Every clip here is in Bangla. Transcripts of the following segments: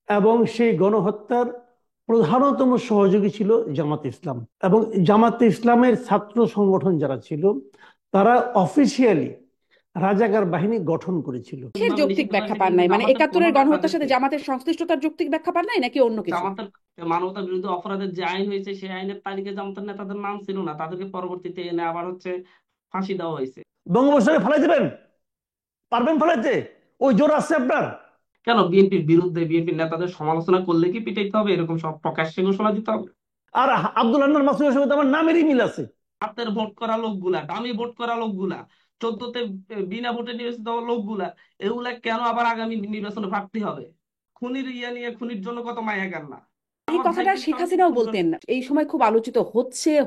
এবং সেই গণহত্যার প্রধানতম সহযোগী ছিল জামাত ইসলাম। এবং জামাত ইসলামের ছাত্র সংগঠন যারা ছিল তারা অফিসিয়ালি রাজাকার বাহিনী গঠন করেছিল। কিসের ভাবে যৌক্তিক নিষিদ্ধ ব্যাখ্যা করেছে পান কিন্তু নাই? মানে জামাতের একাত্তরের কোনোটা গণহত্যার সাথে তাদেরকে জামাতের সংশ্লিষ্টতার যৌক্তিক ব্যাখ্যা পান নাই, নাকি অন্য কিছু? জামাতের মানবতার বিরুদ্ধে অপরাধের যে আইন হয়েছে সেই আইনের তালিকায় জামাতের নেতাদের নাম ছিল না, তাদেরকে পরবর্তীতে এনে আবার ফাঁসি দেওয়া হয়েছে। বঙ্গোপসাগরে ফেলাই দেবেন? পারবেন ফেলাইতে? ওই জোর আছে আপনার? কেন বিএনপির বিরুদ্ধে বিএনপির নেতাদের সমালোচনা করলে কি পিটাইতে হবে, এরকম সব প্রকাশ্যে ঘোষণা দিতে হবে? আর আব্দুল হান্নান মাসুদের সঙ্গে তো আমার নামেরই মিল আছে। হাতের ভোট করা লোকগুলা, দামি ভোট করা লোকগুলা, 14তে বিনা ভোটে নির্বাচিত হওয়া লোকগুলা, এগুলা কেন আবার আগামী নির্বাচনে প্রার্থী হবে? খুনির নিয়ে খুনির জন্য কত মায়া কান্না। এই আমার কথাটা ভাইকে শেখ সরকার হাসিনাও খুন করে। বলতেন, এই সময় খুব আলোচিত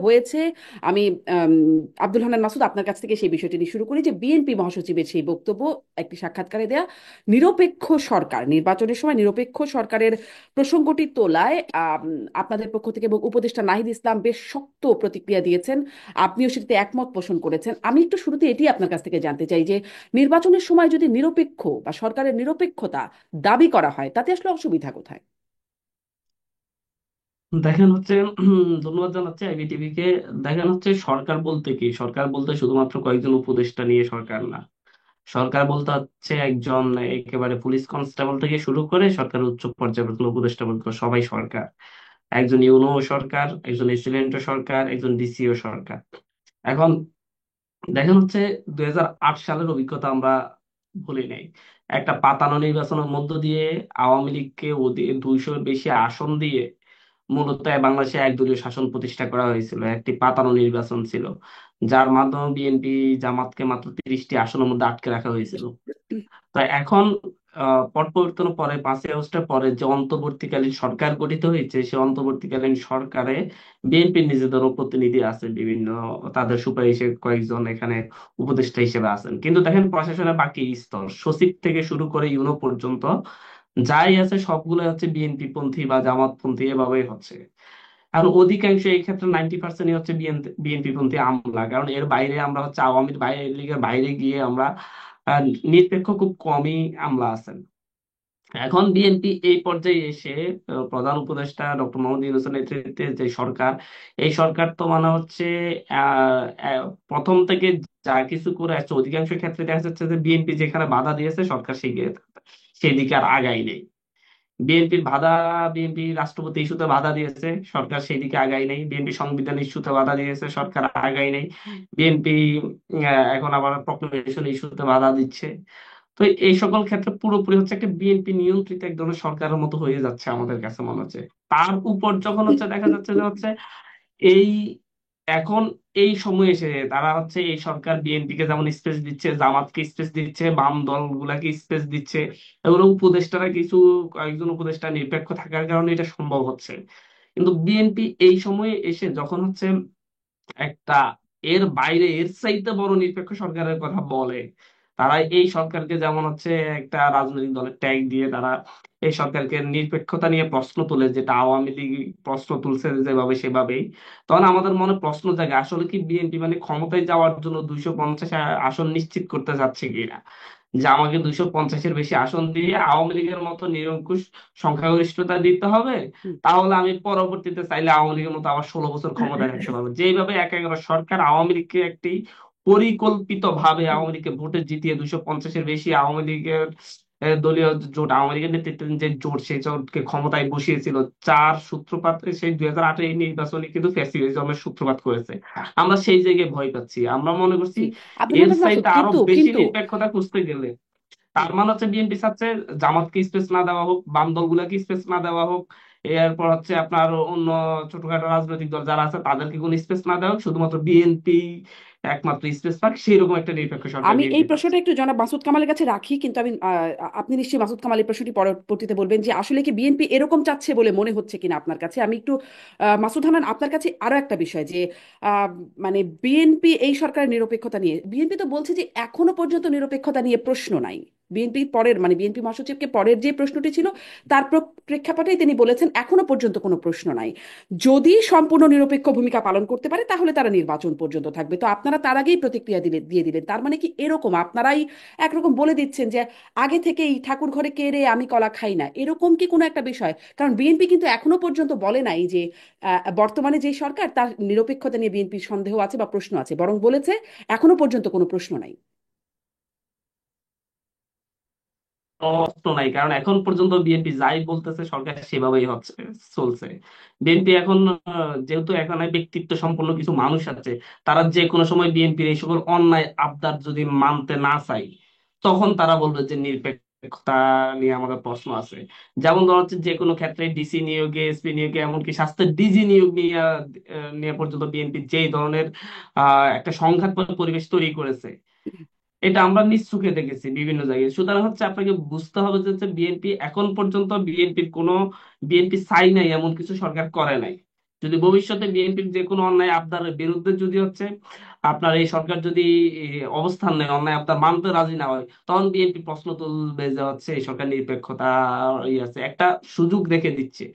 হয়েছে। আমি আম, আব্দুল হান্নান মাসুদ, আপনার কাছ থেকে সেই বিষয়টি নিয়ে শুরু করি যে বিএনপি মহাসচিবের সেই বক্তব্য একটি সাক্ষাৎকারে দেয়া, নিরপেক্ষ সরকার, নির্বাচনের সময় নিরপেক্ষ সরকারের প্রসঙ্গটি তোলায় আপনাদের পক্ষ থেকে এবং উপদেষ্টা নাহিদ ইসলাম বেশ শক্ত প্রতিক্রিয়া দিয়েছেন। আপনিও সেটিতে একমত পোষণ করেছেন। আমি একটু শুরুতে এটি আপনার কাছ থেকে জানতে চাই যে নির্বাচনের সময় যদি নিরপেক্ষ বা সরকারের নিরপেক্ষতা দাবি করা হয়, তাতে আসলে অসুবিধা কোথায়? দেখেন ধন্যবাদ জানাচ্ছি আইবিটিভি কে। দেখেন সরকার বলতে কি, সরকার বলতে শুধুমাত্র কয়েকজন উপদেষ্টা নিয়ে সরকার না। সরকার বলতে একজন একেবারে পুলিশ কনস্টেবল থেকে শুরু করে সরকারের উচ্চ পর্যায়ে পর্যন্ত উপদেষ্টা বলতে সবাই সরকার। একজন ইউনো সরকার, একজন এসিলেন্ট সরকার, একজন ডিসিও সরকার। এখন দেখেন 2008 সালের অভিজ্ঞতা আমরা ভুলি নাই। একটা পাতানো নির্বাচনের মধ্য দিয়ে আওয়ামী লীগকে 200-র বেশি আসন দিয়ে মূলত বাংলাদেশে একদলীয় শাসন প্রতিষ্ঠা করা হয়েছিল। একটি পাতানো নির্বাচন ছিল, যার মাধ্যমে বিএনপি জামাতকে মাত্র 30টি আসনের মধ্যে আটকে রাখা হয়েছিল। তো এখন পট পরিবর্তনের পরে 5ই আগস্টের পরে যে অন্তর্বর্তীকালীন সরকার গঠিত হয়েছে, সেই অন্তর্বর্তীকালীন সরকারে বিএনপির নিজেদেরও প্রতিনিধি আছে বিভিন্ন, তাদের সুপারিশে কয়েকজন এখানে উপদেষ্টা হিসেবে আছেন। কিন্তু দেখেন প্রশাসনের বাকি স্তর সচিব থেকে শুরু করে ইউনো পর্যন্ত যাই আছে সবগুলো বিএনপি পন্থী বা জামাত পন্থী, এভাবেই হচ্ছে। আর অধিকাংশ এই ক্ষেত্রে 90% হচ্ছে বিএনপি পন্থী আমলা, কারণ এর বাইরে আমরা আওয়ামী লীগের বাইরে গিয়ে আমরা আহ, নিরপেক্ষ খুব কমই আমলা আছেন। এখন বিএনপি এই পর্যায়ে এসে প্রধান উপদেষ্টা ডক্টর মোহাম্মদ ইউনূসের নেতৃত্বে যে সরকার, এই সরকার তো প্রথম থেকে যা কিছু করে আসছে অধিকাংশ ক্ষেত্রে দেখা যাচ্ছে যে বিএনপি যেখানে বাধা দিয়েছে সরকার সেদিকে আর আগাই নেই। বিএনপি রাষ্ট্রপতি ইস্যুতে বাধা দিয়েছে, সরকার সেই দিকে আগাই নেই। বিএনপি সংবিধান ইস্যুতে বাধা দিয়েছে, সরকার আগাই নেই। বিএনপি এখন আবার প্রক্লেমেশন ইস্যুতে বাধা দিচ্ছে। তো এই সকল ক্ষেত্রে পুরোপুরি একটা বিএনপি নিয়ন্ত্রিত এক ধরনের সরকারের মতো হয়ে যাচ্ছে আমাদের কাছে মনে হচ্ছে। তার উপর যখন দেখা যাচ্ছে যে এই এখন এই সময় এসে তারা এই সরকার বিএনপি কে যেমন স্পেস দিচ্ছে, জামাতকে স্পেস দিচ্ছে, বাম দলগুলাকে স্পেস দিচ্ছে, এগুলো উপদেষ্টারা কিছু কয়েকজন উপদেষ্টা নিরপেক্ষ থাকার কারণে এটা সম্ভব হচ্ছে। কিন্তু বিএনপি এই সময়ে এসে যখন একটা এর বাইরে এর চাইতে বড় নিরপেক্ষ সরকারের কথা বলে, তারা এই সরকারকে যেমন একটা রাজনৈতিক দলের ট্যাগ দিয়ে তারা এই সরকারকে নিরপেক্ষতা নিয়ে প্রশ্ন তুলে, যেটা আওয়ামী লীগ প্রশ্ন তুলছে যেভাবে সেভাবেই, তখন আমাদের মনে প্রশ্ন জাগে আসলে কি বিএনপি মানে ক্ষমতায় যাওয়ার জন্য 250 আসন নিশ্চিত করতে যাচ্ছে কিনা, যে আমাকে 250-এর বেশি আসন দিয়ে আওয়ামী লীগের মতো নিরঙ্কুশ সংখ্যাগরিষ্ঠতা দিতে হবে, তাহলে আমি পরবর্তীতে চাইলে আওয়ামী লীগের মতো আবার 16 বছর ক্ষমতায় থাকতে পারবো। যেইভাবে এক এগারো সরকার আওয়ামী লীগকে একটি পরিকল্পিত ভাবে আওয়ামী লীগকে ভোটে জিতিয়ে 250-এর বেশি আওয়ামী লীগের দলীয় জোট, আওয়ামী লীগের নেতৃত্বে যে জোট, সেই জোটকে ক্ষমতায় বসিয়েছিল, যার সূত্রপাত সেই 2008 এই নির্বাচনে কিন্তু ফ্যাসিজমের সূত্রপাত করেছে। আমরা সেই জায়গায় ভয় পাচ্ছি, আমরা মনে করছি জি, আব্দুল এর হান্নান মাসুদ, চাইতে আরো কিন্তু বেশি কিন্তু নিরপেক্ষতা খুঁজতে গেলে তার মানে বিএনপি চাচ্ছে জামাতকে স্পেস না দেওয়া হোক, বাম দলগুলোকে স্পেস না দেওয়া হোক, এরপর আপনার অন্য ছোটখাটো রাজনৈতিক দল যারা আছে তাদেরকে কোনো স্পেস না দেওয়া হোক, শুধুমাত্র বিএনপি একমাত্র স্পেস পাক, সেই রকম একটা নিরপেক্ষ সরকার আমি এই বিএনপি চাচ্ছে। প্রশ্নটা একটু জনাব মাসুদ কামালের কাছে রাখি, কিন্তু আমি আপনি নিশ্চয়ই মাসুদ কামালের প্রশ্নটি পরবর্তীতে বলবেন যে আসলে কি বিএনপি এরকম চাচ্ছে বলে মনে হচ্ছে কিনা আপনার কাছে। আমি একটু মাসুদ হান্নান, আপনার কাছে আরো একটা বিষয় যে আহ, মানে বিএনপি এই সরকারের নিরপেক্ষতা নিয়ে, বিএনপি তো বলছে যে এখনো পর্যন্ত নিরপেক্ষতা নিয়ে প্রশ্ন নাই। বিএনপি পরের মানে বিএনপি মহাসচিবকে পরের যে প্রশ্নটি ছিল তার প্রেক্ষাপটেই তিনি বলেছেন এখনো পর্যন্ত কোনো প্রশ্ন নাই, যদি সম্পূর্ণ নিরপেক্ষ ভূমিকা পালন করতে পারে তাহলে তারা নির্বাচন পর্যন্ত থাকবে। তো আপনারা তার আগেই প্রতিক্রিয়া দিয়ে দিলেন, তার মানে কি এরকম আপনারাই একরকম বলে দিচ্ছেন যে আগে থেকেই ঠাকুর ঘরে কে রে আমি কলা খাই না, এরকম কি কোনো একটা বিষয়? কারণ বিএনপি কিন্তু এখনো পর্যন্ত বলে নাই যে বর্তমানে যে সরকার তার নিরপেক্ষতা নিয়ে বিএনপির সন্দেহ আছে বা প্রশ্ন আছে, বরং বলেছে এখনো পর্যন্ত কোনো প্রশ্ন নাই। প্রশ্ন নাই, কারণ এখন পর্যন্ত বিএনপি যাই বলতেছে সরকার সেভাবেই হচ্ছে, চলছে। বিএনপি এখন যেহেতু এখানে ব্যক্তিত্ব সম্পন্ন কিছু মানুষ আছে, তারা যে কোনো সময় বিএনপির এই সকল অন্যায় আবদার যদি মানতে না চায়, তখন তারা বলবে যে নিরপেক্ষতা নিয়ে আমাদের প্রশ্ন আছে। যেমন ধর হচ্ছে যে কোনো ক্ষেত্রে ডিসি নিয়োগে, এসপি নিয়োগে, এমনকি স্বাস্থ্যের ডিজি নিয়োগ নিয়ে নিয়ে পর্যন্ত বিএনপি যেই ধরনের একটা সংঘাতময় পরিবেশ তৈরি করেছে, এটা আমরা নিজ চোখে দেখেছি বিভিন্ন জায়গায়। সুতরাং হচ্ছে আপনাকে বুঝতে হবে যে বিএনপি এখন পর্যন্ত বিএনপির কোনো, বিএনপি চাই নাই এমন কিছু সরকার করে নাই। যদি ভবিষ্যতে বিএনপির যে কোনো অন্যায় আবদারের বিরুদ্ধে যদি হচ্ছে আপনার এই সরকার যদি অবস্থান নেয়, অন্যায় আবদার মানতে রাজি না হয়, তখন বিএনপি প্রশ্ন তুলবে যে হচ্ছে এই সরকার নিরপেক্ষতা আছে, একটা সুযোগ রেখে দিচ্ছে।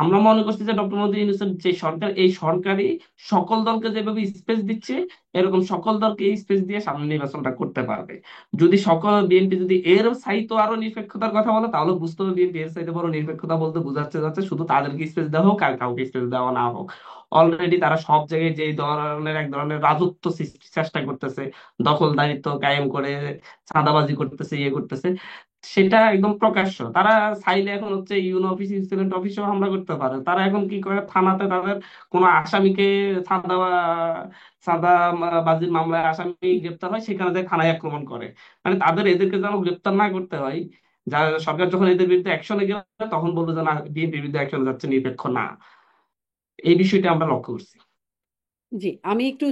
আমরা মনে করছি যে ডক্টর মোদী ইউনূসের যে সরকার, এই সরকারই সকল দলকে যেভাবে স্পেস দিচ্ছে, এরকম সকল দলকে স্পেস দিয়ে সামনে নির্বাচনটা করতে পারবে। যদি সকল বিএনপি যদি এর চাইতো আরো নিরপেক্ষতার কথা বলে, তাহলে বুঝতে হবে বিএনপি এর চাইতে বড় নিরপেক্ষতা বলতে বোঝাচ্ছে যাচ্ছে শুধু তাদেরকে স্পেস দেওয়া হোক আর কাউকে স্পেস দেওয়া না হোক। অলরেডি তারা সব জায়গায় যে ধরনের এক ধরনের রাজত্ব সৃষ্টির চেষ্টা করতেছে, দখলদারিত্ব কায়েম করে চাঁদাবাজি করতেছে, ইয়ে করতেছে, সেটা একদম প্রকাশ্য। তারা চাইলে এখন হচ্ছে ইউনো অফিস, ইনসিডেন্ট অফিসেও হামলা করতে পারে। তারা এখন কি করে, থানাতে তাদের কোনো আসামিকে চাঁদা চাঁদাবাজির মামলায় আসামি গ্রেপ্তার হয়, সেখানে যায় থানায় আক্রমণ করে। মানে তাদের এদেরকে যেন গ্রেপ্তার না করতে হয়, যা সরকার যখন এদের বিরুদ্ধে অ্যাকশনে গেলে তখন বলবো যে না, বিএনপির বিরুদ্ধে অ্যাকশনে যাচ্ছে, নিরপেক্ষ না। এই বিষয়টা আমরা লক্ষ্য করছি। জি, আমি একটু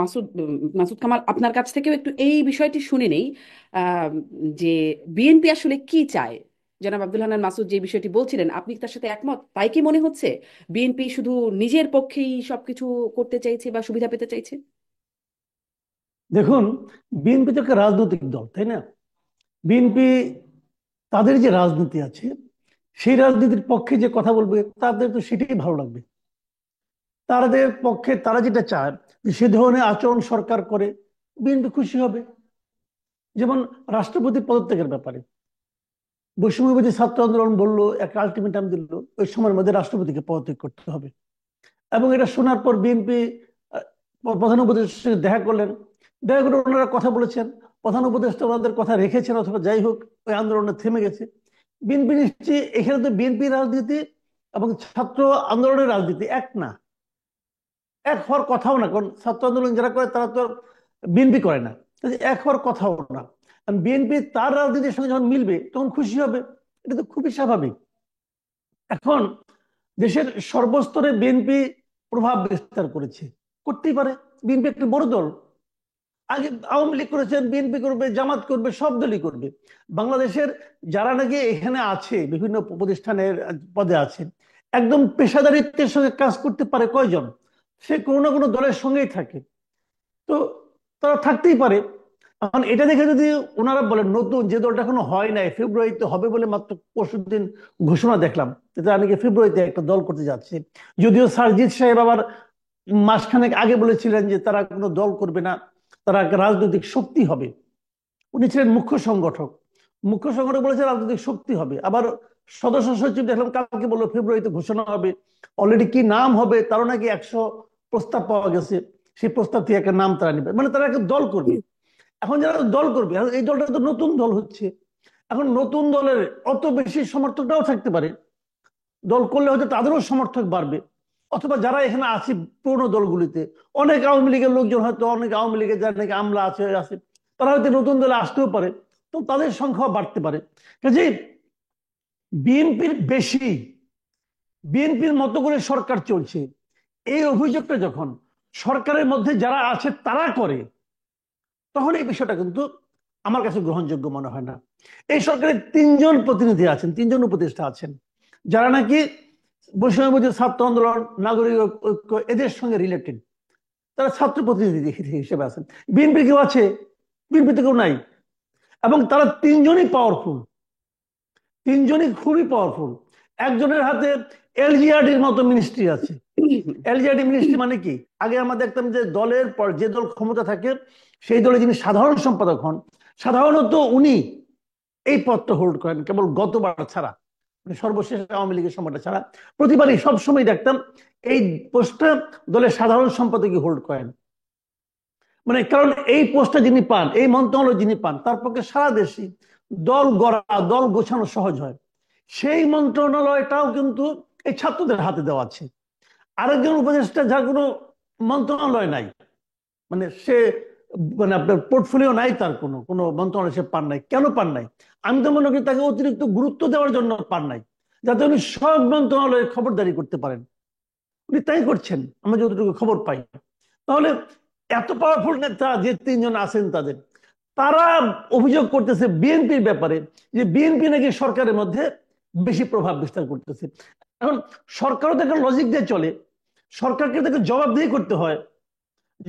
মাসুদ মাসুদ কামাল আপনার কাছ থেকেও একটু এই বিষয়টি শুনে নেই, আহ, যে বিএনপি আসলে কি চায়। জনাব আব্দুল হান্নান মাসুদ যে বিষয়টি বলছিলেন, আপনি কি তার সাথে একমত? তাই কি মনে হচ্ছে বিএনপি শুধু নিজের পক্ষেই সবকিছু করতে চাইছে বা সুবিধা পেতে চাইছে? দেখুন, বিএনপি তো একটা রাজনৈতিক দল, তাই না? বিএনপি তাদের যে রাজনীতি আছে, সেই রাজনীতির পক্ষে যে কথা বলবে তাদের তো সেটাই ভালো লাগবে। তাদের পক্ষে তারা যেটা চায় যে সে ধরনের আচরণ সরকার করে, বিএনপি খুশি হবে। যেমন রাষ্ট্রপতি পদত্যাগের ব্যাপারে বৈষম্যবিরোধী ছাত্র আন্দোলন বললো, একটা আলটিমেটাম দিল, ওই সময়ের মধ্যে রাষ্ট্রপতিকে পদত্যাগ করতে হবে। এবং এটা শোনার পর বিএনপি প্রধান উপদেষ্টার সাথে দেখা করলেন। দেখা করে ওনারা কথা বলেছেন, প্রধান উপদেষ্টা ওনাদের কথা রেখেছেন, অথবা যাই হোক ওই আন্দোলনে থেমে গেছে। বিএনপি নিশ্চয়ই, এখানে তো বিএনপি রাজনীতি এবং ছাত্র আন্দোলনের রাজনীতি এক না, এক হওয়ার কথাও না, কারণ ছাত্র আন্দোলন যারা করে তারা তো বিএনপি করে না, কাজে এক হওয়ার কথাও না। বিএনপি তার রাজনীতির সঙ্গে যখন মিলবে তখন খুশি হবে, এটা তো খুবই স্বাভাবিক। এখন দেশের সর্বস্তরে বিএনপি প্রভাব বিস্তার করেছে, করতেই পারে। বিএনপি একটা বড় দল, আগে আওয়ামী লীগ করেছেন, বিএনপি করবে, জামাত করবে, সব দলই করবে। বাংলাদেশের যারা নাকি এখানে আছে, বিভিন্ন প্রতিষ্ঠানের পদে আছে, একদম পেশাদারিত্বের সঙ্গে কাজ করতে পারে কয়জন? সে কোনো না কোনো দলের সঙ্গেই থাকে। তো তারা থাকতেই পারে। এখন এটা দেখে যদি ওনারা বলেন নতুন যে দলটা এখনো হয় নাই, ফেব্রুয়ারিতে হবে বলে মাত্র পরশুদিন ঘোষণা দেখলাম, যে তারা নাকি ফেব্রুয়ারিতে একটা দল করতে যাচ্ছে। যদিও সারজিৎ সাহেব আবার মাসখানেক আগে বলেছিলেন যে তারা কোনো দল করবে না, তারা একটা রাজনৈতিক শক্তি হবে। উনি ছিলেন মুখ্য সংগঠক, মুখ্য সংগঠক বলেছে রাজনৈতিক শক্তি হবে। আবার সদস্য সচিব দেখলাম কালকে বললো ফেব্রুয়ারিতে ঘোষণা হবে। অলরেডি কি নাম হবে তারও নাকি 100 প্রস্তাব পাওয়া গেছে, সেই প্রস্তাব থেকে একটা নাম তারা নেবে, মানে তারা একটা দল করবে। এখন যারা দল করবে, এখন এই দলটা তো নতুন দল হচ্ছে, এখন নতুন দলের অত বেশি সমর্থক নাও থাকতে পারে। দল করলে হয়তো তাদেরও সমর্থক বাড়বে, অথবা যারা এখানে আছে পুরোনো দলগুলিতে, অনেক আওয়ামী লীগের লোকজন, হয়তো অনেক আওয়ামী লীগের যারা নাকি আমলা আছে আছে, তারা হয়তো নতুন দলে আসতেও পারে, তো তাদের সংখ্যা বাড়তে পারে। কাজে বিএনপির বেশি, বিএনপির মতো করে সরকার চলছে, এই অভিযোগটা যখন সরকারের মধ্যে যারা আছে তারা করে, তখন এই বিষয়টা কিন্তু আমার কাছে গ্রহণযোগ্য মনে হয় না। এই সরকারের 3জন প্রতিনিধি আছেন, 3জন উপদেষ্টা আছেন, যারা নাকি বৈষম্যবিরোধী ছাত্র আন্দোলন, নাগরিক ঐক্য এদের সঙ্গে রিলেটেড, তারা ছাত্র প্রতিনিধি হিসেবে আছেন। বিএনপি কেউ আছে? বিএনপি তো কেউ নাই। এবং তারা তিনজনই পাওয়ারফুল, তিনজনই খুবই পাওয়ারফুল। একজনের হাতে এলজিআরডির মতো মিনিস্ট্রি আছে। এলজিআরডি মিনিস্ট্রি মানে কি? আগে আমরা দেখতাম যে দলের পর যে দল ক্ষমতা থাকে সেই দলে যিনি সাধারণ সম্পাদক হন, সাধারণত উনি এই পদটা হোল্ড করেন, কেবল গতবার ছাড়া, মানে সর্বশেষ আওয়ামী লীগের সময়টা ছাড়া প্রতিবারই সবসময় দেখতাম এই পোস্টটা দলের সাধারণ সম্পাদকই হোল্ড করেন। মানে কারণ এই পোস্টটা যিনি পান, এই মন্ত্রণালয় যিনি পান, তার পক্ষে সারা দেশে দল গড়া, দল গোছানো সহজ হয়। সেই মন্ত্রণালয়টাও কিন্তু এই ছাত্রদের হাতে দেওয়া আছে। আরেকজন উপদেষ্টা যার কোনো মন্ত্রণালয় নাই, মানে সে, মানে আপনার পোর্টফোলিও নাই, তার কোনো কোনো মন্ত্রণালয় সে পান নাই। কেন পান নাই? আমি তো মনে করি তাকে অতিরিক্ত গুরুত্ব দেওয়ার জন্য পান নাই, যাতে উনি সব মন্ত্রণালয়ে খবরদারি করতে পারেন। উনি তাই করছেন আমরা যতটুকু খবর পাই। তাহলে এত পাওয়ারফুল নেতা যে তিনজন আছেন তাদের, তারা অভিযোগ করতেছে বিএনপির ব্যাপারে যে বিএনপি নাকি সরকারের মধ্যে বেশি প্রভাব বিস্তার করতেছে। এখন সরকারও তো একটা লজিক দিয়ে চলে, সরকারকে তাকে জবাবদিহি করতে হয়।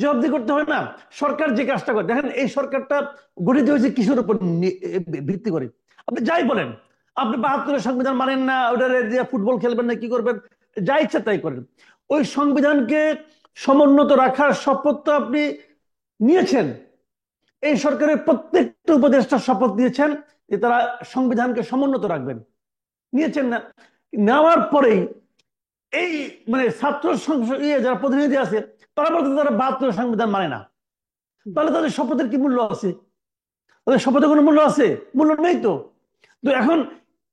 জবাবদিহি করতে হয় না? সরকার যে কাজটা করে, দেখেন এই সরকারটা গঠিত হয়েছে কিসের উপর ভিত্তি করে? আপনি যাই বলেন, আপনি ৭২-এর সংবিধান মানেন না, ওটারে দিয়ে ফুটবল খেলবেন না কি করবেন, যা ইচ্ছা তাই করেন। ওই সংবিধানকে সমুন্নত রাখার শপথ তো আপনি নিয়েছেন। এই সরকারের প্রত্যেকটা উপদেষ্টা শপথ নিয়েছেন যে তারা সংবিধানকে সমুন্নত রাখবেন, নিয়েছেন না? নেওয়ার পরেই এই মানে ছাত্র সংসদ যারা প্রতিনিধি আছে তারা বলতে তারা ৭২ সংবিধান মানে না। তাহলে তাদের শপথের কি মূল্য আছে? তাদের শপথের কোনো মূল্য আছে? মূল্য নেই তো। তো এখন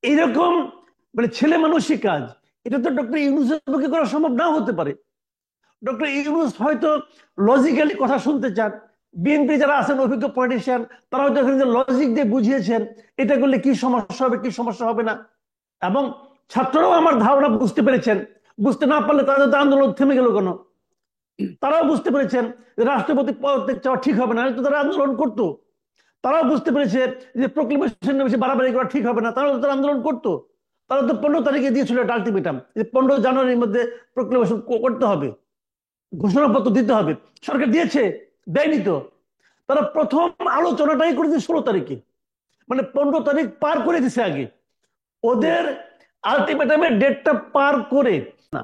এইরকম মানে ছেলে মানুষই কাজ, এটা তো ডক্টর ইউনূসের পক্ষে করা সম্ভব নাও হতে পারে। ডক্টর ইউনূস হয়তো লজিক্যালি কথা শুনতে চান, বিএনপি যারা আছেন অভিজ্ঞ পলিটিশিয়ান তারা হয়তো এখানে লজিক দিয়ে বুঝিয়েছেন এটা করলে কি সমস্যা হবে কি সমস্যা হবে না। এবং ছাত্ররাও আমার ধারণা বুঝতে পেরেছেন। বুঝতে না পারলে তাদের তো আন্দোলন থেমে গেল কেন? তারাও বুঝতে পেরেছেন যে রাষ্ট্রপতি পদত্যাগ চাওয়া ঠিক হবে না, তো তারা আন্দোলন করতো। তারাও বুঝতে পেরেছে যে প্রোক্লেমেশন বেশি বাড়াবাড়ি করা ঠিক হবে না, তারাও তারা আন্দোলন করতো। তারা তো 15 তারিখে দিয়েছিল একটা আলটিমেটাম যে 15 জানুয়ারির মধ্যে প্রোক্লেমেশন করতে হবে, ঘোষণাপত্র দিতে হবে। সরকার দিয়েছে? দেয়নি তো। তারা প্রথম আলোচনাটাই করেছে 16 তারিখে, মানে 15 তারিখ পার করে দিছে আগে। ওদের আলটিমেটামের ডেটটা পার করে না,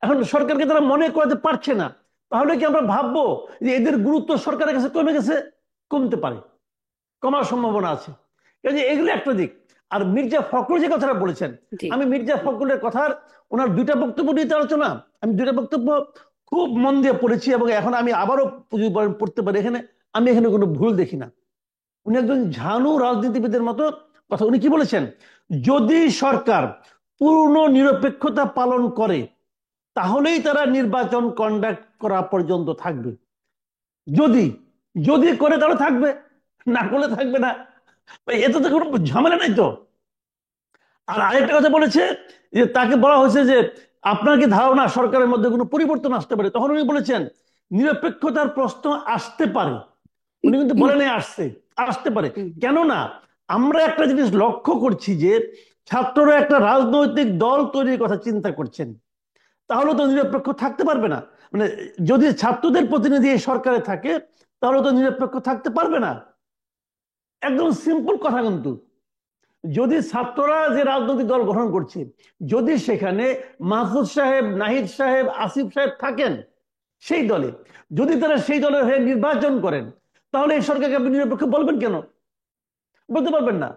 এখন সরকারকে তারা মনে করাতে পারছে না। তাহলে কি আমরা ভাববো যে এদের গুরুত্ব সরকারের কাছে কমে গেছে? কমতে পারে, কমার সম্ভাবনা আছে। কাজে এগুলো একটা দিক। আর মির্জা ফখরুল যে কথাটা বলেছেন, জি। আমি মির্জা ফখরুলের কথার, ওনার দুইটা বক্তব্য নিয়ে আলোচনা, আমি দুইটা বক্তব্য খুব মন দিয়ে পড়েছি এবং এখন আমি আবারও যদি বলেন পড়তে পারি, এখানে আমি এখানে কোনো ভুল দেখি না। উনি একজন ঝানু রাজনীতিবিদের মতো কথা। উনি কি বলেছেন? যদি সরকার পূর্ণ নিরপেক্ষতা পালন করে তাহলেই তারা নির্বাচন কন্ডাক্ট করা পর্যন্ত থাকবে। যদি যদি করে তাহলে থাকবে, না করলে থাকবে না। এতে তো কোনো ঝামেলা নাই তো। আর আরেকটা কথা বলেছে যে তাকে বলা হয়েছে যে আপনার কি ধারণা সরকারের মধ্যে কোনো পরিবর্তন আসতে পারে? তখন উনি বলেছেন নিরপেক্ষতার প্রশ্ন আসতে পারে। উনি কিন্তু বলেন আসছে, আসতে পারে। কেননা আমরা একটা জিনিস লক্ষ্য করছি যে ছাত্ররা একটা রাজনৈতিক দল তৈরির কথা চিন্তা করছেন, তাহলে তো নিরপেক্ষ থাকতে পারবে না। মানে যদি ছাত্রদের প্রতিনিধি এই সরকারে থাকে তাহলে তো নিরপেক্ষ থাকতে পারবে না। একদম সিম্পল কথা। কিন্তু যদি ছাত্ররা যে রাজনৈতিক দল গঠন করছে, যদি সেখানে মাহফুজ সাহেব, নাহিদ সাহেব, আসিফ সাহেব থাকেন সেই দলে, যদি তারা সেই দলের হয়ে নির্বাচন করেন, তাহলে এই সরকারকে আপনি নিরপেক্ষ বলবেন কেন? বলতে পারবেন না।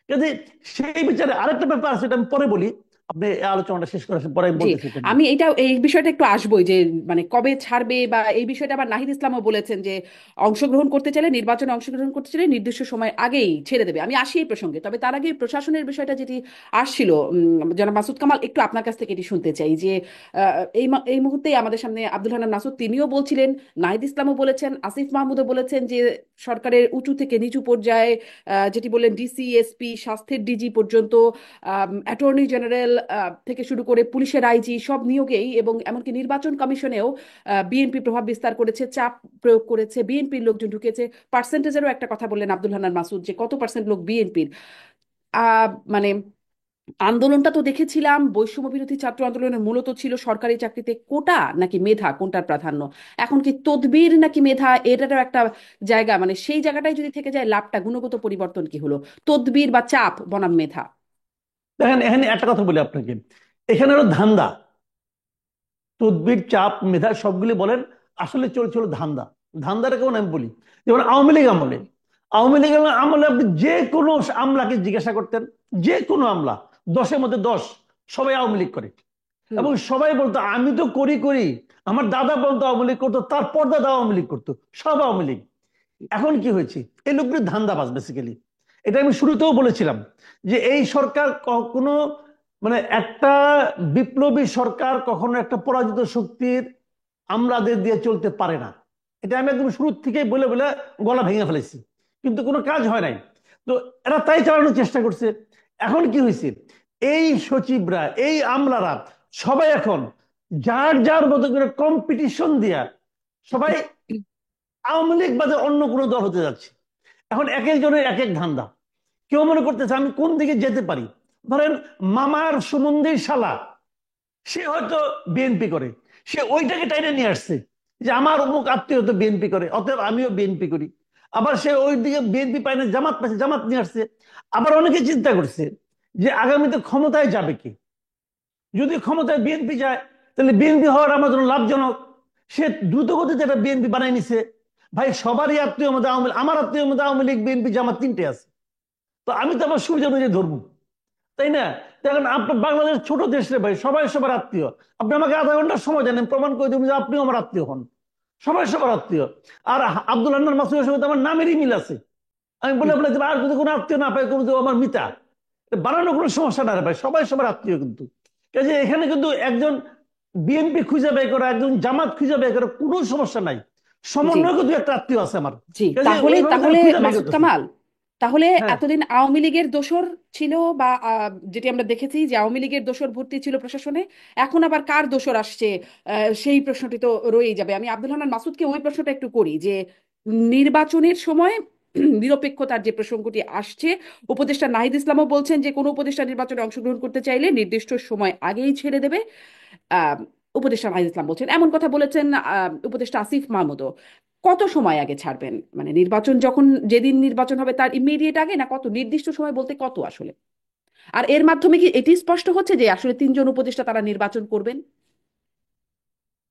কাজে সেই বিচারে আরেকটা ব্যাপার আছে, এটা আমি পরে বলি, আপনি এই আলোচনাটা শেষ করার পরে আমি জি, বলতেছি এটা নিয়ে। আমি এই বিষয়টা একটু আসবোই যে মানে কবে ছাড়বে বা এই বিষয়টা আবার নাহিদ ইসলামও বলেছেন যে অংশগ্রহণ করতে চাইলে, নির্বাচনে অংশগ্রহণ করতে চাইলে নির্দিষ্ট সময় আগেই ছেড়ে দেবে। আমি আসি এই প্রসঙ্গে, তবে তার আগে প্রশাসনের বিষয়টা যেটি আসছিল, জনাব মাসুদ কামাল, একটু আপনার কাছ থেকে এটি শুনতে চাই যে এই মুহূর্তে আমাদের সামনে আব্দুল হান্নান মাসুদ তিনিও বলছিলেন, নাহিদ ইসলামও বলেছেন, আসিফ মাহমুদও বলেছেন যে সরকারের উঁচু থেকে নিচু পর্যায়ে যেটি বললেন ডিসি, এসপি, স্বাস্থ্যের ডিজি পর্যন্ত, অ্যাটর্নি জেনারেল থেকে শুরু করে পুলিশের আইজি, সব নিয়োগেই এবং এমনকি নির্বাচন কমিশনেও বিএনপি প্রভাব বিস্তার করেছে, চাপ প্রয়োগ করেছে, বিএনপির লোকজন ঢুকেছে। পার্সেন্টেজেরও একটা কথা বললেন আব্দুল হান্নান মাসুদ যে কত পার্সেন্ট লোক বিএনপির। মানে আন্দোলনটা তো দেখেছিলাম, বৈষম্য বিরোধী ছাত্র আন্দোলনের মূলত ছিল সরকারি চাকরিতে কোটা নাকি মেধা কোনটার প্রাধান্য। এখন কি তদবির নাকি মেধা, এটারও একটা জায়গা, মানে সেই জায়গাটাই যদি থেকে যায়, লাভটা গুণগত পরিবর্তন কি হলো, তদবির বা চাপ বনাম মেধা? দেখেন এখানে একটা কথা বলি আপনাকে, এখানে হলো ধান্দা, তদবির চাপ মেধা সবগুলি বলেন, আসলে চলছিল ধান্দা। ধান্দাটা কেমন আমি বলি, যেমন আওয়ামী লীগ আমলে আপনি যে কোনো আমলাকে জিজ্ঞাসা করতেন, যে কোনো আমলা, 10-এর মধ্যে 10 সবাই আওয়ামী লীগ করে। হুম। এবং সবাই বলতো আমি তো করি, আমার দাদা পর্যন্ত আওয়ামী লীগ করতো, তার পরদাদা আওয়ামী লীগ করতো, সব আওয়ামী লীগ। এখন কি হয়েছে, এই লোকগুলি ধান্দাবাজ বেসিক্যালি। এটা আমি শুরুতেও বলেছিলাম যে এই সরকার কখনো, মানে একটা বিপ্লবী সরকার কখনো একটা পরাজিত শক্তির আমলাদের দিয়ে চলতে পারে না। এটা আমি একদম শুরু থেকেই বলে বলে গলা ভেঙে ফেলেছি, কিন্তু কোনো কাজ হয় নাই। তো এরা তাই চালানোর চেষ্টা করছে। এখন কি হয়েছে, এই সচিবরা, এই আমলারা সবাই এখন যার যার মতো করে কম্পিটিশন দিয়া সবাই আওয়ামী লীগ বাদে অন্য কোনো দল হতে যাচ্ছে। এখন এক একজনের এক এক ধান্দা। কেউ মনে করতেছে আমি কোন দিকে যেতে পারি। ধরেন মামার সুমন্দির শালা, সে হয়তো বিএনপি করে, সে ওইটাকে টাইনে নিয়ে আসছে যে আমার অমুক আত্মীয় তো বিএনপি করে, অতএব আমিও বিএনপি করি। আবার সে ওই দিকে বিএনপি পায় না, জামাত পাচ্ছে, জামাত নিয়ে আসছে। আবার অনেকে চিন্তা করছে যে আগামীতে ক্ষমতায় যাবে কি, যদি ক্ষমতায় বিএনপি যায় তাহলে বিএনপি হওয়ার আমার জন্য লাভজনক। সে দ্রুত গতিতে একটা বিএনপি বানাই নিছে। ভাই সবারই আত্মীয় মধ্যে আওয়ামী, আমার আত্মীয় মধ্যে আওয়ামী লীগ বিএনপি জামাত তিনটে আছে। তো আমি তো আমার সুবিধা অনুযায়ী ধরবো, তাই না? দেখেন আপনার বাংলাদেশ ছোট দেশ রে ভাই, সবাই সবার আত্মীয়। আপনি আমাকে আধা ঘন্টার সময় দেন, আমি প্রমাণ করে দেবেন যে আপনিও আমার আত্মীয় হন। সবাই সবার আত্মীয়। আর আব্দুল হান্নান মাসুদের সঙ্গে তো আমার নামেরই মিল আছে। আমি বলে বলে যে আর যদি কোনো আত্মীয় না পাই, কোনো আমার মিতা, বানানো কোনো সমস্যা না রে ভাই, সবাই সবার আত্মীয় কিন্তু। কাজে এখানে কিন্তু একজন বিএনপি খুঁজে বের করা, একজন জামাত খুঁজে বের করা কোনো সমস্যা নাই। জি। সমন্বয় কিন্তু একটা আত্মীয় আছে আমার। জি, কাজে তাহলে ওইভাবে তারা তাহলে খুঁজে বের মাসুদ করতেছে। কামাল, তাহলে হ্যাঁ, এতদিন আওয়ামী লীগের দোসর ছিল, বা যেটি আমরা দেখেছি যে আওয়ামী লীগের দোসর ভর্তি ছিল প্রশাসনে, এখন আবার কার দোসর আসছে, সেই প্রশ্নটি তো রয়েই যাবে। আমি আব্দুল হান্নান মাসুদকে ওই প্রশ্নটা একটু করি যে নির্বাচনের সময় নিরপেক্ষতার যে প্রসঙ্গটি আসছে, উপদেষ্টা নাহিদ ইসলামও বলছেন যে কোনো উপদেষ্টা নির্বাচনে অংশগ্রহণ করতে চাইলে নির্দিষ্ট সময় আগেই ছেড়ে দেবে। আহ উপদেষ্টা নাহিদ ইসলাম বলছেন, এমন কথা বলেছেন উপদেষ্টা আসিফ মাহমুদও। কত সময় আগে ছাড়বেন, মানে নির্বাচন যখন, যেদিন নির্বাচন হবে তার ইমিডিয়েট আগে, না কত নির্দিষ্ট সময় বলতে কত আসলে? আর এর মাধ্যমে কি এটি স্পষ্ট হচ্ছে যে আসলে তিনজন উপদেষ্টা তারা নির্বাচন করবেন?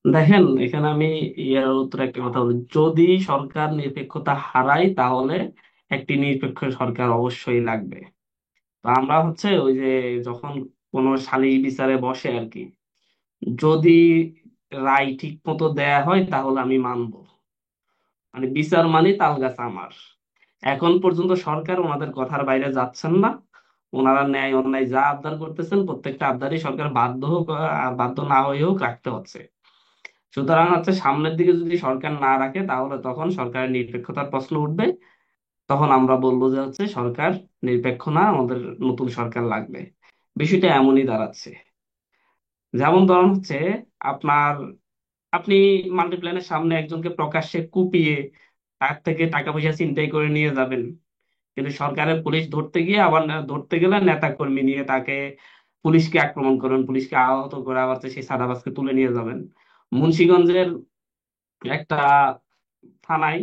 দেখেন এখানে আমি ইয়ার উত্তরে একটা কথা বলি, যদি সরকার নিরপেক্ষতা হারায় তাহলে একটি নিরপেক্ষ সরকার অবশ্যই লাগবে। তো আমরা হচ্ছে ওই যে যখন কোনো সালিস বিচারে বসে আর কি, যদি রায় ঠিক মতো দেয়া হয় তাহলে আমি মানবো। মানে বিচার মানে তালগাছ আমার। এখন পর্যন্ত সরকার ওনাদের কথার বাইরে যাচ্ছেন না। ওনারা ন্যায় অন্যায় যা আবদার করতেছেন প্রত্যেকটা আবদারই সরকার বাধ্য হোক আর বাধ্য না হয়ে হোক রাখতে হচ্ছে। সুতরাং হচ্ছে সামনের দিকে যদি সরকার না রাখে তাহলে তখন সরকারের নিরপেক্ষতার প্রশ্ন উঠবে। তখন আমরা বলবো যে হচ্ছে সরকার নিরপেক্ষ না, আমাদের নতুন সরকার লাগবে। বিষয়টা এমনই দাঁড়াচ্ছে। যেমন ধরুন হচ্ছে আপনার, আপনি মাল্টিপ্ল্যানের সামনে একজনকে প্রকাশ্যে কুপিয়ে তার থেকে টাকা পয়সা ছিনতাই করে নিয়ে যাবেন, কিন্তু সরকারের পুলিশ ধরতে গিয়ে আবার ধরতে গেলে নেতা কর্মী নিয়ে তাকে, পুলিশকে আক্রমণ করবেন, পুলিশকে আহত করে আবার সেই সাদাবাসকে তুলে নিয়ে যাবেন। মুন্সিগঞ্জের একটা থানায়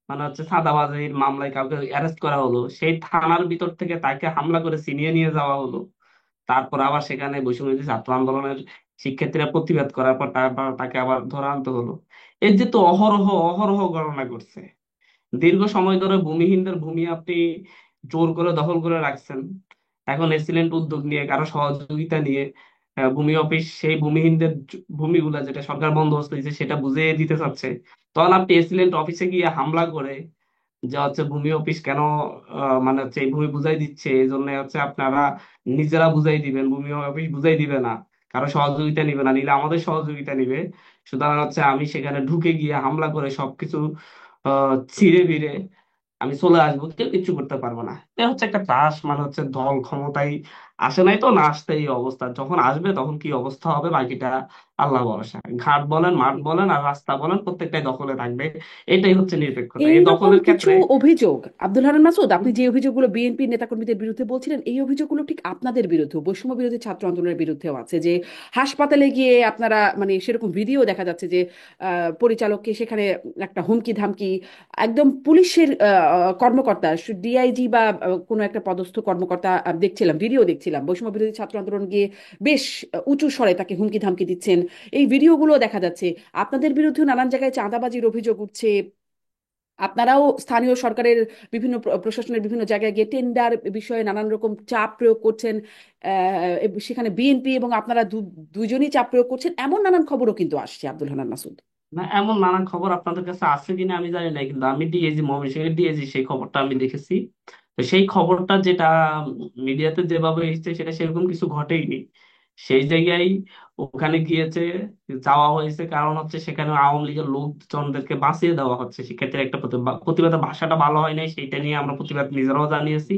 মানে হচ্ছে চাঁদাবাজির মামলায় কাউকে অ্যারেস্ট করা হলো, সেই থানার ভিতর থেকে তাকে হামলা করে ছিনিয়ে নিয়ে যাওয়া হলো। তারপর আবার সেখানে বৈষম্য ছাত্র আন্দোলনের শিক্ষার্থীরা প্রতিবাদ করার পর তারপর তাকে আবার ধরে আনতে হলো। এর যে তো অহরহ অহরহ গণনা করছে। দীর্ঘ সময় ধরে ভূমিহীনদের ভূমি আপনি জোর করে দখল করে রাখছেন। এখন এক্সিলেন্ট উদ্যোগ নিয়ে কারো সহযোগিতা নিয়ে ভূমি অফিস সেই ভূমিহীনদের ভূমিগুলা যেটা সরকার বন্দোবস্ত দিচ্ছে সেটা বুঝিয়ে দিতে চাচ্ছে। তখন আপনি এক্সিলেন্ট অফিসে গিয়ে হামলা করে যে হচ্ছে ভূমি অফিস কেন মানে হচ্ছে এই ভূমি বুঝাই দিচ্ছে, এই জন্য হচ্ছে আপনারা নিজেরা বুঝাই দিবেন, ভূমি অফিস বুঝাই দিবে না, কারো সহযোগিতা নিবে না, নিলে আমাদের সহযোগিতা নিবে। সুতরাং হচ্ছে আমি সেখানে ঢুকে গিয়ে হামলা করে সবকিছু ছিঁড়ে বিড়ে আমি চলে আসবো, কেউ কিচ্ছু করতে পারবো না। এটা হচ্ছে একটা ত্রাস, মানে হচ্ছে দল ক্ষমতায় আসে নাই তো, না আসতে এই অবস্থা, যখন আসবে তখন কি অবস্থা হবে বাকিটা আল্লাহ ভরসা। ঘাট বলেন, মাঠ বলেন, আর রাস্তা বলেন, প্রত্যেকটাই দখলে থাকবে। এটাই হচ্ছে নিরপেক্ষতা এই এইরকম দখলের কিছু ক্ষেত্রে। অভিযোগ আব্দুল হান্নান মাসুদ, আপনি যে অভিযোগগুলো বিএনপি নেতাকর্মীদের বিরুদ্ধে বলছিলেন, এই অভিযোগগুলো ঠিক আপনাদের বিরুদ্ধে, বৈষম্য বিরোধী ছাত্র আন্দোলনের বিরুদ্ধেও আছে, যে হাসপাতালে গিয়ে আপনারা মানে সেরকম ভিডিও দেখা যাচ্ছে যে পরিচালককে সেখানে একটা হুমকি ধামকি, একদম পুলিশের কর্মকর্তা, ডিআইজি বা কোনো একটা পদস্থ কর্মকর্তা, দেখছিলাম ভিডিও দেখছিলাম, বৈষম্য বিরোধী ছাত্র আন্দোলন গিয়ে বেশ উঁচু স্বরে তাকে হুমকি ধামকি দিচ্ছেন। এই ভিডিওগুলো দেখা যাচ্ছে। আপনাদের বিরুদ্ধেও নানান জায়গায় চাঁদাবাজির অভিযোগ উঠছে। আপনারাও স্থানীয় সরকারের বিভিন্ন প্রশাসনের বিভিন্ন জায়গায় গিয়ে টেন্ডার বিষয়ে নানান রকম চাপ প্রয়োগ করছেন। সেখানে বিএনপি এবং আপনারা দুজনই চাপ প্রয়োগ করছেন, এমন নানান খবরও কিন্তু আসছে আব্দুল হান্নান মাসুদ। না, এমন নানান খবর আপনাদের কাছে আছে কিনা আমি জানি না, কিন্তু আমি ডিএজি, ময়মনসিংহের ডিএজি, সেই খবরটা আমি দেখেছি। তো সেই খবরটা যেটা মিডিয়াতে যেভাবে এসেছে সেটা সেরকম কিছু ঘটেইনি। সেই জায়গায় ওখানে গিয়েছে, যাওয়া হয়েছে কারণ হচ্ছে সেখানে আওয়ামী লীগের লোকজনদেরকে বাঁচিয়ে দেওয়া হচ্ছে, শিক্ষার্থীর একটা প্রতিবাদের ভাষাটা ভালো হয় নাই, সেইটা নিয়ে আমরা প্রতিবাদ নিজেরাও জানিয়েছি।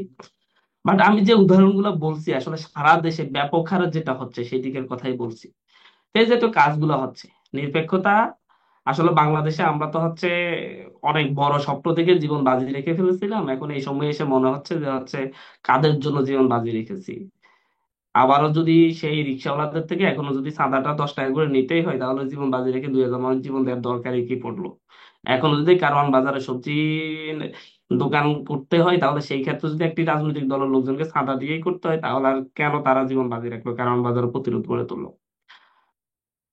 বাট আমি যে উদাহরণগুলো বলছি আসলে সারা দেশে ব্যাপক হারে যেটা হচ্ছে সেই দিকের কথাই বলছি। এই যে তো কাজগুলো হচ্ছে, নিরপেক্ষতা আসলে বাংলাদেশে আমরা তো হচ্ছে অনেক বড় স্বপ্ন থেকে জীবন বাজি রেখে ফেলেছিলাম, এখন এই সময় এসে মনে হচ্ছে যে হচ্ছে কাদের জন্য জীবন বাজি রেখেছি। আবারও যদি সেই রিক্সাওয়ালাদের থেকে এখনো যদি চাঁদাটা 10 টাকা করে নিতেই হয়, তাহলে জীবন বাজি রেখে 2,000 মানুষ জীবন দেওয়ার দরকারই কি পড়লো? এখনো যদি কারওয়ান বাজারে সবজি দোকান করতে হয়, তাহলে সেই ক্ষেত্রে যদি একটি রাজনৈতিক দলের লোকজনকে চাঁদা দিয়েই করতে হয়, তাহলে আর কেন তারা জীবন বাজি রাখলো, কারওয়ান বাজারে প্রতিরোধ গড়ে তুললো?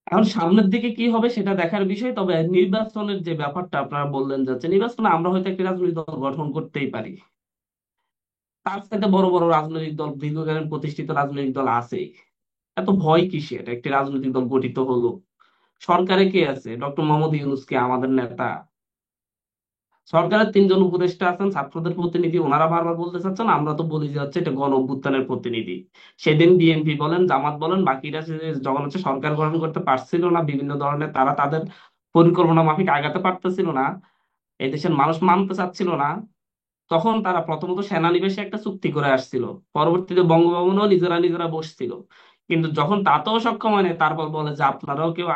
এখন সামনের দিকে কি হবে সেটা দেখার বিষয়। তবে নির্বাচনের যে ব্যাপারটা আপনারা বললেন যাচ্ছে, নির্বাচনে আমরা হয়তো একটি রাজনৈতিক দল গঠন করতেই পারি, তার সাথে বড় বড় রাজনৈতিক দল, দীর্ঘকালীন প্রতিষ্ঠিত রাজনৈতিক দল আছে। এত ভয় কিসের? একটি রাজনৈতিক দল গঠিত হলো, সরকারে কে আছে? ডক্টর মোহাম্মদ ইউনূস কে আমাদের নেতা? সরকারের 3 জন উপদেষ্টা আছেন, ছাত্রদের প্রতিনিধি, ওনারা বারবার বলতে চাচ্ছেন, আমরা তো বলি যে হচ্ছে এটা গণ অভ্যুত্থানের প্রতিনিধি। সেদিন বিএনপি বলেন, জামাত বলেন, বাকিরা যখন হচ্ছে সরকার গঠন করতে পারছিল না, বিভিন্ন ধরনের তারা তাদের পরিকল্পনা মাফিক আগাতে পারতেছিল না, এই দেশের মানুষ মানতে চাচ্ছিল না, তখন তারা প্রথমত সেনানিবাসে একটা চুক্তি করে আসছিল, পরবর্তীতে বঙ্গভবনও নিজেরা নিজেরা বসছিল। কিন্তু যখন তাতেও সক্ষম হয় না, তারপর বলে যে আপনারাও কেউ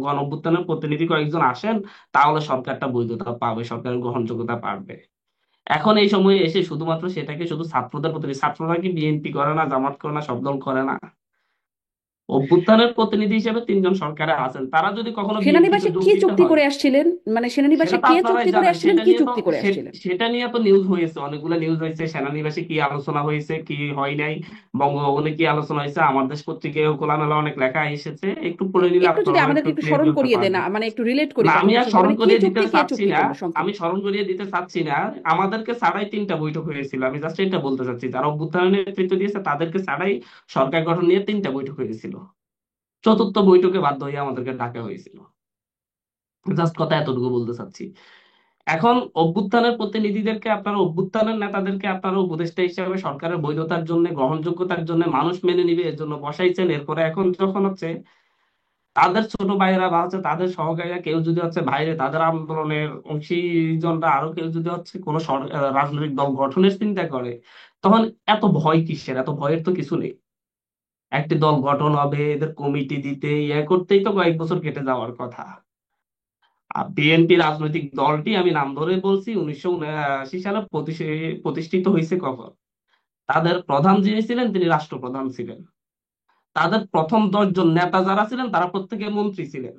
গণ অভ্যুত্থানের প্রতিনিধি কয়েকজন আসেন, তাহলে সরকারটা বৈধতা পাবে, সরকারের গ্রহণযোগ্যতা পাবে। এখন এই সময়ে এসে শুধুমাত্র সেটাকে শুধু ছাত্রদের প্রতিনিধি, ছাত্ররা কি বিএনপি করে না, জামাত করে না, সব দল করে না? অভ্যুত্থানের প্রতিনিধি হিসেবে 3 জন সরকারে আছেন, তারা যদি কখনো বিএনপিতে সেনানিবাসে যোগ কি দিতে চুক্তি হয়, করে আসছিলেন? মানে সেটা সেনানিবাসে তো কে আপনারাই চুক্তি করে জানেন। আসছিলেন, কি চুক্তি করে আসছিলেন? সেটা নিয়ে তো নিউজ হয়েছে, অনেকগুলো নিউজ হয়েছে, সেনানিবাসে কি আলোচনা হয়েছে কি হয় নাই, বঙ্গভবনে কি আলোচনা হয়েছে, আমার দেশ পত্রিকায় খোলামেলা অনেক লেখা এসেছে, একটু পড়ে নিলে একটু যদি আপনারা একটু আমাদেরকে একটু ক্লিয়ার স্মরণ করতে করিয়ে দেন, পারবেন। মানে একটু রিলেট করি না, আমি কথাটা আর শুনতে, স্মরণ মানে কি করিয়ে দিতে চুক্তি, কে চাচ্ছি চুক্তি না, করলো সংক্ষেপে। আমি স্মরণ করিয়ে দিতে চাচ্ছি না। আমাদেরকে ছাড়াই 3টা বৈঠক হয়েছিল, আমি জাস্ট এটা বলতে চাচ্ছি, যারা অভ্যুত্থানের নেতৃত্ব দিয়েছে তাদেরকে ছাড়াই সরকার গঠন নিয়ে 3টা বৈঠক হয়েছিল, চতুর্থ বৈঠকে বাধ্য হয়ে আমাদেরকে ডাকা হয়েছিল। জাস্ট কথা এতটুকু বলতে চাচ্ছি। এখন অভ্যুত্থানের প্রতিনিধিদেরকে, আপনারা অভ্যুত্থানের নেতাদেরকে আপনারা উপদেষ্টা হিসেবে সরকারের বৈধতার জন্য, গ্রহণযোগ্যতার জন্য, মানুষ মেনে নিবে এর জন্য বসাইছেন। এরপরে এখন যখন হচ্ছে তাদের ছোট ভাইয়েরা বা হচ্ছে তাদের সহকারীরা কেউ যদি হচ্ছে বাইরে, তাদের আন্দোলনের অংশীজনরা আরো কেউ যদি হচ্ছে কোনো রাজনৈতিক দল গঠনের চিন্তা করে, তখন এত ভয় কিসের? এত ভয়ের তো কিছু নেই। একটি দল গঠন হবে, এদের কমিটি দিতে ইয়ে করতেই তো কয়েক বছর কেটে যাওয়ার কথা। আর বিএনপি রাজনৈতিক দলটি, আমি নাম ধরে বলছি, 1979 সালে প্রতিষ্ঠিত হয়েছে কখন? তাদের প্রধান যিনি ছিলেন তিনি রাষ্ট্রপ্রধান ছিলেন। তাদের প্রথম 10 জন নেতা যারা ছিলেন তারা প্রত্যেকে মন্ত্রী ছিলেন।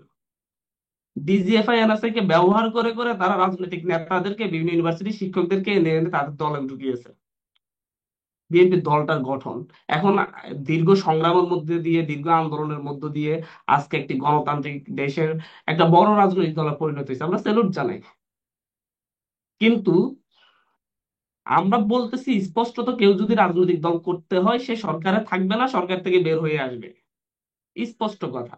ডিজিএফআই এনএসআই কে ব্যবহার করে করে তারা রাজনৈতিক নেতাদেরকে, বিভিন্ন ইউনিভার্সিটি শিক্ষকদেরকে এনে এনে তাদের দলে ঢুকিয়েছে। বিএনপি দলটার গঠন এখন দীর্ঘ সংগ্রামের মধ্যে দিয়ে, দীর্ঘ আন্দোলনের মধ্য দিয়ে আজকে একটি গণতান্ত্রিক দেশের একটা বড় রাজনৈতিক দলে পরিণত হয়েছে, আমরা স্যালুট জানাই। কিন্তু আমরা বলতেছি স্পষ্টত, কেউ যদি রাজনৈতিক দল করতে হয় সে সরকারে থাকবে না, সরকার থেকে বের হয়ে আসবে, স্পষ্ট কথা।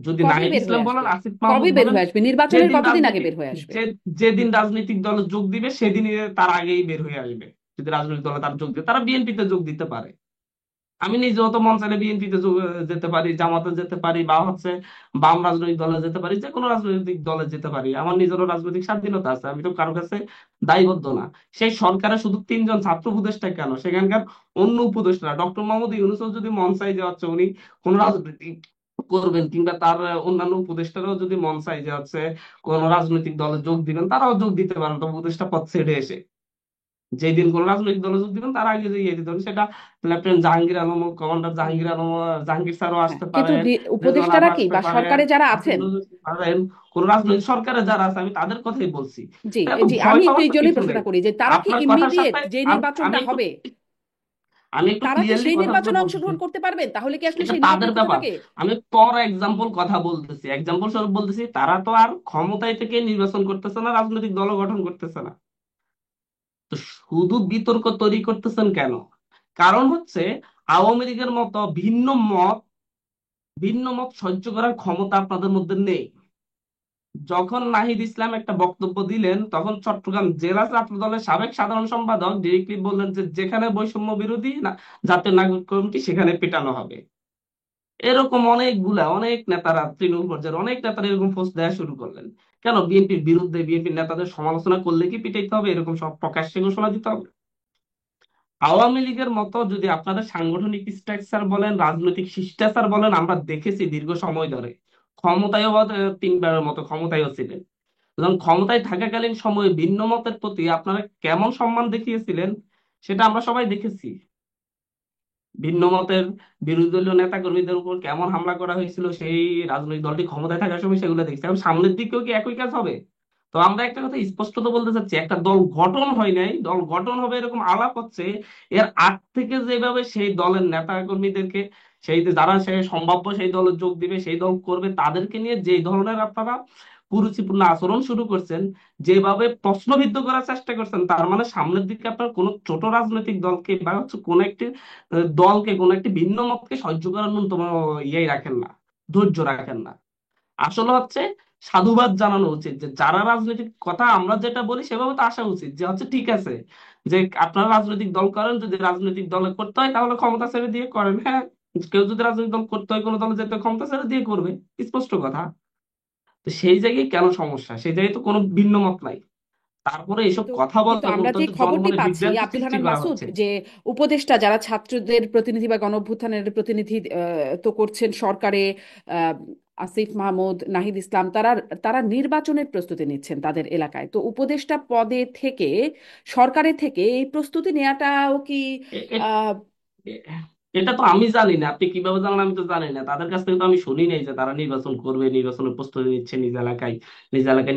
যদি কবে নাহিদ বের ইসলাম হয়ে বলেন, আসবে? আসিফ কবে মাহমুদ বের বলেন, হয়ে আসবে? নির্বাচনের যেদিন কতদিন আগে রাজনীতি বের হয়ে আসবে? যে যেদিন রাজনৈতিক দলে যোগ দিবে সেদিনই তার আগেই বের হয়ে আসবে। যদি রাজনৈতিক দলে তার যোগ দিয়ে, তারা বিএনপিতে যোগ দিতে পারে, আমি নিজেও তো মন চাইলে বিএনপিতে যেতে পারি, জামাতে যেতে পারি, বা হচ্ছে বাম রাজনৈতিক দলে যেতে পারি, যে কোনো রাজনৈতিক দলে যেতে পারি। আমার নিজেরও রাজনৈতিক স্বাধীনতা আছে, আমি তো কারো কাছে দায়বদ্ধ না। সেই সরকারে শুধু 3জন ছাত্র উপদেষ্টা কেন, সেখানকার অন্য উপদেষ্টা ডক্টর মোহাম্মদ ইউনূসও যদি মন চাই যে হচ্ছে উনি কোন রাজনৈতিক করবেন, কিংবা তার অন্যান্য উপদেষ্টারাও যদি মন চাই যে হচ্ছে কোন রাজনৈতিক দলে যোগ দিবেন, তারাও যোগ দিতে পারেন, তো উপদেষ্টা পদ ছেড়ে এসে যেই দিন কোন রাজনৈতিক দলে যোগ দিবেন তার আগে যে ইয়ে দিতে হবে, সেটা লেফটেন্যান্ট জাহাঙ্গীর আলম, কমান্ডার জাহাঙ্গীর আলম, জাহাঙ্গীর স্যারও হ্যাঁ, আসতে কিন্তু পারেন, রেজওয়ান উপদেষ্টারা আরও কি আসতে বা পারেন, সরকারে যারা আসিফ আছেন, নজরুল আসতে পারেন, কোন রাজনৈতিক সরকারে যারা আছে আমি তাদের কথাই বলছি। জি তো এত জি, ভয় আমি একটু পাওয়ার এই তো জন্যই কিছু নেই। প্রশ্নটা করি যে তারা কি আপনার কথার ইমিডিয়েট সাথে যে আমি নির্বাচনটা একটু হবে, আমি একটু তারা কি ক্লিয়ারলি সেই কথাগুলো নির্বাচনে বলতেছি। অংশগ্রহণ করতে পারবেন? তাহলে কি আসলে সেটা সেই তাদের নিরপেক্ষতা ব্যাপার। থাকে? আমি ফর এক্সাম্পল কথা বলতেছি, এক্সাম্পল স্বরূপ বলতেছি, তারা তো আর ক্ষমতায় থেকে নির্বাচন করতেছে না, রাজনৈতিক দল গঠন করতেছে না। তো শুধু বিতর্ক তৈরি করতেছেন কেন? কারণ হচ্ছে আওয়ামী লীগের মতো ভিন্ন মত সহ্য করার ক্ষমতা আপনাদের মধ্যে নেই। যখন নাহিদ ইসলাম একটা বক্তব্য দিলেন, তখন চট্টগ্রাম জেলা ছাত্র দলের সাবেক সাধারণ সম্পাদক ডিরেক্টলি বললেন যে যেখানে বৈষম্য বিরোধী না জাতীয় নাগরিক কমিটি, সেখানে পেটানো হবে। এরকম অনেক নেতারা, তৃণমূল পর্যায়ের অনেক নেতারা এরকম পোস্ট দেওয়া শুরু করলেন। কেন? বিএনপির বিরুদ্ধে, বিএনপির নেতাদের সমালোচনা করলে কি পিটাইতে হবে, এরকম সব প্রকাশ্যে ঘোষণা দিতে হবে? আওয়ামী লীগের মতো যদি আপনাদের সাংগঠনিক স্ট্রাকচার বলেন, রাজনৈতিক শিষ্টাচার বলেন, আমরা দেখেছি দীর্ঘ সময় ধরে ক্ষমতায়ও 3বারের মতো ক্ষমতায়ও ছিলেন। সুতরাং ক্ষমতায় থাকাকালীন সময়ে ভিন্ন মতের প্রতি আপনারা কেমন সম্মান দেখিয়েছিলেন, সেটা আমরা সবাই দেখেছি। ভিন্ন মতের বিরোধী দলীয় নেতা কর্মীদের উপর কেমন হামলা করা হয়েছিল সেই রাজনৈতিক দলটি ক্ষমতায় থাকার সময়, সেগুলো দেখছি। এখন সামনের দিকেও কি একই কাজ হবে? তো আমরা একটা কথা স্পষ্টত বলতে চাচ্ছি, একটা দল গঠন হয় নাই, দল গঠন হবে এরকম আলাপ হচ্ছে। এর আগ থেকে যেভাবে সেই দলের নেতা কর্মীদেরকে, সেই যে যারা সে সম্ভাব্য সেই দলে যোগ দিবে, সেই দল করবে, তাদেরকে নিয়ে যে ধরনের আপনারা কুরুচিপূর্ণ আচরণ শুরু করছেন, যেভাবে প্রশ্নবিদ্ধ করার চেষ্টা করছেন, তার মানে সামনের দিকে আপনার কোন ছোট রাজনৈতিক দলকে বা হচ্ছে কোন একটি দলকে, কোন একটি ভিন্ন মতকে সহ্য করার ন্যূনতম ইয়েই রাখেন না, ধৈর্য রাখেন না। আসলে হচ্ছে সাধুবাদ জানানো উচিত যে যারা রাজনৈতিক কথা আমরা যেটা বলি সেভাবে তো আসা উচিত, যে হচ্ছে ঠিক আছে, যে আপনারা রাজনৈতিক দল করেন, যদি রাজনৈতিক দলে করতে হয় তাহলে ক্ষমতা ছেড়ে দিয়ে করেন। হ্যাঁ, কেউ যদি রাজনৈতিক দল করতে হয়, কোনো দলে যেতে হয়, ক্ষমতা ছেড়ে দিয়ে করবে, স্পষ্ট কথা। তো সেই জায়গায় কেন সমস্যা? সেই জায়গায় তো কোনো ভিন্ন মত নাই, তারপরে এইসব কিন্তু কথা কিন্তু বলতে আমরা বলতে যে হচ্ছে খবরটি জনমনে পাচ্ছি বিভ্রান্তি আব্দুল সৃষ্টি হান্নান করা মাসুদ, হচ্ছে। যে উপদেষ্টা যারা ছাত্রদের প্রতিনিধি বা গণঅভ্যুত্থানের প্রতিনিধি তো করছেন সরকারে, আহ, আসিফ মাহমুদ, নাহিদ ইসলাম, তারা তারা নির্বাচনের প্রস্তুতি নিচ্ছেন তাদের এলাকায়। তো উপদেষ্টা পদে থেকে, সরকারের থেকে এই প্রস্তুতি নেওয়াটাও কি এ- এ- আহ এ- এটা তো আমি জানি না, আপনি কিভাবে জানেন আমি তো জানি না। তাদের কাছ থেকে তো আমি শুনি নাই যে তারা নির্বাচন করবে, নির্বাচনের প্রস্তুতি নিচ্ছে নিজ এলাকায়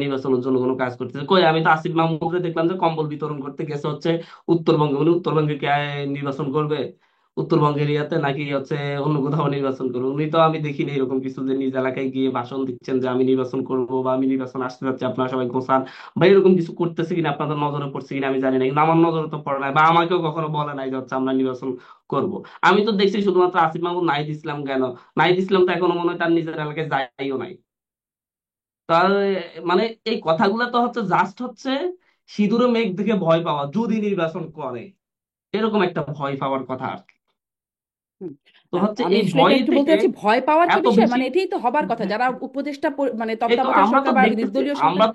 নির্বাচনের জন্য কোনো কাজ করতেছে। কই, আমি তো আসিফ মাহমুদকে দেখলাম যে কম্বল বিতরণ করতে গেছে হচ্ছে উত্তরবঙ্গে। উনি উত্তরবঙ্গে কে নির্বাচন করবে? উত্তরবঙ্গের ইয়াতে নাকি হচ্ছে অন্য কোথাও নির্বাচন করবে? উনি তো আমি দেখিনি এরকম কিছু যে নিজ এলাকায় গিয়ে ভাষণ দিচ্ছেন যে আমি নির্বাচন করবো বা আমি নির্বাচন আসতে যাচ্ছি, আপনারা সবাই গোছান। বা এরকম কিছু করতেছে কিনা, আপনাদের নজরে পড়ছে কিনা আমি জানি না, কিন্তু আমার নজরে তো পড়ে নাই, বা আমাকেও কখনো বলে নাই যে হচ্ছে আমরা নির্বাচন করব। আমি তো দেখছি শুধুমাত্র আসিফ মাহমুদ, নাহিদ ইসলাম। কেন? নাহিদ ইসলাম তো এখনো মনে হয় তার নিজের এলাকায় যাইও নাই। তার মানে এই কথাগুলো তো হচ্ছে জাস্ট হচ্ছে সিঁদুরে মেঘ দেখে ভয় পাওয়া, যদি নির্বাচন করে, এরকম একটা ভয় পাওয়ার কথা আর কি। হুম। তো না, হচ্ছে আমি এই আসলে এটা ভয় একটু বলতে থেকে চাচ্ছি, ভয় পাওয়ার কি এত বিষয়, বেশি। মানে এটাই তো হবার কথা, যারা উপদেষ্টা মানে এই তো তত্ত্বাবধায়ক আমরা তো সরকার বা দেখতেছি, নির্দলীয় সরকার।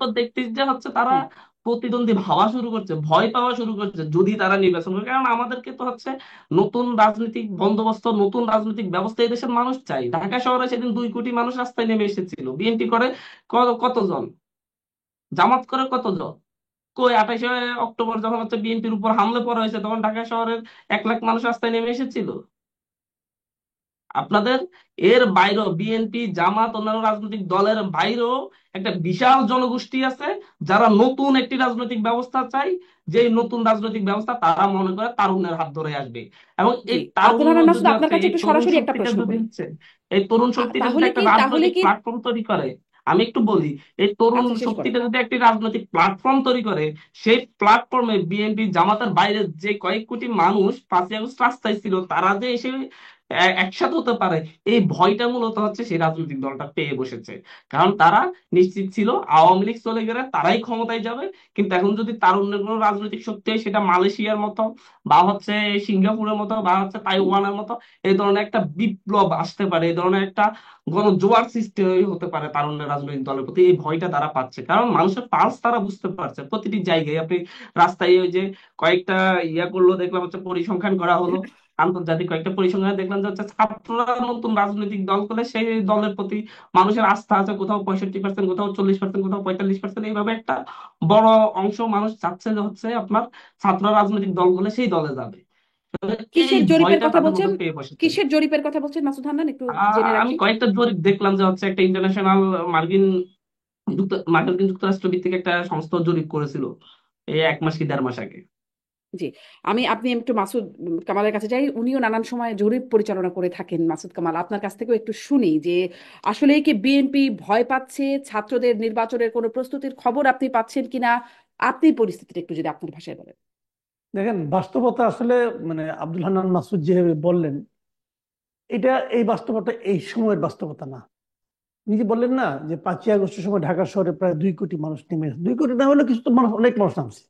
যে হচ্ছে তারা হুম। প্রতিদ্বন্দ্বী ভাবা শুরু করছে, ভয় পাওয়া শুরু করছে যদি তারা নির্বাচন করে। কারণ আমাদেরকে তো হচ্ছে নতুন রাজনৈতিক বন্দোবস্ত, নতুন রাজনৈতিক ব্যবস্থা এই দেশের মানুষ চাই। ঢাকা শহরে সেদিন 2 কোটি মানুষ রাস্তায় নেমে এসেছিল। বিএনপি করে কতজন? জামাত করে কতজন? কই, 28শে অক্টোবর যখন হচ্ছে বিএনপির উপর হামলা করা হয়েছে, তখন ঢাকা শহরের 1 লাখ মানুষ রাস্তায় নেমে এসেছিল। আপনাদের এর বাইরেও বিএনপি, জামাত, অন্যান্য রাজনৈতিক দলের বাইরেও একটা বিশাল জনগোষ্ঠী আছে যারা নতুন একটি রাজনৈতিক ব্যবস্থা চাই, যে নতুন রাজনৈতিক ব্যবস্থা তারা মনে করে তারুণ্যের হাত ধরে আসবে। এবং জি, এই আব্দুল তারুণ্য হান্নান মাসুদ, যদি আপনার হচ্ছে কাছে এই একটু তরুণ সরাসরি একটা শক্তিটা প্রশ্ন যদি করি। হচ্ছে এই তরুণ শক্তিটা যদি তাহলে একটা কি, রাজনৈতিক কি, প্ল্যাটফর্ম তৈরি করে, আমি একটু বলি, এই তরুণ আচ্ছা শেষ করেন। শক্তিটা যদি একটি রাজনৈতিক প্ল্যাটফর্ম তৈরি করে, সেই প্ল্যাটফর্মে বিএনপি জামাতের বাইরে যে কয়েক কোটি মানুষ 5ই আগস্ট রাস্তায় ছিল, তারা যে এসে একসাথে হতে পারে, এই ভয়টা মূলত হচ্ছে সেই রাজনৈতিক দলটা পেয়ে বসেছে। কারণ তারা নিশ্চিত ছিল আওয়ামী লীগ চলে গেলে তারাই ক্ষমতায় যাবে। কিন্তু এখন যদি তার অন্য কোনো রাজনৈতিক শক্তি হয়, সেটা মালয়েশিয়ার মতো বা হচ্ছে সিঙ্গাপুরের মতো বা হচ্ছে তাইওয়ানের মতো, এই ধরনের একটা বিপ্লব আসতে পারে, এই ধরনের একটা গণজোয়ার সৃষ্টি হতে পারে তারুণ্যের রাজনৈতিক দলের প্রতি। এই ভয়টা তারা পাচ্ছে, কারণ মানুষের পালস তারা বুঝতে পারছে প্রতিটি জায়গায়। আপনি রাস্তায় ওই যে কয়েকটা করলো, দেখলাম হচ্ছে পরিসংখ্যান করা হলো, আন্তর্জাতিক কয়েকটা পরিসংখ্যানে দেখলাম যে হচ্ছে ছাত্ররা নতুন রাজনৈতিক দল করলে সেই দলের প্রতি মানুষের আস্থা আছে কোথাও 65%, কোথাও 40%, কোথাও 45%। এইভাবে একটা বড় অংশ মানুষ চাচ্ছে যে হচ্ছে আপনার ছাত্র রাজনৈতিক দল করলে সেই দলে যাবে। তো এই কিসের জরিপের ভয়টা কথা তাদের বলছেন? মধ্যে পেয়ে বসেছে। কিসের জরিপের কথা বলছেন মাসুদ হান্নান, একটু জেনে আমি রাখি। কয়েকটা জরিপ দেখলাম যে হচ্ছে একটা ইন্টারন্যাশনাল মার্কিন মার্কিন যুক্তরাষ্ট্র ভিত্তিক একটা সংস্থা জরিপ করেছিল এই 1 মাস কি 1.5 মাস আগে। জি, আপনি একটু মাসুদ কামালের কাছে যাই, উনিও নানান সময় জরিপ পরিচালনা করে থাকেন। মাসুদ কামাল, আপনার কাছ থেকেও একটু শুনি যে আসলে কি বিএনপি ভয় পাচ্ছে, ছাত্রদের নির্বাচনের কোনো প্রস্তুতির খবর আপনি পাচ্ছেন কিনা? আপনি পরিস্থিতিটা একটু যদি আপনার ভাষায় বলেন। দেখেন, বাস্তবতা আসলে মানে আব্দুল হান্নান মাসুদ যেভাবে বললেন, এটা এই বাস্তবতা এই সময়ের বাস্তবতা না। নিজে বললেন না যে 5ই আগস্টের সময় ঢাকা শহরে প্রায় 2 কোটি মানুষ নেমে, 2 কোটি না হলে কিছু তো মানুষ, অনেক মানুষ নামছে।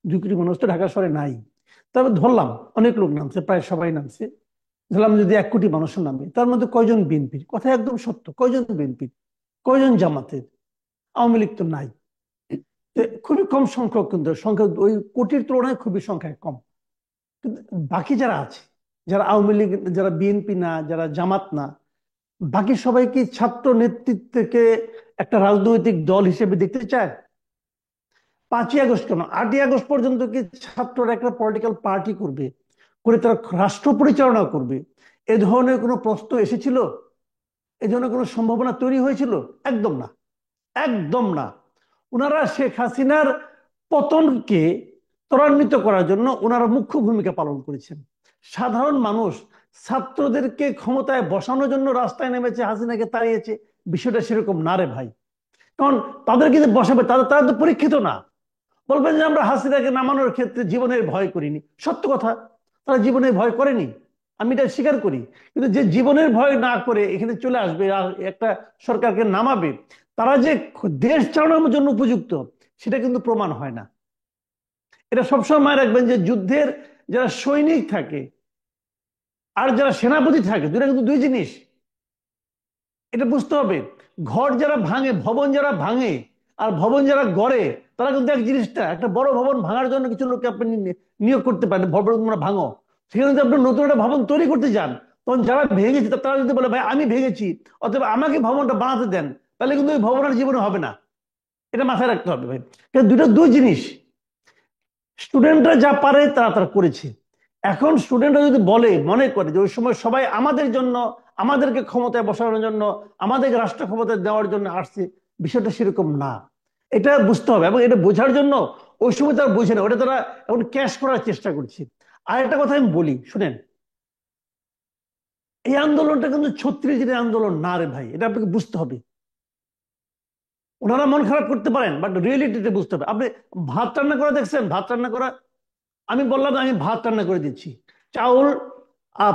2 কোটি মানুষ তো ঢাকা শহরে নাই। তবে ধরলাম অনেক লোক নামছে, প্রায় সবাই নামছে। ধরলাম যদি 1 কোটি মানুষের নামে, তার মধ্যে কয়জন বিএনপির? কথা একদম সত্য। কয়জন বিএনপির, কয়জন জামাতের? আওয়ামী লীগ তো নাই। তো খুবই কম সংখ্যক, কিন্তু সংখ্যা ওই কোটির তুলনায় খুবই সংখ্যায় কম। কিন্তু বাকি যারা আছে, যারা আওয়ামী লীগ, যারা বিএনপি না, যারা জামাত না, বাকি সবাই কি ছাত্র নেতৃত্বকে একটা রাজনৈতিক দল হিসেবে দেখতে চায়? 5ই আগস্ট কেন, 8ই আগস্ট পর্যন্ত কি ছাত্ররা একটা পলিটিক্যাল পার্টি করবে, করে তারা রাষ্ট্র পরিচালনা করবে, এ ধরনের কোনো প্রশ্ন এসেছিল? এ ধরনের কোনো সম্ভাবনা তৈরি হয়েছিল? একদম না, একদম না। ওনারা শেখ হাসিনার পতনকে ত্বরান্বিত করার জন্য ওনারা মুখ্য ভূমিকা পালন করেছেন। সাধারণ মানুষ ছাত্রদেরকে ক্ষমতায় বসানোর জন্য রাস্তায় নেমেছে, হাসিনাকে তাড়িয়েছে। বিষয়টা সেরকম না রে ভাই। কারণ তাদের কিন্তু বসাবে, তাদের তারা তো পরীক্ষিত না। বলবেন যে আমরা হাসিনাকে নামানোর ক্ষেত্রে জীবনের ভয় করিনি, সত্য কথা। তারা জীবনের ভয় করেনি, আমি এটা স্বীকার করি। কিন্তু যে জীবনের ভয় না করে এখানে চলে আসবে আর একটা সরকারকে নামাবে, তারা যে দেশ চালানোর জন্য উপযুক্ত, সেটা কিন্তু প্রমাণ হয় না। এটা সবসময় মনে রাখবেন যে যুদ্ধের যারা সৈনিক থাকে আর যারা সেনাপতি থাকে, দুটা কিন্তু দুই জিনিস। এটা বুঝতে হবে। ঘর যারা ভাঙে, ভবন যারা ভাঙে আর ভবন যারা গড়ে, তারা কিন্তু এক জিনিসটা। একটা বড় ভবন ভাঙার জন্য কিছু লোককে আপনি নিয়োগ করতে পারেন, ভবন তোমরা ভাঙো। সেখানে যদি আপনি নতুন একটা ভবন তৈরি করতে যান, তখন যারা ভেঙেছে তারা যদি বলে ভাই আমি ভেঙেছি, অথবা আমাকে ভবনটা বানাতে দেন, তাহলে কিন্তু ওই ভবনের জীবনে হবে না। এটা মাথায় রাখতে হবে ভাই। কিন্তু দুটো দুই জিনিস। স্টুডেন্টরা যা পারে তারা তারা করেছে। এখন স্টুডেন্টরা যদি বলে, মনে করে যে ওই সময় সবাই আমাদের জন্য, আমাদেরকে ক্ষমতায় বসানোর জন্য, আমাদেরকে রাষ্ট্র ক্ষমতায় দেওয়ার জন্য আসছে, বিষয়টা সেরকম না। এটা বুঝতে হবে। এবং এটা বোঝার জন্য ওই সময় তারা বোঝে না, ওটা তারা এখন ক্যাশ করার চেষ্টা করছে। আর একটা কথা আমি বলি, শুনেন, এই আন্দোলনটা কিন্তু 36 দিনের আন্দোলন না রে ভাই, এটা আপনাকে বুঝতে হবে। ওনারা মন খারাপ করতে পারেন, বাট রিয়েলিটিটা বুঝতে হবে। আপনি ভাত রান্না করা দেখছেন? ভাত রান্না করা, আমি বললাম আমি ভাত রান্না করে দিচ্ছি, চাউল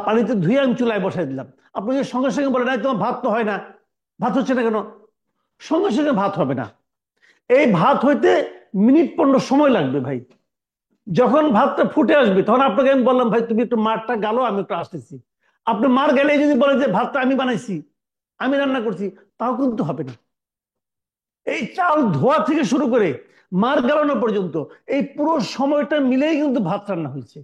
পানিতে ধুয়ে আমি চুলায় বসাই দিলাম। আপনি যদি সঙ্গে সঙ্গে বলেন না তোমার ভাত তো হয় না, ভাত হচ্ছে না কেন? সঙ্গে সঙ্গে ভাত হবে না। এই ভাত হইতে মিনিট 15 সময় লাগবে ভাই। যখন ভাতটা ফুটে আসবে, তখন আপনাকে আমি বললাম ভাই তুমি একটু মারটা গালো, আমি একটু আসতেছি। আপনি মার গেলে যদি বলেন যে ভাতটা আমি বানাইছি, আমি রান্না করছি, তাও কিন্তু হবে না। এই চাল ধোয়া থেকে শুরু করে মার গালানো পর্যন্ত এই পুরো সময়টা মিলেই কিন্তু ভাত রান্না হয়েছে।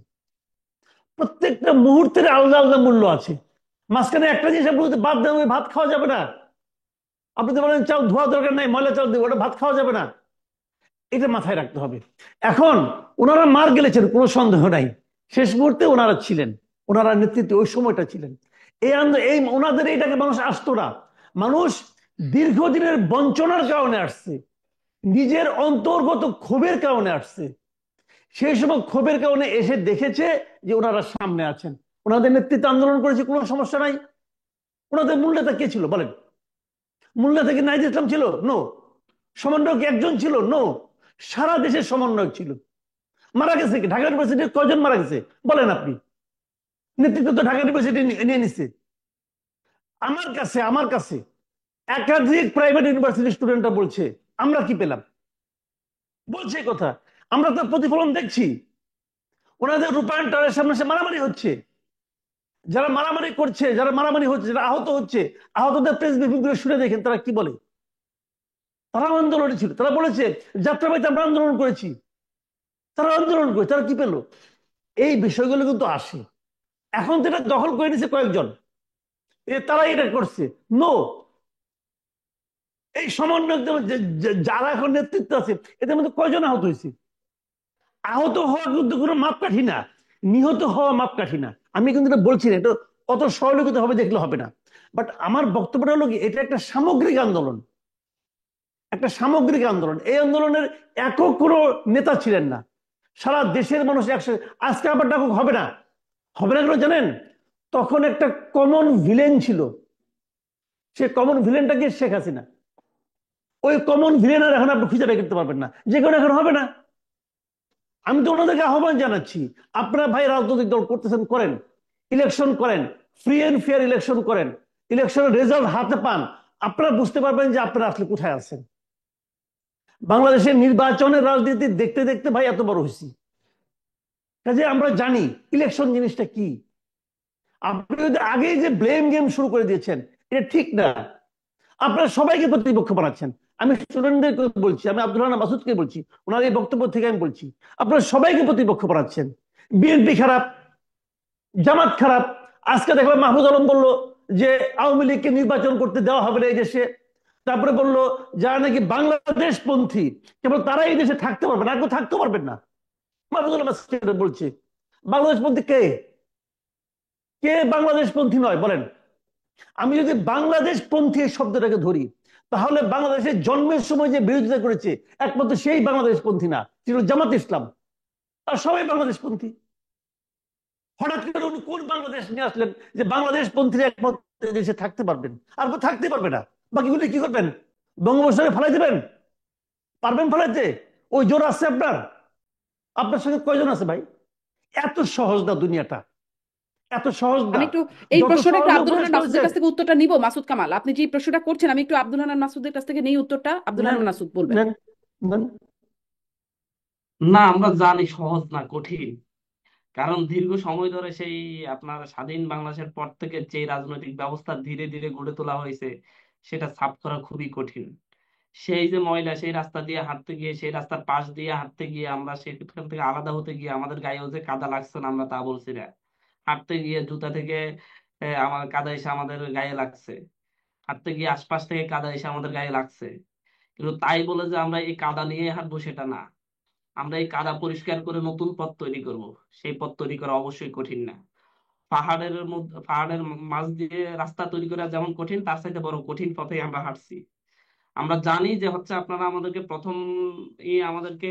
প্রত্যেকটা মুহূর্তের আলাদা আলাদা মূল্য আছে। মাঝখানে একটা জিনিস আপনি যদি বাদ দেন, ওই ভাত খাওয়া যাবে না। আপনি তো বলেন চাল ধোয়া দরকার নাই, ময়লা চাল দেবো, ওটা ভাত খাওয়া যাবে না। এটা মাথায় রাখতে হবে। এখন ওনারা মার গেলেছেন, কোনো সন্দেহ নাই। শেষ মুহূর্তে ওনারা ছিলেন, ওনারা নেতৃত্বে ওই সময়টা ছিলেন। এই ওনাদের এইটাকে মানুষ আসতো না। মানুষ দীর্ঘদিনের বঞ্চনার কারণে আসছে, নিজের অন্তর্গত ক্ষোভের কারণে আসছে। সেই সময় ক্ষোভের কারণে এসে দেখেছে যে ওনারা সামনে আছেন, ওনাদের নেতৃত্বে আন্দোলন করেছে, কোনো সমস্যা নাই। ওনাদের মূল নেতা কে ছিল বলেন? মূল নেতা কি নাহিদ ইসলাম ছিল? নো। সমন্বয়ক একজন ছিল? নো। সারা দেশের সমন্বয়ক ছিল। মারা গেছে কি? ঢাকা ইউনিভার্সিটির কয়জন মারা গেছে বলেন আপনি? নেতৃত্ব তো ঢাকা ইউনিভার্সিটি নিয়ে নিচ্ছে। আমার কাছে একাধিক প্রাইভেট ইউনিভার্সিটি স্টুডেন্টরা বলছে আমরা কি পেলাম, বলছে এই কথা। আমরা তো প্রতিফলন দেখছি, ওনাদের রূপায়ণটারের সামনে সে মারামারি হচ্ছে। যারা মারামারি করছে, যারা মারামারি হচ্ছে, যারা আহত হচ্ছে, আহতদের প্রেস ব্রিফিং গুলো শুনে দেখেন তারা কি বলে। তারা আন্দোলনে ছিল, তারা বলেছে যাত্রাবাড়িতে আমরা আন্দোলন করেছি। তারা আন্দোলন করে তারা কি পেল? এই বিষয়গুলো কিন্তু আসে। এখন তো এটা দখল করে নিছে কয়েকজন, তারা এটা করছে। নো, এই সমন্বয় যারা এখন নেতৃত্ব আছে এদের মধ্যে কয়জন আহত হয়েছে? আহত হওয়া কিন্তু কোনো মাপকাঠি না, নিহত হওয়া মাপকাঠি না। আমি কিন্তু এটা বলছি না, এটা অত সরলীকৃত হবে দেখলে হবে না। বাট আমার বক্তব্যটা হলো কি, এটা একটা সামগ্রিক আন্দোলন, একটা সামগ্রিক আন্দোলন। এই আন্দোলনের একক কোনো নেতা ছিলেন না, সারা দেশের মানুষ একসাথে। আজকে আবার ডাকুক হবে না, হবে না কেন জানেন? তখন একটা কমন ভিলেন ছিল, সে কমন ভিলেনটা কি? শেখ হাসিনা। ওই কমন ভিলেন আর এখন আপনি খুঁজে বের করতে পারবেন না, যে কোনো এখন হবে না। আমি তো ওনাদেরকে আহ্বান জানাচ্ছি, আপনারা ভাই রাজনৈতিক দল করতেছেন, করেন, ইলেকশন করেন, ফ্রি এন্ড ফেয়ার ইলেকশন করেন, ইলেকশনের রেজাল্ট হাতে পান, আপনারা বুঝতে পারবেন যে আপনারা আসলে কোথায় আছেন। বাংলাদেশের নির্বাচনের রাজনীতি দেখতে দেখতে ভাই এত বড় হয়েছি, কাজে আমরা জানি ইলেকশন জিনিসটা কি। আপনি যদি আগেই যে ব্লেম গেম শুরু করে দিয়েছেন, এটা ঠিক না। আপনারা সবাইকে প্রতিপক্ষ বানাচ্ছেন। আমি স্টুডেন্টদেরকে বলছি, আমি আব্দুল হান্নান মাসুদকে বলছি, ওনার এই বক্তব্য থেকে আমি বলছি, আপনারা সবাইকে প্রতিপক্ষ বানাচ্ছেন। বিএনপি খারাপ, জামাত খারাপ। আজকে দেখলাম মাহফুজ আলম বললো যে আওয়ামী লীগকে নির্বাচন করতে দেওয়া হবে না এই দেশে। তারপরে বললো যারা নাকি বাংলাদেশ পন্থী কেবল তারা এই দেশে থাকতে পারবে না, আর কেউ থাকতে পারবেন না। মাহফুজ আলম বলছে বাংলাদেশ পন্থী কে? কে বাংলাদেশ পন্থী নয় বলেন? আমি যদি বাংলাদেশ পন্থী এই শব্দটাকে ধরি, তাহলে বাংলাদেশের জন্মের সময় যে বিরোধিতা করেছে একমাত্র সেই বাংলাদেশ পন্থী না, ছিল জামাত ইসলাম। আর সবাই বাংলাদেশ পন্থী। হঠাৎ করে উনি কোন বাংলাদেশ নিয়ে আসলেন যে বাংলাদেশ পন্থীরা একমাত্র দেশে থাকতে পারবেন, আর কেউ থাকতে পারবে না? বাকিগুলি কি করবেন? বঙ্গোপসাগরে ফেলাই দেবেন? পারবেন ফেলাইতে? ওই জোর আছে আপনার? আপনার সঙ্গে কয়জন আছে ভাই? এত সহজ না দুনিয়াটা, এত সহজ না। আমি একটু এই যত প্রশ্নটা একটু সহজে আব্দুল হান্নান উপদেষ্টা মাসুদের হয়েছেন। কাছ থেকে উত্তরটা নিব। মাসুদ কামাল, আপনি যে প্রশ্নটা করছেন আমি একটু আব্দুল হান্নান মাসুদের কাছ থেকে নেই উত্তরটা। আব্দুল নেন, হান্নান মাসুদ বলবেন। নেন, নেন। না, আমরা জানি সহজ না, কঠিন। কারণ দীর্ঘ সময় ধরে সেই আপনার স্বাধীন বাংলাদেশের পর থেকে যে রাজনৈতিক ব্যবস্থা ধীরে ধীরে গড়ে তোলা হয়েছে, সেটা সাফ করা খুবই কঠিন। সেই যে ময়লা, সেই রাস্তা দিয়ে হাঁটতে গিয়ে, সেই রাস্তার পাশ দিয়ে হাঁটতে গিয়ে, আমরা সেখান থেকে আলাদা হতে গিয়ে আমাদের গায়েও যে কাদা লাগছে না আমরা তা বলছি না। হাঁটতে গিয়ে জুতা থেকে আমার কাদা এসে আমাদের গায়ে লাগছে, হাঁটতে গিয়ে আশপাশ থেকে কাদা এসে আমাদের গায়ে লাগছে। কিন্তু তাই বলে যে আমরা এই কাদা নিয়ে হাঁটবো সেটা না। আমরা এই কাদা পরিষ্কার করে নতুন পথ তৈরি করব। সেই পথ তৈরি করা অবশ্যই কঠিন না। পাহাড়ের মধ্যে, পাহাড়ের মাঝ দিয়ে রাস্তা তৈরি করা যেমন কঠিন, তার চাইতে বড় কঠিন পথে আমরা হাঁটছি। আমরা জানি যে হচ্ছে আপনারা আমাদেরকে প্রথম আমাদেরকে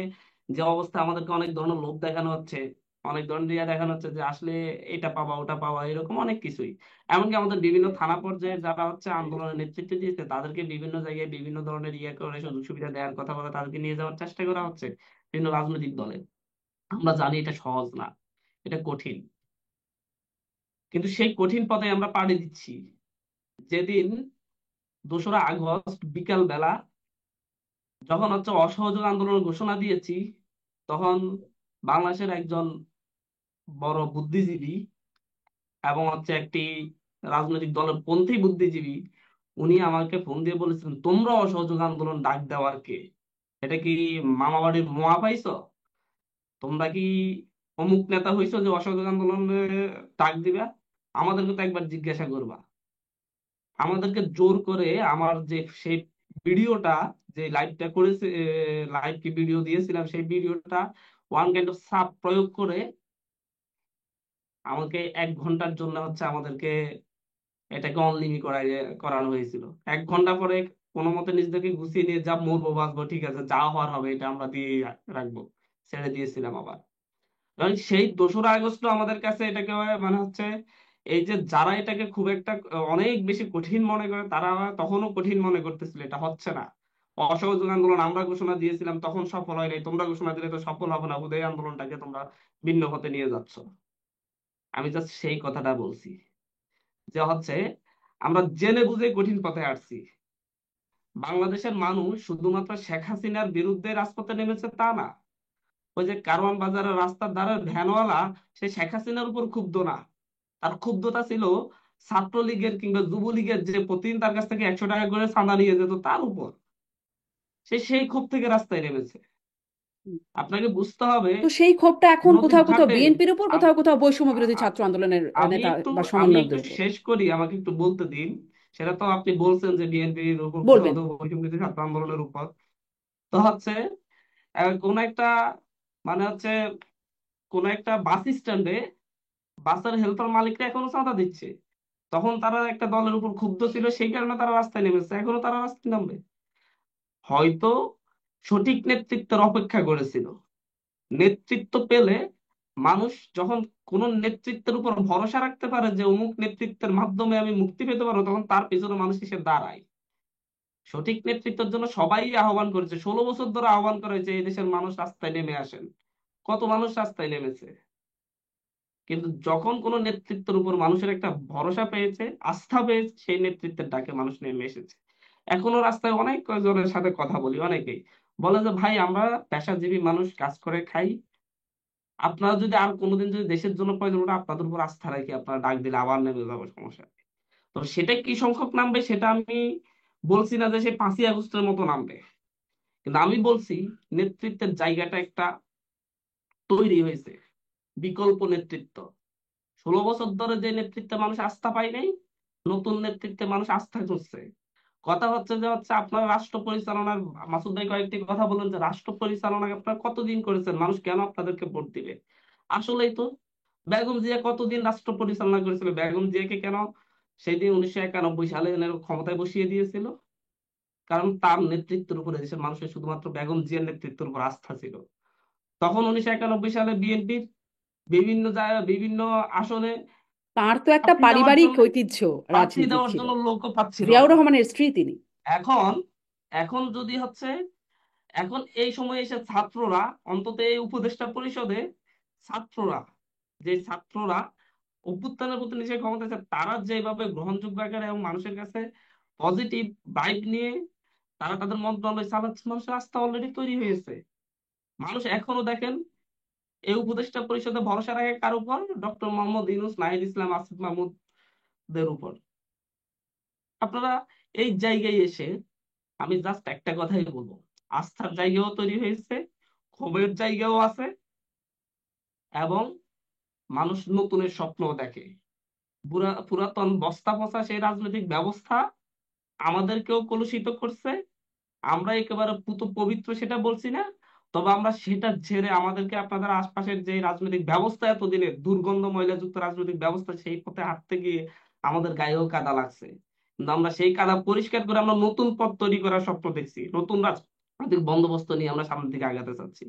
যে অবস্থা, আমাদেরকে অনেক ধরনের লোভ দেখানো হচ্ছে, অনেক ধরনের দেখানো হচ্ছে যে আসলে এটা পাওয়া ওটা পাওয়া এরকম অনেক কিছুই। এমনকি আমাদের বিভিন্ন থানা পর্যায়ে যারা হচ্ছে আন্দোলনের নেতৃত্ব দিয়েছে তাদেরকে বিভিন্ন জায়গায় বিভিন্ন ধরনের করে সুযোগ সুবিধা দেওয়ার কথা বলে তাদেরকে নিয়ে যাওয়ার চেষ্টা করা হচ্ছে বিভিন্ন রাজনৈতিক দলে। আমরা জানি এটা সহজ না, এটা কঠিন। কিন্তু সেই কঠিন পথে আমরা পাড়ি দিচ্ছি। যেদিন 2রা আগস্ট বিকাল বেলা যখন হচ্ছে অসহযোগ আন্দোলনের ঘোষণা দিয়েছি, তখন বাংলাদেশের একজন বড় বুদ্ধিজীবী এবং হচ্ছে একটি রাজনৈতিক দলের পন্থী বুদ্ধিজীবী, উনি আমাকে ফোন দিয়ে বলেছিলেন, তোমরা অসহযোগ আন্দোলন ডাক দেওয়ার কে? এটা কি মামা বাড়ির মোয়া পাইছো? তোমরা কি অমুক নেতা হইছো যে অসহযোগ আন্দোলনে ডাক দিবা? আমাদেরকে তো একবার জিজ্ঞাসা করবা। আমাদেরকে জোর করে আমার যে সেই ভিডিওটা, যে লাইভটা করেছে, লাইভ কি ভিডিও দিয়েছিলাম, সেই ভিডিওটা ওয়ান কাইন্ড অফ সাব প্রয়োগ করে আমাকে 1 ঘন্টার জন্য হচ্ছে আমাদেরকে এটাকে অনলিমি করানো হয়েছিল। 1 ঘন্টা পরে কোনো মতে নিজেদেরকে গুছিয়ে নিয়ে যা মরবো বাঁচবো, ঠিক আছে যা হওয়ার হবে এটা আমরা দিয়ে রাখবো, ছেড়ে দিয়েছিলাম আবার। কারণ সেই 2রা আগস্ট আমাদের কাছে এটাকে মানে হচ্ছে এই যে যারা এটাকে খুব একটা অনেক বেশি কঠিন মনে করে, তারা তখনও কঠিন মনে করতেছিল এটা হচ্ছে না। অসহযোগ আন্দোলন আমরা ঘোষণা দিয়েছিলাম তখন সফল হয় নাই, তোমরা ঘোষণা দিলে তো সফল হবে না, হুদাই আন্দোলনটাকে তোমরা ভিন্ন পথে নিয়ে যাচ্ছ। আমি জাস্ট সেই কথাটা বলছি যে হচ্ছে আমরা জেনে বুঝে কঠিন পথে আসছি। বাংলাদেশের মানুষ শুধুমাত্র শেখ হাসিনার বিরুদ্ধে রাজপথে নেমেছে তা না। ওই যে কারওয়ান বাজারের রাস্তার ধারে ভ্যানওয়ালা, সে শেখ হাসিনার উপর ক্ষুব্ধ না, তার ক্ষুব্ধতা ছিল ছাত্রলীগের কিংবা যুবলীগের যে প্রতিদিন তার কাছ থেকে 100 টাকা করে চাঁদা নিয়ে যেত তার উপর। সে সেই ক্ষোভ থেকে রাস্তায় নেমেছে। আপনাকে বুঝতে হবে তো সেই ক্ষোভটা এখন নদীর কোথাও কোথাও ঘাটে বিএনপির উপর, আম- কোথাও কোথাও বৈষম্য বিরোধী আ- ছাত্র আন্দোলনের আমি নেতা একটু বা আমি একটু সমন্বয়কদের উপর। শেষ করি, আমাকে একটু বলতে দিন। সেটা তো আপনি বলছেন যে বিএনপির উপর কোথাও বলবেন। কোথাও বৈষম্য ছাত্র আন্দোলনের উপর। তো হচ্ছে কোন একটা মানে হচ্ছে কোন একটা বাস স্ট্যান্ডে বাসের হেল্পার মালিকরা এখনো চাঁদা দিচ্ছে। তখন তারা একটা দলের উপর ক্ষুব্ধ ছিল, সেই কারণে তারা রাস্তায় নেমেছে, এখনো তারা রাস্তায় নামবে। হয়তো সঠিক নেতৃত্বের অপেক্ষা করেছিল। নেতৃত্ব পেলে মানুষ যখন কোন নেতৃত্বের উপর ভরসা রাখতে পারে যে অমুক নেতৃত্বের মাধ্যমে আমি মুক্তি পেতে পারবো, তখন তার পিছনে মানুষ এসে দাঁড়ায়। সঠিক নেতৃত্বের জন্য সবাই আহ্বান করেছে, 16 বছর ধরে আহ্বান করা হয়েছে এই দেশের মানুষ রাস্তায় নেমে আসেন। কত মানুষ রাস্তায় নেমেছে, কিন্তু যখন কোন নেতৃত্বের উপর মানুষের একটা ভরসা পেয়েছে, আস্থা পেয়েছে, সেই নেতৃত্বের ডাকে মানুষ নেমে এসেছে। এখনো রাস্তায় অনেক জনের সাথে কথা বলি, অনেকেই বলে যে ভাই আমরা পেশাজীবী মানুষ, কাজ করে খাই, আপনারা যদি আর কোনোদিন যদি দেশের জন্য প্রয়োজন ওঠে আপনাদের উপর আস্থা রাখি, আপনারা ডাক দিলে আবার নেমে যাবো, সমস্যা নেই। তো সেটা কি সংখ্যক নামবে সেটা আমি বলছি না যে সে 5ই আগস্টের মতো নামবে, কিন্তু আমি বলছি নেতৃত্বের জায়গাটা একটা তৈরি হয়েছে, বিকল্প নেতৃত্ব। 16 বছর ধরে যে নেতৃত্বে মানুষ আস্থা পায় নাই, নতুন নেতৃত্বে মানুষ আস্থা করছে। কথা হচ্ছে যে হচ্ছে আপনার রাষ্ট্র পরিচালনার, মাসুদ ভাই কয়েকটি কথা বলেন যে রাষ্ট্র পরিচালনা আপনারা কতদিন করেছেন, মানুষ কেন আপনাদেরকে ভোট দিবে। আসলেই তো বেগম জিয়া কতদিন রাষ্ট্র পরিচালনা করেছিল, বেগম জিয়াকে কেন সেই দিন 1991 সালে এনে ক্ষমতায় বসিয়ে দিয়েছিল? কারণ তার নেতৃত্বের উপরে দেশের মানুষের শুধুমাত্র বেগম জিয়ার নেতৃত্বের উপর আস্থা ছিল। তখন 1991 সালে বিএনপির বিভিন্ন জায়গায় বিভিন্ন আসনে তার তো একটা প্রার্থী দেওয়ার পারিবারিক জন্য ঐতিহ্য প্রার্থী রাজনীতির দেওয়ার ছিল। জন্য লোকও পাচ্ছিল জিয়াউর না। রহমানের স্ত্রী তিনি। এখন এখন যদি হচ্ছে এখন এই সময় এসে ছাত্ররা, অন্তত এই উপদেষ্টা পরিষদে ছাত্ররা, যে ছাত্ররা অভ্যুত্থানের প্রতি নিজের ক্ষমতা আছে, তারা যেভাবে গ্রহণযোগ্য আকারে এবং মানুষের কাছে পজিটিভ ভাইব নিয়ে তারা তাদের মন্ত্রণালয় চালাচ্ছে, মানুষের আস্থা অলরেডি তৈরি হয়েছে। মানুষ এখনো দেখেন এই উপদেষ্টা পরিষদে ভরসা রাখে কার উপর? ডক্টর মোহাম্মদ ইউনূস, নাহিদ ইসলাম, আসিফ মাহমুদের উপর। আপনারা এই জায়গায় এসে আমি জাস্ট একটা কথাই বলবো, আস্থার জায়গাও তৈরি হয়েছে, ক্ষোভের জায়গাও আছে, এবং মানুষ নতুনের স্বপ্ন দেখে। পুরাতন বস্তা পচা সেই রাজনৈতিক ব্যবস্থা আমাদেরকেও কলুষিত করছে। আমরা একেবারে পুত পবিত্র সেটা বলছি না, তবে আমরা সেটা ঝেড়ে আমাদেরকে আপনাদের আশপাশের যে রাজনৈতিক ব্যবস্থা, এতদিনের দুর্গন্ধ ময়লাযুক্ত রাজনৈতিক ব্যবস্থা, সেই পথে হাঁটতে গিয়ে আমাদের গায়েও কাদা লাগছে। কিন্তু আমরা সেই কাদা পরিষ্কার করে আমরা নতুন পথ তৈরি করার স্বপ্ন দেখছি, নতুন রাজনৈতিক বন্দোবস্ত নিয়ে আমরা সামনের দিকে আগাতে চাচ্ছি।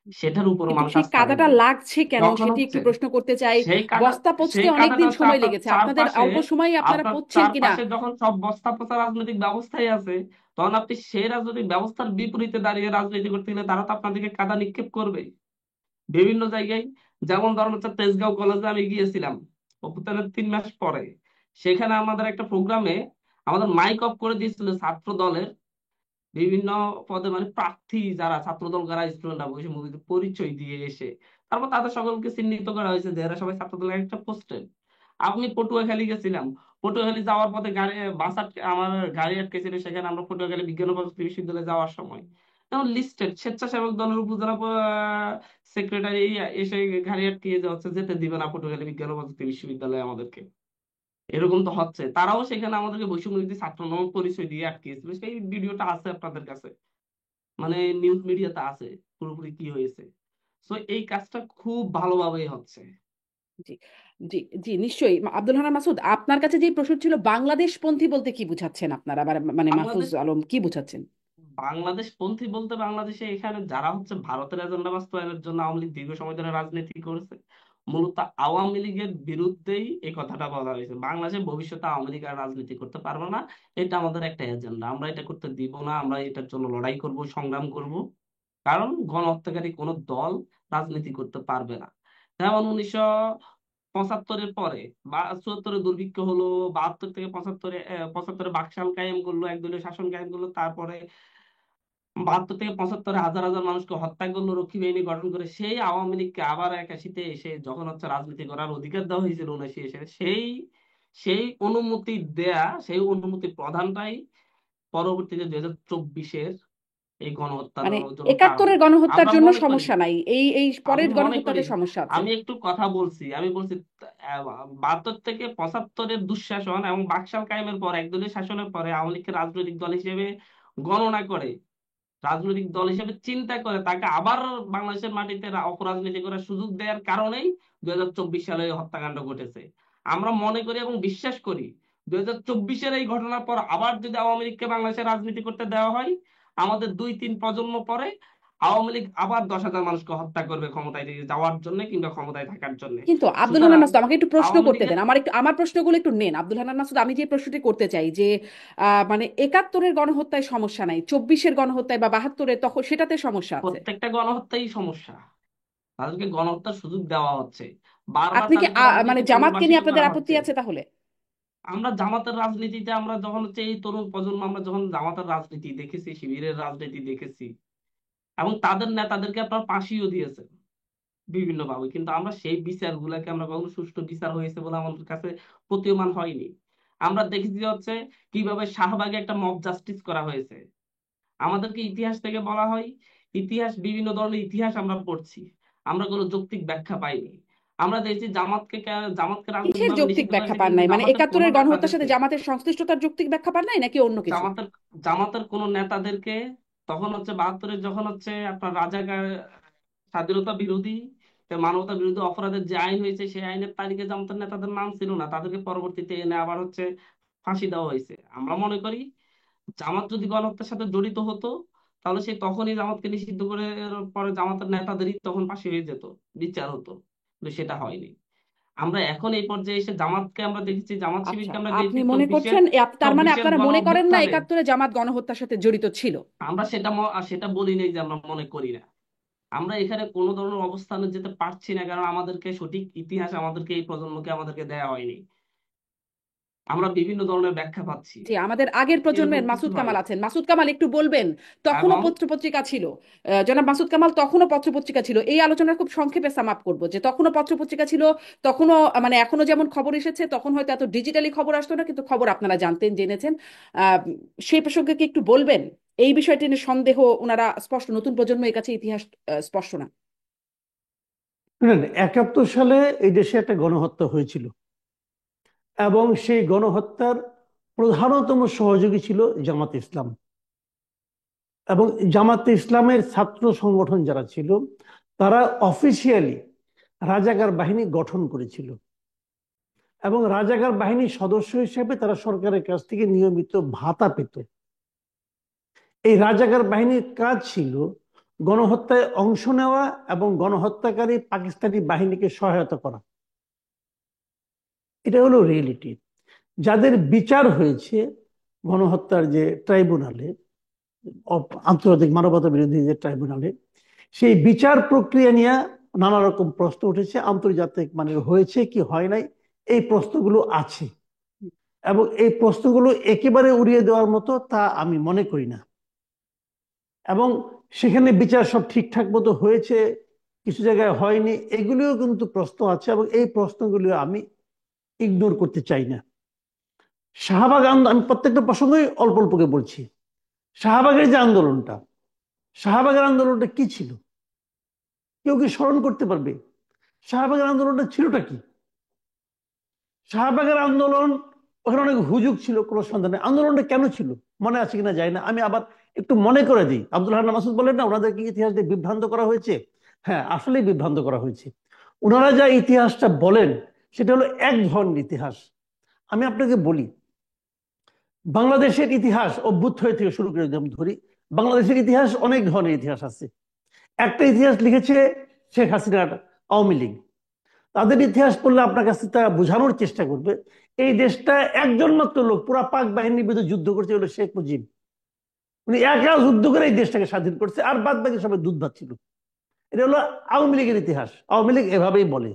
সেটার উপরও কিন্তু মানুষ সেই আস্থা কাদাটা রাখবে। লাগছে কেন যখন সেটি একটু হচ্ছে প্রশ্ন করতে চাই। সেই কাদা বস্তা পচতে সেই কাদাটা অনেকদিন হচ্ছে সময় আপনার লেগেছে, আপনাদের চারপাশে, অল্প সময়ে আপনারা আপনার পড়ছেন কিনা? চারপাশে যখন সব বস্তা পচা রাজনৈতিক ব্যবস্থাই আছে, তখন আপনি সেই রাজনৈতিক ব্যবস্থার বিপরীতে দাঁড়িয়ে রাজনীতি করতে গেলে তারা তো আপনাদেরকে কাদা নিক্ষেপ করবে বিভিন্ন জায়গায়। যেমন ধরুন হচ্ছে তেজগাঁও কলেজে আমি গিয়েছিলাম অভ্যুত্থানের 3 মাস পরে। সেখানে আমাদের একটা প্রোগ্রামে আমাদের মাইক অফ করে দিয়েছিল ছাত্র দলের বিভিন্ন পদে, মানে প্রার্থী যারা ছাত্রদল, যারা স্টুডেন্টরা বসে মুভিতে পরিচয় দিয়ে এসে তারপর তাদের সকলকে চিহ্নিত করা হয়েছে যে এরা সবাই ছাত্রদলের একটা পোস্টেড। আমি পটুয়াখালী গেছিলাম, পটুয়াখালী যাওয়ার পথে গাড়ি বাস আটকে, আমার গাড়ি আটকেছিল সেখানে, আমরা পটুয়াখালী বিজ্ঞান ও প্রযুক্তি বিশ্ববিদ্যালয়ে যাওয়ার সময় যেমন লিস্টেড স্বেচ্ছাসেবক দলের উপজেলা সেক্রেটারি এসে গাড়ি আটকিয়ে যাচ্ছে, যেতে দিবে না পটুয়াখালী বিজ্ঞান ও প্রযুক্তি বিশ্ববিদ্যালয়ে আমাদেরকে। এরকম তো হচ্ছে, তারাও সেখানে আমাদেরকে বৈষম্য বিরোধী ছাত্র নামক পরিচয় দিয়ে আটকিয়েছিল, সেই ভিডিওটা আছে আপনাদের কাছে, মানে নিউজ মিডিয়াতে আছে পুরোপুরি কি হয়েছে। তো এই কাজটা খুব ভালোভাবেই হচ্ছে। জি, জি, জি, নিশ্চয়ই। আব্দুল হান্নান মাসুদ, আপনার কাছে যে প্রশ্ন ছিল বাংলাদেশ পন্থী বলতে কি বুঝাচ্ছেন আপনারা, মানে মাহফুজ বাংলাদেশ আলম কি বুঝাচ্ছেন? বাংলাদেশ পন্থী বলতে বাংলাদেশে এখানে যারা হচ্ছে ভারতের এজেন্ডা বাস্তবায়নের জন্য আওয়ামী লীগ দীর্ঘ সময় ধরে রাজনীতি করেছে, মূলত আওয়ামী লীগের বিরুদ্ধেই এই কথাটা বলা হয়েছে। বাংলাদেশে ভবিষ্যতে আওয়ামী লীগ আর রাজনীতি করতে পারবে না, এটা আমাদের একটা এজেন্ডা, আমরা এটা করতে দিব না, আমরা এটার জন্য লড়াই করব, সংগ্রাম করব। কারণ গণহত্যাকারী কোনো দল রাজনীতি করতে পারবে না। যেমন পঁচাত্তরের পরে বা চুয়াত্তরে দুর্ভিক্ষ হলো, 72 থেকে পঁচাত্তরে বাকশাল কায়েম করলো, একদলীয় শাসন কায়েম করলো, তারপরে 72 থেকে পঁচাত্তরে হাজার হাজার মানুষকে হত্যা করলো, রক্ষী বাহিনী গঠন করে সেই আওয়ামী লীগকে আবার 81-তে এসে যখন রাজনীতি করার অধিকার দেওয়া হয়েছিল 79 এসে, সেই সেই অনুমতি দেয়া, সেই অনুমতি প্রধানটাই পরবর্তীতে 2024-এর এই গণহত্যার মানে জন্য কারণ। 71-এর গণহত্যার আমরা জন্য মনে করি, সমস্যা নাই, এই এই আমি পরের মনে করি, গণহত্যাতে সমস্যা আছে। আমি একটু কথা বলছি, আমি বলছি 72 থেকে 75-এর দুঃশাসন এবং বাকশাল কায়েমের পর একদলীয় শাসনের পরে আওয়ামী লীগকে রাজনৈতিক দল হিসেবে গণনা করে, রাজনৈতিক দল হিসেবে চিন্তা করে, তাকে আবার বাংলাদেশের মাটিতে অপরাজনীতি করার সুযোগ দেওয়ার কারণেই 2024 সালে এই হত্যাকাণ্ড ঘটেছে। আমরা মনে করি এবং বিশ্বাস করি 2024-এর এই ঘটনার পর আবার যদি আওয়ামী লীগকে বাংলাদেশে রাজনীতি করতে দেওয়া হয়, আমাদের 2-3 প্রজন্ম পরে আওয়ামী লীগ আবার 10,000 মানুষকে হত্যা করবে ক্ষমতায় যাওয়ার জন্য কিংবা ক্ষমতায় থাকার জন্য। কিন্তু আব্দুল হান্নান সুতরাং মাসুদ, আমাকে একটু প্রশ্ন আওয়ামী করতে লীগের দেন, আমার প্রশ্নগুলো একটু নেন আব্দুল হান্নান মাসুদ। আমি যে প্রশ্নটি করতে চাই যে মানে 71-এর গণহত্যায় সমস্যা নাই, 24-এর গণহত্যায় বা 72-এর তখন সেটাতে সমস্যা আছে। প্রত্যেকটা গণহত্যাই সমস্যা, তাদেরকে গণহত্যার সুযোগ দেওয়া হচ্ছে, বারবার আপনি কি তাদেরকে মানে রাজনীতি জামাতকে পুনর্বাসিত নিয়ে আপনাদের করা আপত্তি হচ্ছে। আছে তাহলে? আমরা জামাতের রাজনীতিতে, আমরা যখন এই তরুণ প্রজন্ম, আমরা যখন জামাতের রাজনীতি দেখেছি, শিবিরের রাজনীতি দেখেছি, এবং তাদের নেতাদেরকে আপনার ফাঁসিও দিয়েছেন বিভিন্ন ভাবে, কিন্তু আমরা সেই বিচারগুলোকে আমরা কখনো সুষ্ঠু বিচার হয়েছে বলে আমাদের কাছে প্রতীয়মান হয়নি। আমরা দেখেছি কিভাবে শাহবাগে একটা মব জাস্টিস করা হয়েছে। আমাদেরকে ইতিহাস থেকে বলা হয়, ইতিহাস, বিভিন্ন ধরনের ইতিহাস আমরা পড়ছি, আমরা কোনো যৌক্তিক ব্যাখ্যা পাইনি। আমরা দেখছি জামাতকে কিসের রাজনৈতিকভাবে যৌক্তিক নিষিদ্ধ ব্যাখ্যা করেছে, পান কিন্তু নাই? মানে জামাতের কোনো 71-এর গণহত্যার সাথে নেতাদেরকে, জামাতের সংশ্লিষ্টতার যৌক্তিক ব্যাখ্যা পান নাই নাকি অন্য কিছু? জামাতের জামাতের কোন নেতাদেরকে তখন 72-এ যখন আপনার রাজাকার, স্বাধীনতা বিরোধী, মানবতা বিরোধী অপরাধের যে আইন হয়েছে, সেই আইনের তালিকায় জামাতের নেতাদের নাম ছিল না, তাদেরকে পরবর্তীতে এনে আবার ফাঁসি দেওয়া হয়েছে। আমরা মনে করি জামাত যদি গণহত্যার সাথে জড়িত হতো, তাহলে সে তখনই জামাতকে নিষিদ্ধ করে পরে জামাতের নেতাদেরই তখন ফাঁসি হয়ে যেত, বিচার হতো, কিন্তু সেটা হয়নি। আমরা এখন এই পর্যায়ে এসে জামাতকে আমরা দেখেছি, জামাত আচ্ছা, শিবিরকে আমরা আপনি দেখেছি মনে করছেন তার মানে চব্বিশের আপনারা গণ মনে করেন না অভ্যুত্থানে। 71-এ জামাত গণহত্যার সাথে জড়িত ছিল? আমরা সেটা বলি নাই যে আমরা মনে করি না। আমরা এখানে কোনো ধরনের অবস্থানে যেতে পারছি না, কারণ আমাদেরকে সঠিক ইতিহাস, আমাদেরকে এই প্রজন্মকে আমাদেরকে দেয়া হয়নি। আমরা বিভিন্ন ধরনের ব্যাখ্যা পাচ্ছি, যে আমাদের আগের এরকম প্রজন্মের কিছু মাসুদ নয়। কামাল আছেন, মাসুদ কামাল একটু বলবেন, তখনও এবং পত্রপত্রিকা ছিল, জনাব মাসুদ কামাল তখনও পত্রপত্রিকা ছিল। এই আলোচনা খুব সংক্ষেপে সাম আপ করবো যে তখনও পত্রপত্রিকা ছিল, তখনও মানে এখনো যেমন খবর এসেছে, তখন হয়তো এত ডিজিটালি খবর আসতো না, কিন্তু খবর আপনারা জানতেন, জেনেছেন। আহ সেই প্রসঙ্গে কি একটু বলবেন? এই বিষয়টি নিয়ে সন্দেহ ওনারা স্পষ্ট, নতুন প্রজন্মের কাছে ইতিহাস স্পষ্ট না। শুনেন, 71 সালে এই দেশে একটা গণহত্যা হয়েছিল এবং সেই গণহত্যার প্রধানতম সহযোগী ছিল জামাত ইসলাম। এবং জামাতে ইসলামের ছাত্র সংগঠন যারা ছিল, তারা অফিসিয়ালি রাজাকার বাহিনী গঠন করেছিল এবং রাজাকার বাহিনীর সদস্য হিসেবে তারা সরকারের কাছ থেকে নিয়মিত ভাতা পেত। এই রাজাকার বাহিনীর কাজ ছিল গণহত্যায় অংশ নেওয়া এবং গণহত্যাকারী পাকিস্তানি বাহিনীকে সহায়তা করা। এটা হলো রিয়েলিটি। যাদের বিচার হয়েছে গণহত্যার যে ট্রাইব্যুনালে, আন্তর্জাতিক মানবতা বিরোধী যে ট্রাইব্যুনালে, সেই বিচার প্রক্রিয়া নিয়ে নানা রকম প্রশ্ন উঠেছে। আন্তর্জাতিক মানের হয়েছে কি হয় নাই, এই প্রশ্নগুলো আছে, এবং এই প্রশ্নগুলো একেবারে উড়িয়ে দেওয়ার মতো তা আমি মনে করি না। এবং সেখানে বিচার সব ঠিকঠাক মতো হয়েছে, কিছু জায়গায় হয়নি, এগুলিও কিন্তু প্রশ্ন আছে, এবং এই প্রশ্নগুলো আমি ইগনোর করতে চাই না। শাহবাগ আন্দোলন, আমি প্রত্যেকটা প্রসঙ্গই অল্প অল্প করে বলছি। শাহবাগের যে আন্দোলনটা, শাহবাগের আন্দোলনটা কি ছিল? কেউ কি স্মরণ করতে পারবে শাহবাগের আন্দোলনটা ছিলটা কি? শাহবাগের আন্দোলন, ওখানে অনেক হুজুগ ছিল, কোনো সন্দেহ নেই। আন্দোলনটা কেন ছিল মনে আছে কিনা যায় না, আমি আবার একটু মনে করে দিই। আব্দুল হান্নান মাসুদ বলেন না ওনাদেরকে ইতিহাস দিয়ে বিভ্রান্ত করা হয়েছে। হ্যাঁ, আসলেই বিভ্রান্ত করা হয়েছে। ওনারা যা ইতিহাসটা বলেন সেটা হলো এক ধরনের ইতিহাস। আমি আপনাকে বলি, বাংলাদেশের ইতিহাস অভ্যুত্থান থেকে শুরু করে যেমন ধরি, বাংলাদেশের ইতিহাস অনেক ধরনের ইতিহাস আছে। একটা ইতিহাস লিখেছে শেখ হাসিনার আওয়ামী লীগ। তাদের ইতিহাস পড়লে আপনার কাছে তা বোঝানোর চেষ্টা করবে, এই দেশটা একজন মাত্র লোক পুরা পাক বাহিনীর বিরুদ্ধে যুদ্ধ করছে, হলো শেখ মুজিব। উনি একা যুদ্ধ করে এই দেশটাকে স্বাধীন করছে, আর বাদ বাকি সবাই দুধ ভাত ছিল। এটা হলো আওয়ামী লীগের ইতিহাস। আওয়ামী লীগ এভাবেই বলে।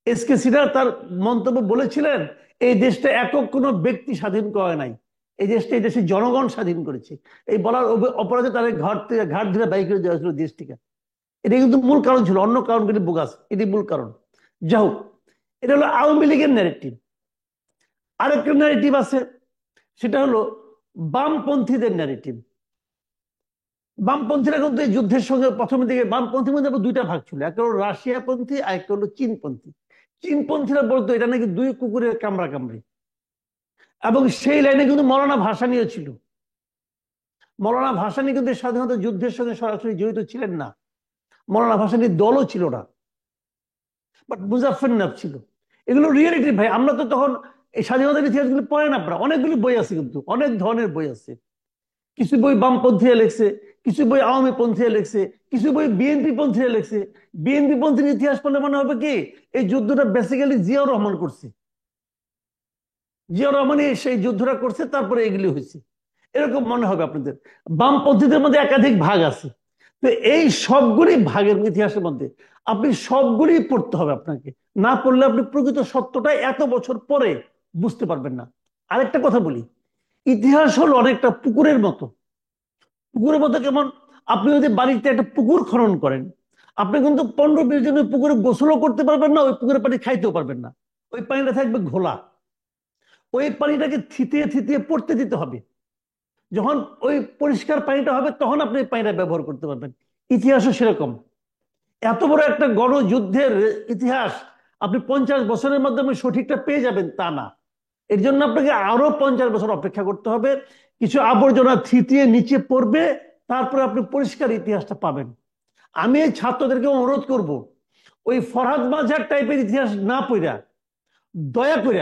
এসকে সিনহা তার মন্তব্য বলেছিলেন, এই দেশটা একক কোনো ব্যক্তি স্বাধীন করে নাই, এই দেশটা এই দেশের জনগণ স্বাধীন করেছে। এই বলার অপরাধে তাদের ঘর থেকে ঘাট ধরে বাইক করে দেওয়া ছিল দেশটিকে। এটা কিন্তু মূল কারণ ছিল, অন্য কারণগুলি বোগাস, এটি মূল কারণ। যাই হোক, এটা হলো আওয়ামী লীগের ন্যারেটিভ। আরেকটা ন্যারেটিভ আছে, সেটা হলো বামপন্থীদের ন্যারেটিভ। বামপন্থীরা কিন্তু এই যুদ্ধের সঙ্গে প্রথমের দিকে বামপন্থীর মধ্যে আবার দুইটা ভাগ ছিল, একটা হলো রাশিয়াপন্থী আর একটা হলো চীনপন্থী। চীনপন্থীরা বলতো এটা নাকি দুই কুকুরের কামড়া কামড়ি, এবং সেই লাইনে কিন্তু মৌলানা ভাসানীও ছিল। মৌলানা ভাসানী কিন্তু স্বাধীনতা যুদ্ধের সঙ্গে সরাসরি জড়িত ছিলেন না, মৌলানা ভাসানীর দলও ছিল না, বাট মুজাফফর ছিল। এগুলো রিয়েলিটি ভাই, আমরা তো তখন এই স্বাধীনতার ইতিহাসগুলো পড়েন আপনারা, অনেকগুলি বই আছে, কিন্তু অনেক ধরনের বই আছে। কিছু বই বামপন্থীরা লিখছে, কিছু বই আওয়ামী পন্থীরা লিখছে, কিছু বই বিএনপি পন্থীরা লিখছে। বিএনপি পন্থীর ইতিহাস পড়লে মনে হবে কি এই যুদ্ধটা বেসিক্যালি জিয়াউর রহমান করছে, জিয়াউর রহমানই সেই যুদ্ধটা করছে, তারপরে এগুলি হয়েছে, এরকম মনে হবে আপনাদের। বামপন্থীদের মধ্যে একাধিক ভাগ আছে। তো এই সবগুলি ভাগের ইতিহাসের মধ্যে আপনি সবগুলি পড়তে হবে আপনাকে, না পড়লে আপনি প্রকৃত সত্যটা এত বছর পরে বুঝতে পারবেন না। আরেকটা কথা বলি, ইতিহাস হলো অনেকটা পুকুরের মতো। পুকুরের মতো কেমন? আপনি যদি বাড়িতে একটা পুকুর খনন করেন, আপনি কিন্তু 15-20 দিন ওই পুকুরে গোসলও করতে পারবেন না, ওই পুকুরের পানি খাইতেও পারবেন না। ওই পানিটা থাকবে ঘোলা, ওই পানিটাকে থিতিয়ে থিতিয়ে পড়তে দিতে হবে। যখন ওই পরিষ্কার পানিটা হবে তখন আপনি এই পানিটা ব্যবহার করতে পারবেন। ইতিহাসও সেরকম। এত বড় একটা গণযুদ্ধের ইতিহাস আপনি 50 বছরের মাধ্যমে সঠিকটা পেয়ে যাবেন তা না। এর জন্য আপনাকে আরো 50 বছর অপেক্ষা করতে হবে, কিছু আবর্জনা থিতিয়ে নিচে পড়বে, তারপরে আপনি পরিষ্কার ইতিহাসটা পাবেন। আমি এই ছাত্রদেরকে অনুরোধ করব, ওই ফরহাদ মাঝার টাইপের ইতিহাস না পড়া, দয়া করে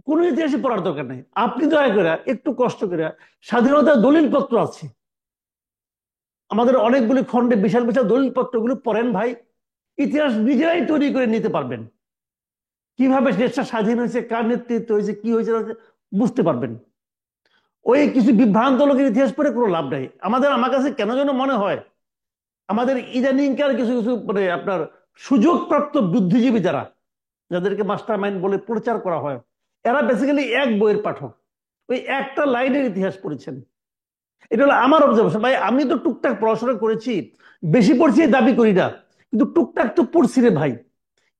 কোনো ইতিহাসই পড়ার দরকার নেই। আপনি দয়া করে একটু কষ্ট করে স্বাধীনতার দলিলপত্র আছে আমাদের অনেকগুলি খণ্ডে, বিশাল বিশাল দলিলপত্রগুলো পড়েন ভাই, ইতিহাস নিজেরাই তৈরি করে নিতে পারবেন। কিভাবে দেশটা স্বাধীন হয়েছে, কার নেতৃত্ব হয়েছে, কি হয়েছে বুঝতে পারবেন। ওই কিছু বিভ্রান্ত লোকের ইতিহাস পড়ে কোনো লাভ নাই। আমার কাছে কেন যেন মনে হয় আমাদের ইদানিংকার কিছু কিছু মানে আপনার সুযোগপ্রাপ্ত বুদ্ধিজীবী যারা, যাদেরকে মাস্টার মাইন্ড বলে প্রচার করা হয়, এরা বেসিক্যালি এক বইয়ের পাঠক, ওই একটা লাইনের ইতিহাস পড়েছেন। এটা হলো আমার অবজারভেশন ভাই। আমি তো টুকটাক পড়াশোনা করেছি, বেশি পড়ছি দাবি করি না, কিন্তু টুকটাক তো পড়ছি রে ভাই,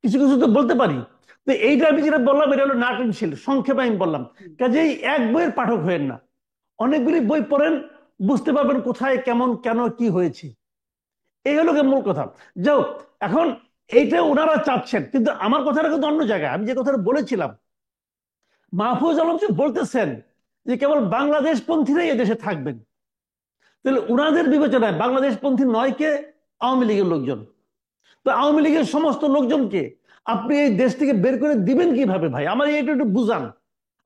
কিছু কিছু তো বলতে পারি। তো এইটা আমি যেটা বললাম এটা হলো নাটনশীল, সংক্ষেপে আমি বললাম। কাজেই এক বইয়ের পাঠক হয়েন না, অনেকগুলি বই পড়েন, বুঝতে পারবেন কোথায় কেমন কেন কি হয়েছে। এই হলো মূল কথা। যাও, এখন এইটা ওনারা চাচ্ছেন, কিন্তু আমার কথাটা কিন্তু অন্য জায়গায়। আমি যে কথাটা বলেছিলাম, মাহফুজ আলম যে বলতেছেন যে কেবল বাংলাদেশ পন্থীরাই এদেশে থাকবেন, তাহলে উনাদের বিবেচনায় বাংলাদেশ পন্থী নয় কে? আওয়ামী লীগের লোকজন। তো আওয়ামী লীগের সমস্ত লোকজনকে আপনি এই দেশ থেকে বের করে দিবেন কিভাবে ভাই? আমার এইটা একটু বুঝান।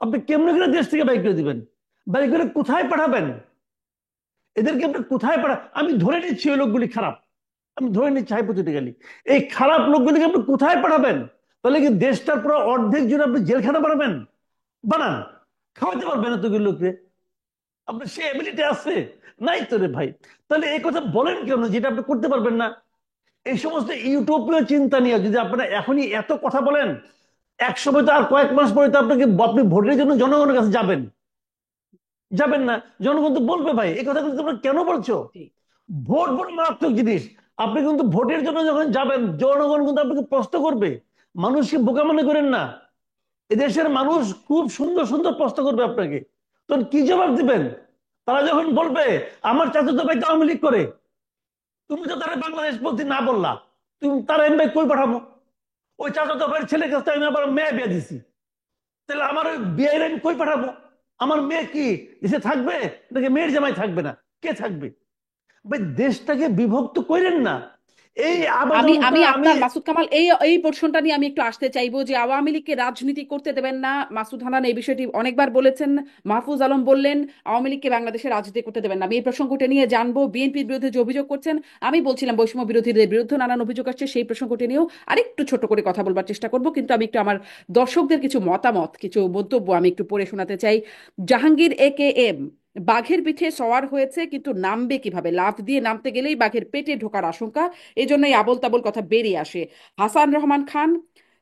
আপনি কেমনে করে দেশ থেকে বাইর করে দিবেন? বাইর করে কোথায় পাঠাবেন এদেরকে? আপনি কোথায় আমি ধরে নিচ্ছি ওই লোকগুলি খারাপ, আমি ধরে নিচ্ছি হাইপোথেটিক্যালি, এই খারাপ লোকগুলিকে আপনি কোথায় পাঠাবেন? তাহলে কি দেশটার পুরো অর্ধেক জুড়ে আপনি জেলখানা বানাবেন? বানান, খাওয়াতে পারবেন এতগুলো লোককে? আপনার সে এবিলিটি আছে? নাই তো রে ভাই। তাহলে এই কথা বলেন কেন যেটা আপনি করতে পারবেন না? এই সমস্ত ইউটোপীয় চিন্তা নিয়ে যদি আপনারা এখনই এত কথা বলেন, এক সময় তো আর কয়েক মাস পরে তো আপনি ভোটের জন্য জনগণের কাছে যাবেন, যাবেন না? জনগণ তো বলবে ভাই এই কথা কিন্তু তোমরা কেন বলছো? জি। ভোট বড় মারাত্মক জিনিস। আপনি কিন্তু ভোটের জন্য যখন যাবেন, জনগণ কিন্তু আপনাকে প্রশ্ন করবে। মানুষকে বোকা মনে করেন না, এদেশের মানুষ খুব সুন্দর সুন্দর প্রশ্ন করবে আপনাকে, তখন কি জবাব দিবেন? তারা যখন বলবে আমার চাচাতো ভাই তো আওয়ামী লীগ করে, তুমি তো তারা বাংলাদেশ বলতে না বললা, তুমি তারা এমনি কই পাঠাবো? ওই চাচাতো ভাইয়ের ছেলের কাছে আমি আবার মেয়ে বিয়ে দিছি, তাহলে আমার ওই বিয়ের আমি কই পাঠাবো? আমার মেয়ে কি দেশে থাকবে নাকি মেয়ের জামাই থাকবে না? কে থাকবে? ভাই দেশটাকে বিভক্ত করেন না। এই আমি আবেদনটা আমি আমি আপনার মাসুদ কামাল এই এই পোর্শনটা নিয়ে আমি একটু আসতে চাইবো যে আওয়ামী লীগকে রাজনীতি করতে দেবেন না। মাসুদ হানান এই বিষয়টি অনেকবার বলেছেন, মাহফুজ আলম বললেন আওয়ামী লীগকে বাংলাদেশে রাজনীতি করতে দেবেন না। আমি এই প্রসঙ্গটা নিয়ে জানবো, বিএনপির বিরুদ্ধে যে অভিযোগ করছেন, আমি বলছিলাম বৈষম্য বিরোধীদের বিরুদ্ধে নানান অভিযোগ আসছে, সেই প্রসঙ্গটি নিয়েও আরেকটু ছোট করে কথা বলবার চেষ্টা করব। কিন্তু আমি একটু আমার দর্শকদের কিছু মতামত, কিছু মন্তব্য আমি একটু পড়ে শোনাতে চাই। জাহাঙ্গীর এ.কে.এম, বাঘের পিঠে সওয়ার হয়েছে কিন্তু নামবে কিভাবে? লাফ দিয়ে নামতে গেলেই বাঘের পেটে ঢোকার আশঙ্কা, এজন্যই আবোল তাবোল কথা বেরিয়ে আসে। হাসান রহমান খান,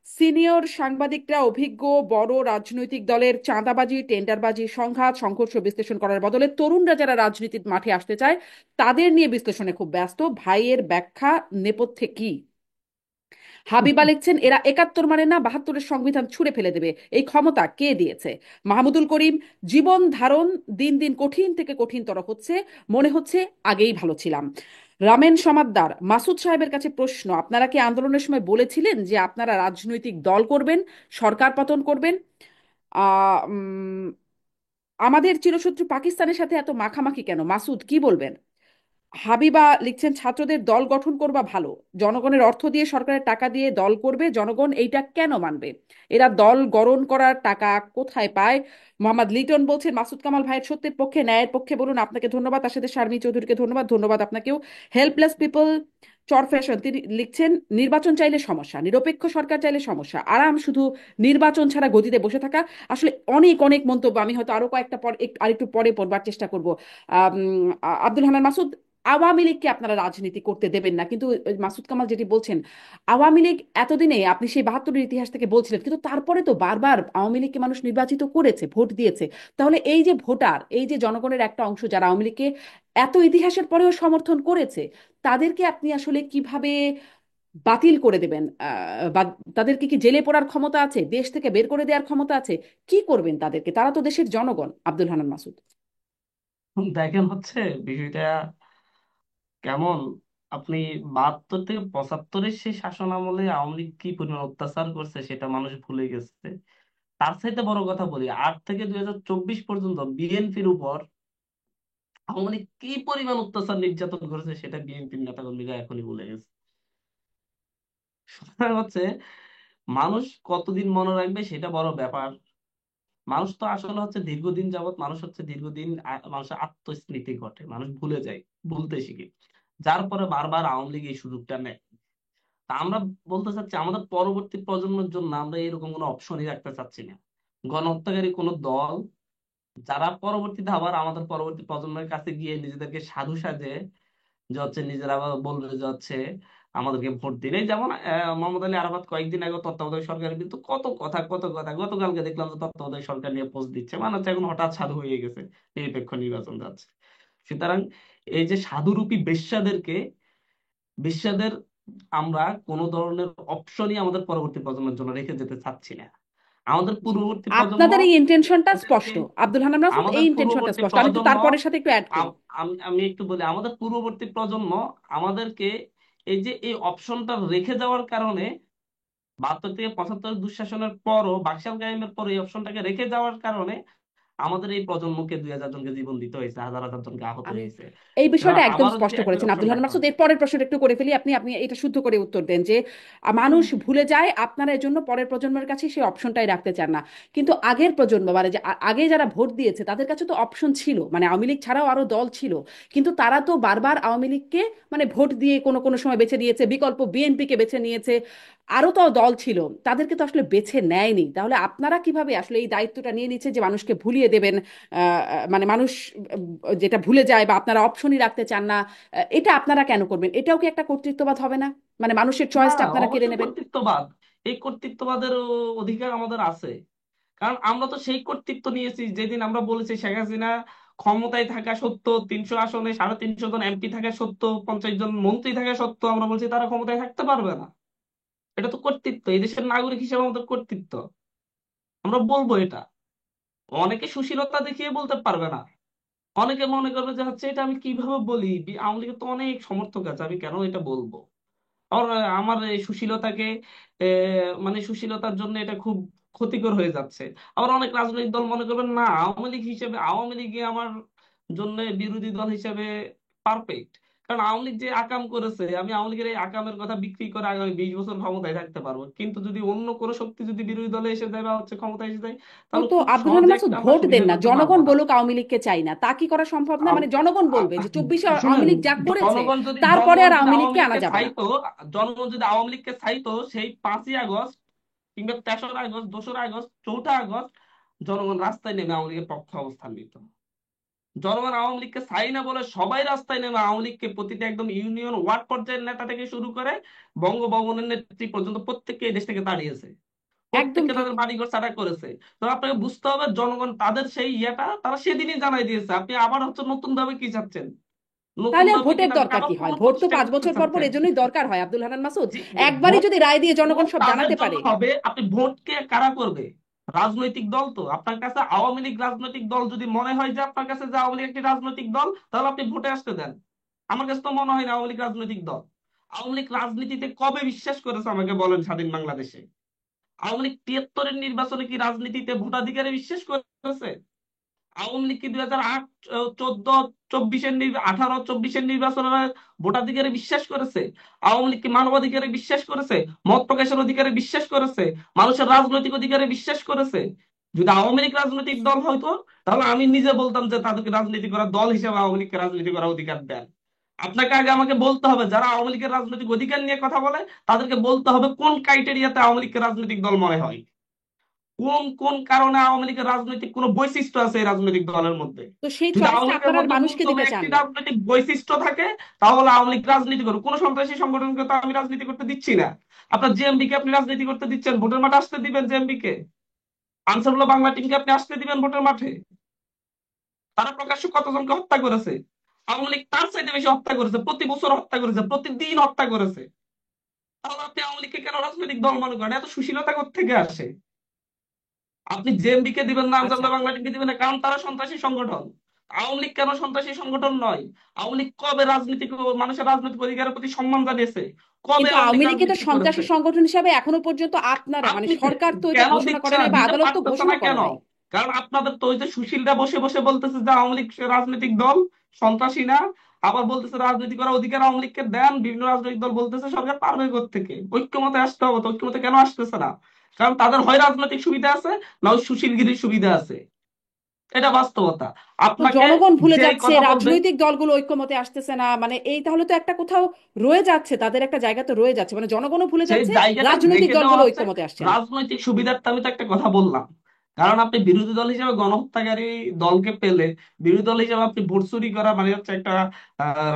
সিনিয়র সাংবাদিকরা অভিজ্ঞ বড় রাজনৈতিক দলের চাঁদাবাজি, টেন্ডারবাজি, সংঘাত, সংঘর্ষ বিশ্লেষণ করার বদলে তরুণরা যারা রাজনীতির মাঠে আসতে চায় তাদের নিয়ে বিশ্লেষণে খুব ব্যস্ত। ভাইয়ের ব্যাখ্যা নেপথ্যে কি? হাবিবা লিখছেন, এরা 71 মানে না, 72-এর সংবিধান ছুঁড়ে ফেলে দেবে, এই ক্ষমতা কে দিয়েছে? মাহমুদুল করিম, জীবন ধারণ দিন দিন কঠিন থেকে কঠিনতর হচ্ছে, মনে হচ্ছে আগেই ভালো ছিলাম। রামেন সমাদ্দার, মাসুদ সাহেবের কাছে প্রশ্ন, আপনারা কি আন্দোলনের সময় বলেছিলেন যে আপনারা রাজনৈতিক দল করবেন, সরকার পতন করবেন? আহ উম, আমাদের চিরশত্রু পাকিস্তানের সাথে এত মাখামাখি কেন? মাসুদ কি বলবেন? হাবিবা লিখছেন, ছাত্রদের দল গঠন করবা ভালো, জনগণের অর্থ দিয়ে সরকারের টাকা দিয়ে দল করবে, জনগণ এইটা কেন মানবে? এরা দল গঠন করার টাকা কোথায় পায়? মোহাম্মদ লিটন বলছেন, মাসুদ কামাল ভাইয়ের সত্যের পক্ষে ন্যায়ের পক্ষে বলুন। আপনাকে ধন্যবাদ। তার সাথে শারমিন চৌধুরীকে ধন্যবাদ। ধন্যবাদ আপনাকেও। হেল্পলেস পিপল চর ফ্যাশন তিনি লিখছেন, নির্বাচন চাইলে সমস্যা, নিরপেক্ষ সরকার চাইলে সমস্যা, আরাম শুধু নির্বাচন ছাড়া গদিতে বসে থাকা। আসলে অনেক অনেক মন্তব্য, আমি হয়তো আরো কয়েকটা পর আরেকটু পরে পড়বার চেষ্টা করব। আব্দুল হান্নান মাসুদ, আওয়ামী লীগকে আপনারা রাজনীতি করতে দেবেন না, কিন্তু ওই মাসুদ কামাল যেটি বলছেন, আওয়ামী লীগ এতদিনে আপনি সেই 72-এর ইতিহাস থেকে বলছিলেন, কিন্তু তারপরে তো বারবার আওয়ামী লীগকে মানুষ নির্বাচিত করেছে, ভোট দিয়েছে। তাহলে এই যে ভোটার, এই যে জনগণের একটা অংশ যারা আওয়ামী লীগকে এত ইতিহাসের পরেও সমর্থন করেছে, তাদেরকে আপনি আসলে কিভাবে বাতিল করে দেবেন? বা তাদেরকে কি জেলে পড়ার ক্ষমতা আছে, দেশ থেকে বের করে দেওয়ার ক্ষমতা আছে? কি করবেন তাদেরকে? তারা তো দেশের জনগণ। আব্দুল হান্নান মাসুদ। দেখেন হচ্ছে বিষয়টা কেমন, আপনি 72 থেকে 75-এর সেই শাসন আমলে আওয়ামী লীগ কি পরিমাণ অত্যাচার করছে সেটা মানুষ ভুলে গেছে। তার চাইতে বড় কথা বলি, 8 থেকে 2024 পর্যন্ত বিএনপির উপর আওয়ামী লীগ কি পরিমাণ অত্যাচার নির্যাতন করেছে সেটা বিএনপির নেতাকর্মীরা এখনই ভুলে গেছে। সুতরাং হচ্ছে মানুষ কতদিন মনে রাখবে সেটা বড় ব্যাপার। মানুষ তো আসলে হচ্ছে দীর্ঘদিন যাবত মানুষ হচ্ছে দীর্ঘদিন মানুষের আত্মস্মৃতি ঘটে, মানুষ ভুলে যায়, ভুলতে শিখে, যার পরে বারবার আওয়ামী লীগ এই সুযোগটা নেয়। তা আমরা বলতে চাচ্ছি আমাদের পরবর্তী প্রজন্মের জন্য আমরা এরকম কোনো অপশনই রাখতে চাচ্ছি না। গণহত্যাকারী কোনো দল যারা পরবর্তীতে আবার আমাদের পরবর্তী প্রজন্মের কাছে গিয়ে নিজেদেরকে সাধু সাজে যে হচ্ছে নিজেরা আবার বলবে যে হচ্ছে আমাদেরকে ভোট দিন। এই যেমন মোহাম্মদ আলী আরাফাত কয়েকদিন আগে তত্ত্বাবধায়ক সরকারের কিন্তু কত কথা গতকালকে দেখলাম যে তত্ত্বাবধায়ক সরকার নিয়ে পোস্ট দিচ্ছে, মানে হচ্ছে এখন হঠাৎ সাধু হয়ে গেছে, নিরপেক্ষ নির্বাচন যাচ্ছে। সুতরাং এই যে সাধুরূপী বেশ্যাদের আমরা কোনো ধরনের অপশনই আমাদের পরবর্তী প্রজন্মের জন্য রেখে যেতে চাচ্ছি না। আমাদের জি, পূর্ববর্তী প্রজন্ম আপনাদের এই ইন্টেনশনটা এদেরকে, স্পষ্ট। আব্দুল হান্নান মাসুদ, এই আমাদের ইন্টেনশনটা পূর্ববর্তী স্পষ্ট। আমি একটু প্রজন্ম, তারপরের সাথে একটু অ্যাড করি। আমি একটু বলি, আমাদের পূর্ববর্তী প্রজন্ম আমাদেরকে এই যে এই অপশনটা রেখে যাওয়ার কারণে, 72 থেকে 75 দুঃশাসনের পরও, বাকশাল কায়েমের পর এই অপশনটাকে রেখে যাওয়ার কারণে আমাদের এই প্রজন্মকে 2000 জনকে জীবন দিতে হয়েছে, হাজার হাজার জনকে আহত আমি হয়েছে। এই এবার বিষয়টা একদম আবারও যদি স্পষ্ট একই করেছেন অপশন আব্দুল হান্নান রাখা মাসুদ। হয়। এর পরের প্রশ্নটা একটু করে ফেলি, আপনি আপনি এটা শুদ্ধ করে উত্তর দেন যে মানুষ ভুলে যায়, আপনারা এর জন্য পরের প্রজন্মের কাছে সেই অপশনটাই রাখতে চান না। কিন্তু আগের প্রজন্ম, মানে যে আগে যারা ভোট দিয়েছে তাদের কাছে তো অপশন ছিল, মানে আওয়ামী লীগ ছাড়াও আরো দল ছিল, কিন্তু তারা তো বারবার আওয়ামী লীগকে মানে ভোট দিয়ে কোনো কোনো সময় বেছে নিয়েছে, বিকল্প বিএনপি কে বেছে নিয়েছে, আরো তো দল ছিল, তাদেরকে তো আসলে বেছে নেয়নি। তাহলে আপনারা কিভাবে আসলে এই দায়িত্বটা নিয়ে নিচ্ছে যে মানুষকে ভুলিয়ে দেবেন? মানে মানুষ যেটা ভুলে যায়, বা আপনারা অপশনই রাখতে চান না, এটা আপনারা কেন করবেন? এটাও কি একটা কর্তৃত্ববাদ হবে না? মানে মানুষের না, চয়েসটা আপনারা কেড়ে অবশ্যই নেবেন? কর্তৃত্ববাদ। এই কর্তৃত্ববাদের অধিকার আমাদের আছে, কারণ আমরা তো সেই কর্তৃত্ব নিয়েছি যেদিন আমরা বলেছি শেখ হাসিনা ক্ষমতায় থাকা সত্ত্বেও, 300 আসনে 350 জন এমপি থাকা সত্ত্বেও, 50 জন মন্ত্রী থাকা সত্ত্বেও আমরা বলছি তারা ক্ষমতায় থাকতে পারবে না। এটা তো কর্তৃত্ব, এই দেশের নাগরিক হিসেবে আমাদের কর্তৃত্ব, আমরা বলবো এটা। অনেকে সুশীলতা দেখিয়ে বলতে পারবে না, অনেকে মনে করবে যে হচ্ছে এটা আমি কিভাবে বলি, আওয়ামী লীগের তো অনেক সমর্থক আছে, আমি কেন এটা বলবো। আর আমার এই সুশীলতাকে মানে সুশীলতার জন্য এটা খুব ক্ষতিকর হয়ে যাচ্ছে। আবার অনেক রাজনৈতিক দল মনে করবেন না, আওয়ামী লীগ হিসেবে আওয়ামী লীগই আমার জন্য বিরোধী দল হিসেবে পারফেক্ট, কারণ আওয়ামী লীগ যে আকাম করেছে, আমি আওয়ামী লীগের এই আকামের কথা বিক্রি করে আগামী 20 বছর ক্ষমতায় থাকতে পারবো। কিন্তু যদি অন্য কোনো শক্তি যদি বিরোধী দলে এসে যায় বা হচ্ছে ক্ষমতায় এসে যায়, তো তাহলে তো খুব আব্দুল হান্নান সহজে মাসুদ, একটা আমরা ভোট দেন সুবিধা না, করতে পারবো জনগণ না। বলুক আওয়ামী লীগকে চাই না, তা কি করা সম্ভব না? মানে আম- জনগণ আ- বলবে যে 24-এ আওয়ামী শুনেন, লীগ যা করেছে, জনগণ যদি তারপরে জনগণ আর যদি আওয়ামী আওয়ামী লীগকে আনা লীগকে যাবে না। চাইতো, জনগণ যদি আওয়ামী লীগকে চাইতো, সেই 5ই আগস্ট কিংবা 3রা আগস্ট, 2রা আগস্ট, 4ঠা আগস্ট জনগণ রাস্তায় নেমে আওয়ামী লীগের পক্ষে অবস্থান নিত। জনগণ আওয়ামী লীগকে চাই না বলে সবাই রাস্তায় নেমে আওয়ামী লীগকে প্রতিটা একদম ইউনিয়ন ওয়ার্ড পর্যায়ের নেতা থেকে শুরু করে বঙ্গভবনের নেত্রী পর্যন্ত প্রত্যেককে এই দেশ থেকে তাড়িয়েছে, একদম প্রত্যেককে ঠিক। তাদের বাড়িঘর ছাড়া করেছে। তো আপনাকে বুঝতে হবে জনগণ তাদের সেই ইয়েটা তারা সেদিনই জানাই দিয়েছে। আপনি আবার হচ্ছে নতুন ভাবে কি চাচ্ছেন, নতুন তাহলে আর ভাবে কি ভোটের না দরকার কারো কি হয়? ক্ষমতা ভোট তো প্রতিষ্ঠা 5 বছর করতে পর পর চাচ্ছেন? এজন্যই দরকার হয় আব্দুল হান্নান মাসুদ। জি, একবারই ভোট যদি রায় দিয়ে জনগণ ভোট সব তাদের জানাতে জন্য পারে। হবে। আপনি ভোটকে কারা করবে? রাজনৈতিক দল। তো আপনার কাছে আওয়ামী লীগ রাজনৈতিক দল যদি মনে হয় যে আপনার কাছে যে আওয়ামী লীগ একটি রাজনৈতিক দল, তাহলে আপনি ভোটে আসতে দেন। আমার কাছে তো মনে হয় না আওয়ামী লীগ রাজনৈতিক দল। আওয়ামী লীগ রাজনীতিতে কবে বিশ্বাস করেছে আমাকে বলেন স্বাধীন বাংলাদেশে? আওয়ামী লীগ 73-এর নির্বাচনে কি রাজনীতিতে ভোটাধিকারে বিশ্বাস করেছে? আওয়ামী লীগ কি 2008, 14, 24-এর 18, 24-এর নির্বাচনে ভোটাধিকারে বিশ্বাস করেছে? আওয়ামী লীগ কি মানবাধিকারে বিশ্বাস করেছে? মত প্রকাশের অধিকারে বিশ্বাস করেছে? মানুষের রাজনৈতিক অধিকারে বিশ্বাস করেছে? যদি আওয়ামী লীগ রাজনৈতিক দল হয়তো, তাহলে আমি নিজে বলতাম যে তাদেরকে রাজনীতি করার দল হিসেবে আওয়ামী লীগকে রাজনীতি করার অধিকার দেন। আপনাকে আগে আমাকে বলতে হবে যারা আওয়ামী লীগের রাজনৈতিক অধিকার নিয়ে কথা বলে তাদেরকে বলতে হবে কোন ক্রাইটেরিয়াতে আওয়ামী লীগকে রাজনৈতিক দল মনে হয়, কোন কোন কারণে আওয়ামী লীগের রাজনৈতিক কোন বৈশিষ্ট্য আছে এই রাজনৈতিক দলের মধ্যে। তো সেই যদি চয়েসটা আওয়ামী লীগের আপনারা আর মধ্যে মানুষকে ন্যূনতম দিতে চান একটি না। রাজনৈতিক বৈশিষ্ট্য থাকে, তাহলে আওয়ামী লীগ রাজনীতি করবে। কোন সন্ত্রাসী সংগঠনকে তো আমি রাজনীতি করতে দিচ্ছি না। আপনার জেএমবি কে আপনি রাজনীতি করতে দিচ্ছেন? ভোটের মাঠে আসতে দিবেন জেএমবি কে? আনসারুল্লাহ বাংলা টিমকে আপনি আসতে দিবেন ভোটের মাঠে? তারা প্রকাশ্যে কতজনকে হত্যা করেছে? আওয়ামী লীগ তার চাইতে বেশি হত্যা করেছে, প্রতি বছর হত্যা করেছে, প্রতিদিন হত্যা করেছে। তাহলে আপনি আওয়ামী লীগকে কেন রাজনৈতিক দল মনে করেন? এত সুশীলতা কোত্থেকে আসে? আপনি জেএমবি কে দিবেন না, আচ্ছা, আনসারুল্লাহ বাংলা টিমকে দিবেন না, কারণ তারা সন্ত্রাসী সংগঠন। আওয়ামী লীগ কেন সন্ত্রাসী সংগঠন নয়? আওয়ামী লীগ কবে রাজনীতি মানুষের রাজনৈতিক অধিকারের প্রতি সম্মান জানিয়েছে? কবে কিন্তু আওয়ামী লীগ আওয়ামী লীগকে তো রাজনীতি করেছে? সন্ত্রাসী সংগঠন হিসাবে এখনো পর্যন্ত আপনারা, মানে আপনি সরকার তো এটা কেন ঘোষণা করে দিচ্ছে না, নাই বা দিতে আদালত তো পারতেছে না ঘোষণা করে কেন? নাই। কারণ আপনাদের তো ওই যে সুশীলরা বসে বসে বলতেছে যে আওয়ামী লীগ রাজনৈতিক দল, সন্ত্রাসী না। আবার বলতেছে রাজনীতি করার অধিকার আওয়ামী লীগকে দেন। বিভিন্ন রাজনৈতিক দল বলতেছে সরকার পারবে থেকে ঐক্যমতে আসতে হবে। তো ঐক্যমতে কেন আসতেছে না? কারণ তাদের হয় রাজনৈতিক সুবিধা আছে, না ওই সুশীলগিরির সুবিধা আছে। এটা বাস্তবতা। তো আপনাকে জনগণ ভুলে যে যাচ্ছে, কথা বলবে, রাজনৈতিক দলগুলো ঐক্যমতে আসতেছে না, মানে এই তাহলে তো একটা কোথাও রয়ে যাচ্ছে, তাদের একটা জায়গা তো রয়ে যাচ্ছে, মানে জনগণও ভুলে সেই যাচ্ছে, জায়গাটা রাজনৈতিক রেখে দেওয়া দলগুলো হচ্ছে ঐক্যমতে আসছে না। রাজনৈতিক সুবিধার্থে। আমি তো একটা কথা বললাম, কারণ আপনি বিরোধী দল হিসেবে গণহত্যাকারী দলকে পেলে, বিরোধী দল হিসেবে আপনি ভোট চুরি করা মানে হচ্ছে একটা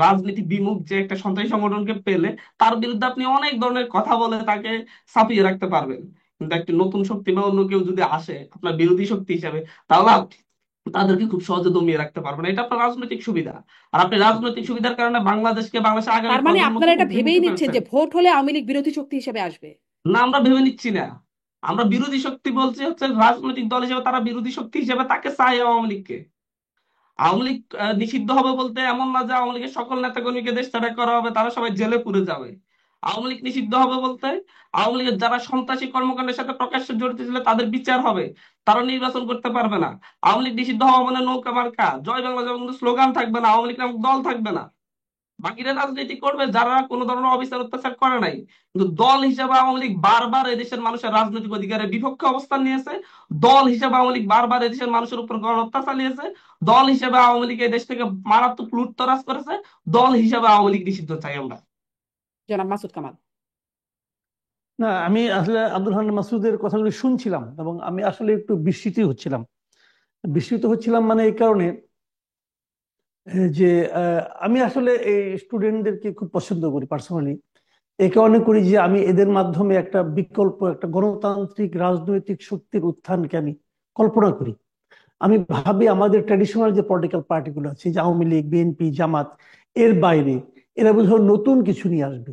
রাজনীতি বিমুখ যে একটা সন্ত্রাসী সংগঠনকে পেলে, তার বিরুদ্ধে আপনি অনেক ধরনের কথা বলে তাকে ছাপিয়ে রাখতে পারবেন। কিন্তু একটি নতুন শক্তি বা অন্য কেউ যদি আসে আপনার বিরোধী শক্তি হিসেবে, তাহলে আপনি তাদেরকে খুব সহজে দমিয়ে রাখতে পারবেন। এটা আপনার রাজনৈতিক সুবিধা। আর আপনি রাজনৈতিক সুবিধার কারণে বাংলাদেশের আগামী তার মানে প্রজন্মকে আপনারা এটা ভেবেই উন্মুক্ত নিচ্ছেন করেছেন। যে ভোট হলে আওয়ামী লীগ বিরোধী শক্তি হিসেবে আসবে। না, আমরা ভেবে নিচ্ছি না। আমরা বিরোধী শক্তি বলছি হচ্ছে রাজনৈতিক দল হিসেবে তারা বিরোধী শক্তি হিসেবে তাকে চায় আওয়ামী লীগকে। আওয়ামী লীগ নিষিদ্ধ হবে বলতে এমন না যে আওয়ামী লীগের সকল নেতাকর্মীকে দেশ ত্যাগ করা হবে, তারা সবাই জেলে পুরে যাবে। আওয়ামী লীগ নিষিদ্ধ হবে বলতে আওয়ামী লীগের যারা সন্ত্রাসী কর্মকাণ্ডের সাথে প্রকাশ্যে জড়িত ছিল তাদের বিচার হবে, তারা নির্বাচন করতে পারবে না। আওয়ামী লীগ নিষিদ্ধ হওয়া মানে নৌকা মার্কা জয় বাংলা জয় বাংলা স্লোগান থাকবে না, আওয়ামী লীগ নামক দল থাকবে না। বাকিরা রাজনীতি করবে যারা কোনো ধরনের অবিচার অত্যাচার করে নাই। কিন্তু দল হিসেবে আওয়ামী লীগ বারবার এদেশের মানুষের রাজনৈতিক অধিকারের বিপক্ষে অবস্থান নিয়েছে। দল হিসেবে আওয়ামী লীগ বারবার এদেশের মানুষের উপর গণহত্যা চালিয়েছে। দল হিসেবে আওয়ামী লীগ এই দেশ থেকে মারাত্মক লুটতরাজ করেছে। দল হিসেবে আওয়ামী লীগ নিষিদ্ধ চাই আমরা। জনাব মাসুদ কামাল। না, আমি আসলে আব্দুল হান্নান মাসুদের কথাগুলি শুনছিলাম এবং আমি আসলে একটু বিস্মিত হচ্ছিলাম মানে এই কারণে যে আমি আসলে এই স্টুডেন্টদেরকে খুব পছন্দ করি পার্সোনালি। এই কারণে করি যে আমি এদের মাধ্যমে একটা বিকল্প, একটা গণতান্ত্রিক রাজনৈতিক শক্তির উত্থানকে আমি কল্পনা করি। আমি ভাবি আমাদের ট্র্যাডিশনাল যে পলিটিক্যাল পার্টিগুলো আছে, যে আওয়ামী লীগ, বিএনপি, জামাত, এর বাইরে এরা বোধহয় নতুন কিছু নিয়ে আসবে।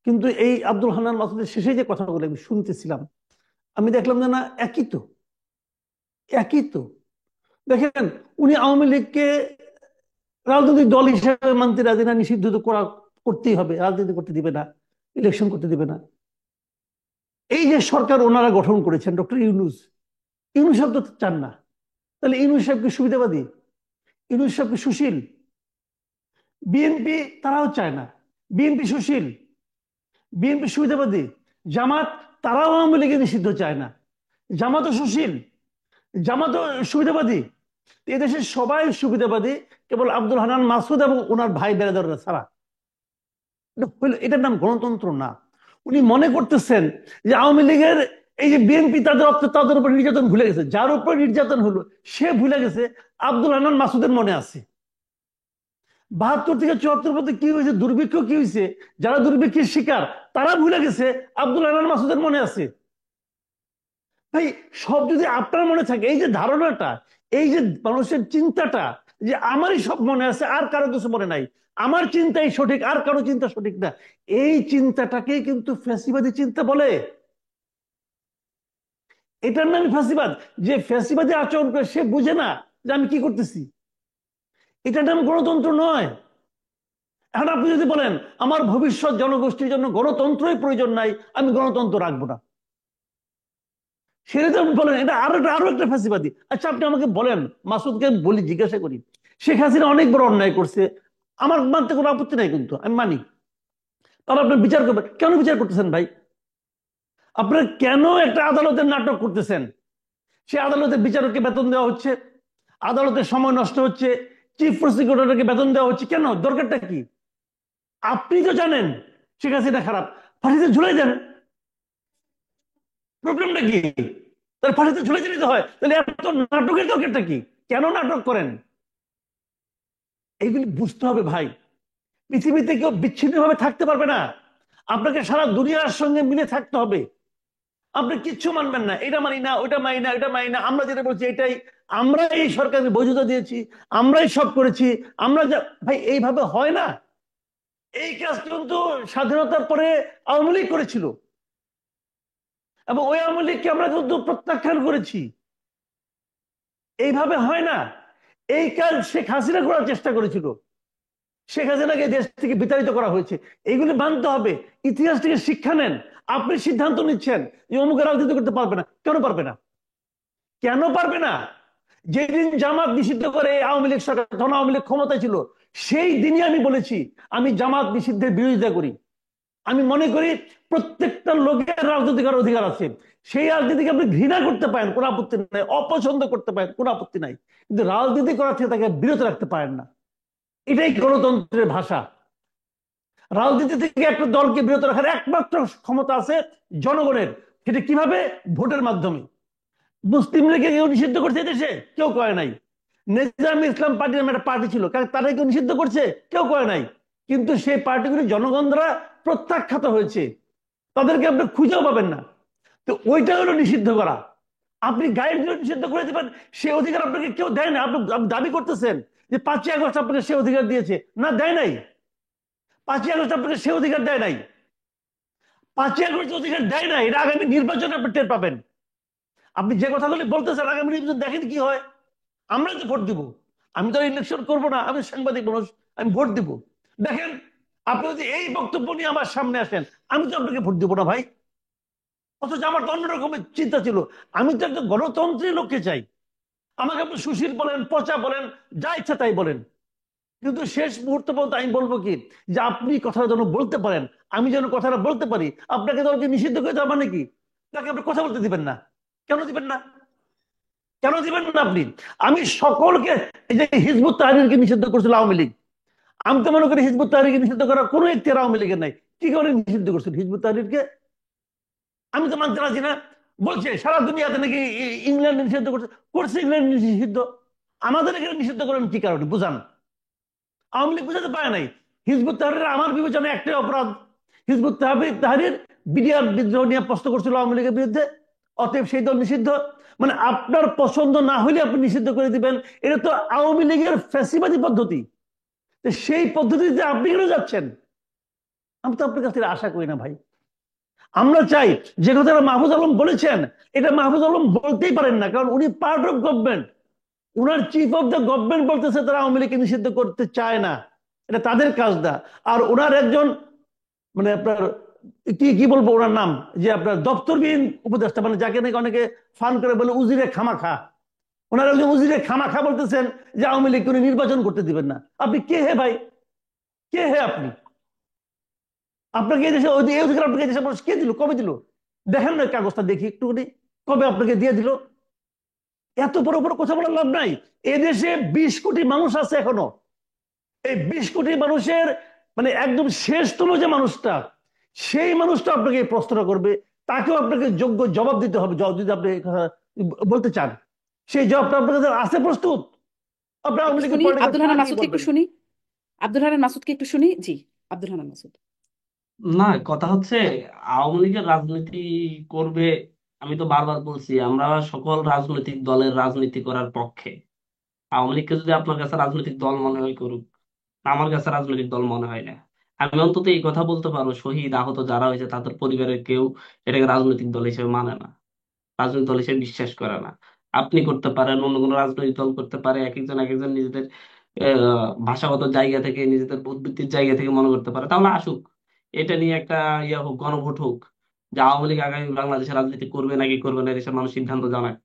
কিন্তু এই আব্দুল হান্নান মাসুদের শেষে যে কথাগুলো আমি শুনতেছিলাম, আমি দেখলাম যে না, একই তো। দেখেন, উনি আওয়ামী লীগকে রাজনৈতিক দল হিসেবে মানতে রাজি না, নিষিদ্ধ তো করতেই হবে, রাজনীতি করতে দিবে না, ইলেকশন করতে দিবে না। এই যে সরকার ওনারা গঠন করেছেন, ডক্টর ইউনূস, ইউনূস সাহেব তো চান না। তাহলে ইউনূস সাহেবকে সুবিধাবাদী, ইউনূস সাহেবকে সুশীল। বিএনপি তারাও চায় না, বিএনপি সুশীল, বিএনপি সুবিধাবাদী। জামাত, তারাও আওয়ামী লীগের নিষিদ্ধ চায় না, জামাতও সুশীল, জামাতও সুবিধাবাদী। এদেশের সবাই সুবিধাবাদী, কেবল আব্দুল হান্নান মাসুদ এবং ওনার ভাই বেরাদররা ছাড়া। এটার নাম গণতন্ত্র না। উনি মনে করতেছেন যে আওয়ামী লীগের এই যে বিএনপি তাদের উপর নির্যাতন ভুলে গেছে, যার উপর নির্যাতন হলো সে ভুলে গেছে আব্দুল হান্নান মাসুদের মনে আছে। 72 থেকে 74 পর্যন্ত কি হয়েছে, দুর্ভিক্ষ কি হয়েছে, যারা দুর্ভিক্ষের শিকার তারা ভুলে গেছে, আব্দুল হান্নান মাসুদের মনে আছে। ভাই সব যদি আপনার মনে থাকে, এই যে ধারণাটা, এই যে মানুষের চিন্তাটা যে আমারই সব মনে আছে আর কারো কিছু মনে নাই, আমার চিন্তাই সঠিক আর কারো চিন্তা সঠিক না, এই চিন্তাটাকে কিন্তু ফ্যাসিবাদী চিন্তা বলে। এটার নামই ফ্যাসিবাদ। যে ফ্যাসিবাদী আচরণ করে সে বুঝে না যে আমি কি করতেছি। এটার নাম গণতন্ত্র নয়। এখন আপনি যদি বলেন আমার ভবিষ্যৎ জনগোষ্ঠীর জন্য গণতন্ত্রই প্রয়োজন নাই, আমি গণতন্ত্র রাখবো না, সেটা আপনি বলেন, এটা আরো একটা ফ্যাসিবাদী। আচ্ছা আপনি আমাকে বলেন, মাসুদকে বলি, জিজ্ঞাসা করি, শেখ হাসিনা অনেক বড় অন্যায় করছে, আমার মানতে কোনো আপত্তি নাই, কিন্তু আমি মানি, তাহলে আপনি বিচার করবেন, কেন বিচার করতেছেন ভাই? আপনারা কেন একটা আদালতের নাটক করতেছেন? সে আদালতের বিচারককে বেতন দেওয়া হচ্ছে, আদালতের সময় নষ্ট হচ্ছে, চিফ প্রসিকিউটরকে বেতন দেওয়া হচ্ছে, কেন, দরকারটা কি? আপনি তো জানেন শেখ হাসিনা খারাপ, ফাঁসিতে ঝুলাই দেন, প্রবলেমটা কি? তাহলে ফাঁসিতে ঝুলে যেতে হয়, তাহলে এত নাটকের দরকারটা কি? কেন নাটক করেন? এইগুলি বুঝতে হবে ভাই। পৃথিবীতে কেউ বিচ্ছিন্ন ভাবে থাকতে পারবে না, আপনাকে সারা দুনিয়ার সঙ্গে মিলে থাকতে হবে। আপনি কিচ্ছু মানবেন না, এটা মানি না, ওটা মানি না, এটা মানি না, আমরা যেটা বলছি এটাই, আমরা এই সরকারের বৈধতা দিয়েছি, আমরাই সব করেছি, আমরা যা, ভাই এইভাবে হয় না। এই কাজ কিন্তু স্বাধীনতার পরে আওয়ামী লীগ করেছিল, এবং ওই আওয়ামী লীগকে আমরা কিন্তু প্রত্যাখ্যান করেছি। এইভাবে হয় না। এই কাজ শেখ হাসিনা করার চেষ্টা করেছিল, শেখ হাসিনাকে দেশ থেকে বিতাড়িত করা হয়েছে। এইগুলি মানতে হবে, ইতিহাস থেকে শিক্ষা নেন। আপনি সিদ্ধান্ত নিচ্ছেন যে অমুকের রাজনীতি করতে পারবে না, কেন পারবে না? কেন পারবে না? যেদিন জামাত নিষিদ্ধ করে আওয়ামী লীগ সরকার, তখন আওয়ামী লীগ ক্ষমতায় ছিল, সেই দিনই আমি বলেছি আমি জামাত নিষিদ্ধের বিরোধিতা করি। আমি মনে করি প্রত্যেকটা লোকের রাজনৈতিক অধিকার আছে, সেই রাজনীতিকে আপনি ঘৃণা করতে পারেন, কোনো আপত্তি নাই, অপছন্দ করতে পারেন, কোনো আপত্তি নাই, কিন্তু রাজনীতি করা থেকে তাকে বিরত রাখতে পারেন না। এটাই গণতন্ত্রের ভাষা। রাজনীতি থেকে একটা দলকে বিরত রাখার একমাত্র ক্ষমতা আছে জনগণের। সেটা কিভাবে? ভোটের মাধ্যমে। মুসলিম লীগকে কেউ নিষিদ্ধ করছে দেশে? কেউ করে নাই। নেজাম ইসলাম পার্টি নামে একটা পার্টি ছিল, তারা কেউ নিষিদ্ধ করছে? কেউ করে নাই। কিন্তু সেই পার্টিগুলি জনগণ দ্বারা প্রত্যাখ্যাত হয়েছে, তাদেরকে আপনি খুঁজেও পাবেন না। তো ওইটা হলো নিষিদ্ধ করা। আপনি গাইড নিষিদ্ধ করে দেবেন, সে অধিকার আপনাকে কেউ দেয় না। আপনি দাবি করতেছেন যে 5ই আগস্ট আপনাকে সে অধিকার দিয়েছে, না দেয় নাই। 5ই আগস্ট আপনাকে সে অধিকার দেয় নাই। 5ই আগস্ট অধিকার দেয় নাই, এটা আগামী নির্বাচনে আপনি টের পাবেন। আপনি যে কথাগুলি বলতেছেন, আগামী নির্বাচন দেখেন কি হয়। আমরা তো ভোট দিব, আমি তো ইলেকশন করব না, আমি সাংবাদিক মানুষ, আমি ভোট দিব। দেখেন, আপনি যদি এই বক্তব্য নিয়ে আমার সামনে আসেন, আমি তো আপনাকে ভোট দিব না ভাই। অথচ আমার তো অন্য রকমের চিন্তা ছিল। আমি তো একটা গণতন্ত্রের লোককে চাই। আমাকে আপনি সুশীল বলেন, পচা বলেন, যা ইচ্ছা তাই বলেন, কিন্তু শেষ মুহূর্ত পর্যন্ত আমি বলবো কি, যে আপনি কথাটা যেন বলতে পারেন, আমি যেন কথাটা বলতে পারি। আপনাকে দলকে নিষিদ্ধ করে দেওয়া মানে কি? তাকে আপনি কথা বলতে দিবেন না। কেন দিবেন না? কেন দিবেন না আপনি? আমি সকলকে, এই যে হিজবুত তাহরিরকে নিষিদ্ধ করছিল আওয়ামী লীগ, আমি তো মনে করি হিজবুত তাহরিরকে নিষিদ্ধ করার কোনো ইখতিয়ার আওয়ামী লীগের নাই। কি কারণে নিষিদ্ধ করছিল হিজবুত তাহরিরকে? আমি তো মানতে রাজি না। বলছে সারা দুনিয়াতে নাকি ইংল্যান্ড নিষিদ্ধ করছে, করছে ইংল্যান্ড নিষিদ্ধ, আমাদের এখানে নিষিদ্ধ করেন কি কারণে বুঝান। আওয়ামী লীগ বুঝাতে পারে নাই। হিজবুত তাহরির আমার বিবেচনায় একটাই অপরাধ, হিজবুত তাহরির বিডিআর বিদ্রোহ নিয়ে প্রশ্ন করছিল আওয়ামী লীগের বিরুদ্ধে, অতএব সেই দল নিষিদ্ধ। মানে আপনার পছন্দ না হলে আপনি নিষিদ্ধ করে দিবেন, এটা তো আওয়ামী লীগের ফ্যাসিবাদী পদ্ধতি। তো সেই পদ্ধতিতে আপনি কেন যাচ্ছেন? আমি তো আপনার কাছ থেকে আশা করি না ভাই। আমরা চাই যে কথাটা মাহফুজ আলম বলেছেন, এটা মাহফুজ আলম বলতেই পারেন না, কারণ উনি পার্ট অফ গভর্নমেন্ট। উনার চিফ অফ দ্য গভর্নমেন্ট বলতেছে তারা আওয়ামী লীগকে নিষিদ্ধ করতে চায় না, এটা তাদের কাজ না। আর ওনার একজন, মানে আপনার কি কি বলবো ওনার নাম, যে আপনার দপ্তরবিহীন উপদেষ্টা, মানে যাকে নাকি অনেকে ফান করে বলে উজিরে খামাখা, ওনার একজন উজিরে খামাখা বলতেছেন যে আওয়ামী লীগ উনি নির্বাচন করতে দিবেন না। আপনি কে হে ভাই? কে হে আপনি? আপনাকে এই দেশে এই অধিকার আপনাকে এই দেশের মানুষ কে দিল, কবে দিল? দেখেন না কাগজটা দেখি একটুখানি, কবে আপনাকে দিয়ে দিল? এত বড় বড় কথা বলার লাভ নাই। এদেশে 20 কোটি মানুষ আছে এখনো। এই 20 কোটি মানুষের মানে একদম শেষতম যে মানুষটা, সেই মানুষটা আপনাকে এই প্রশ্নটা করবে তাকেও আপনাকে যোগ্য জবাব দিতে হবে, যদি আপনি এই কথা বলতে চান। সেই জবাবটা আপনার কাছে আছে প্রস্তুত? আপনি আওয়ামী একটু লীগের শুনি পলিটিক্যাল আব্দুল হান্নান কাকে মাসুদকে, একটু বলবেন? শুনি আব্দুল হান্নান মাসুদকে, একটু শুনি। জি, আব্দুল হান্নান মাসুদ। না, কথা হচ্ছে আওয়ামী লীগের রাজনীতি করবে। আমি তো বারবার বলছি আমরা সকল রাজনৈতিক দলের রাজনীতি করার পক্ষে। আওয়ামী লীগকে যদি আপনার কাছে রাজনৈতিক দল মনে হয় করুক, আমার কাছে রাজনৈতিক দল মনে হয় না। আমি অন্তত এই কথা বলতে পারবো, শহীদ আহত যারা হয়েছে তাদের পরিবারের কেউ এটাকে রাজনৈতিক দল হিসেবে মানে না, রাজনৈতিক দল হিসেবে বিশ্বাস করে না। আপনি করতে পারেন, অন্য কোনো রাজনৈতিক দল করতে পারে, এক একজন নিজেদের ভাষাগত জায়গা থেকে, নিজেদের উদ্বৃত্তির জায়গা থেকে মনে করতে পারে, তাহলে আসুক। এটা নিয়ে একটা ইয়া হোক, গণভোট হোক, যে আওয়ামী লীগ আগামী বাংলাদেশে রাজনীতি করবে নাকি করবে না, দেশের মানুষ সিদ্ধান্ত জানাক।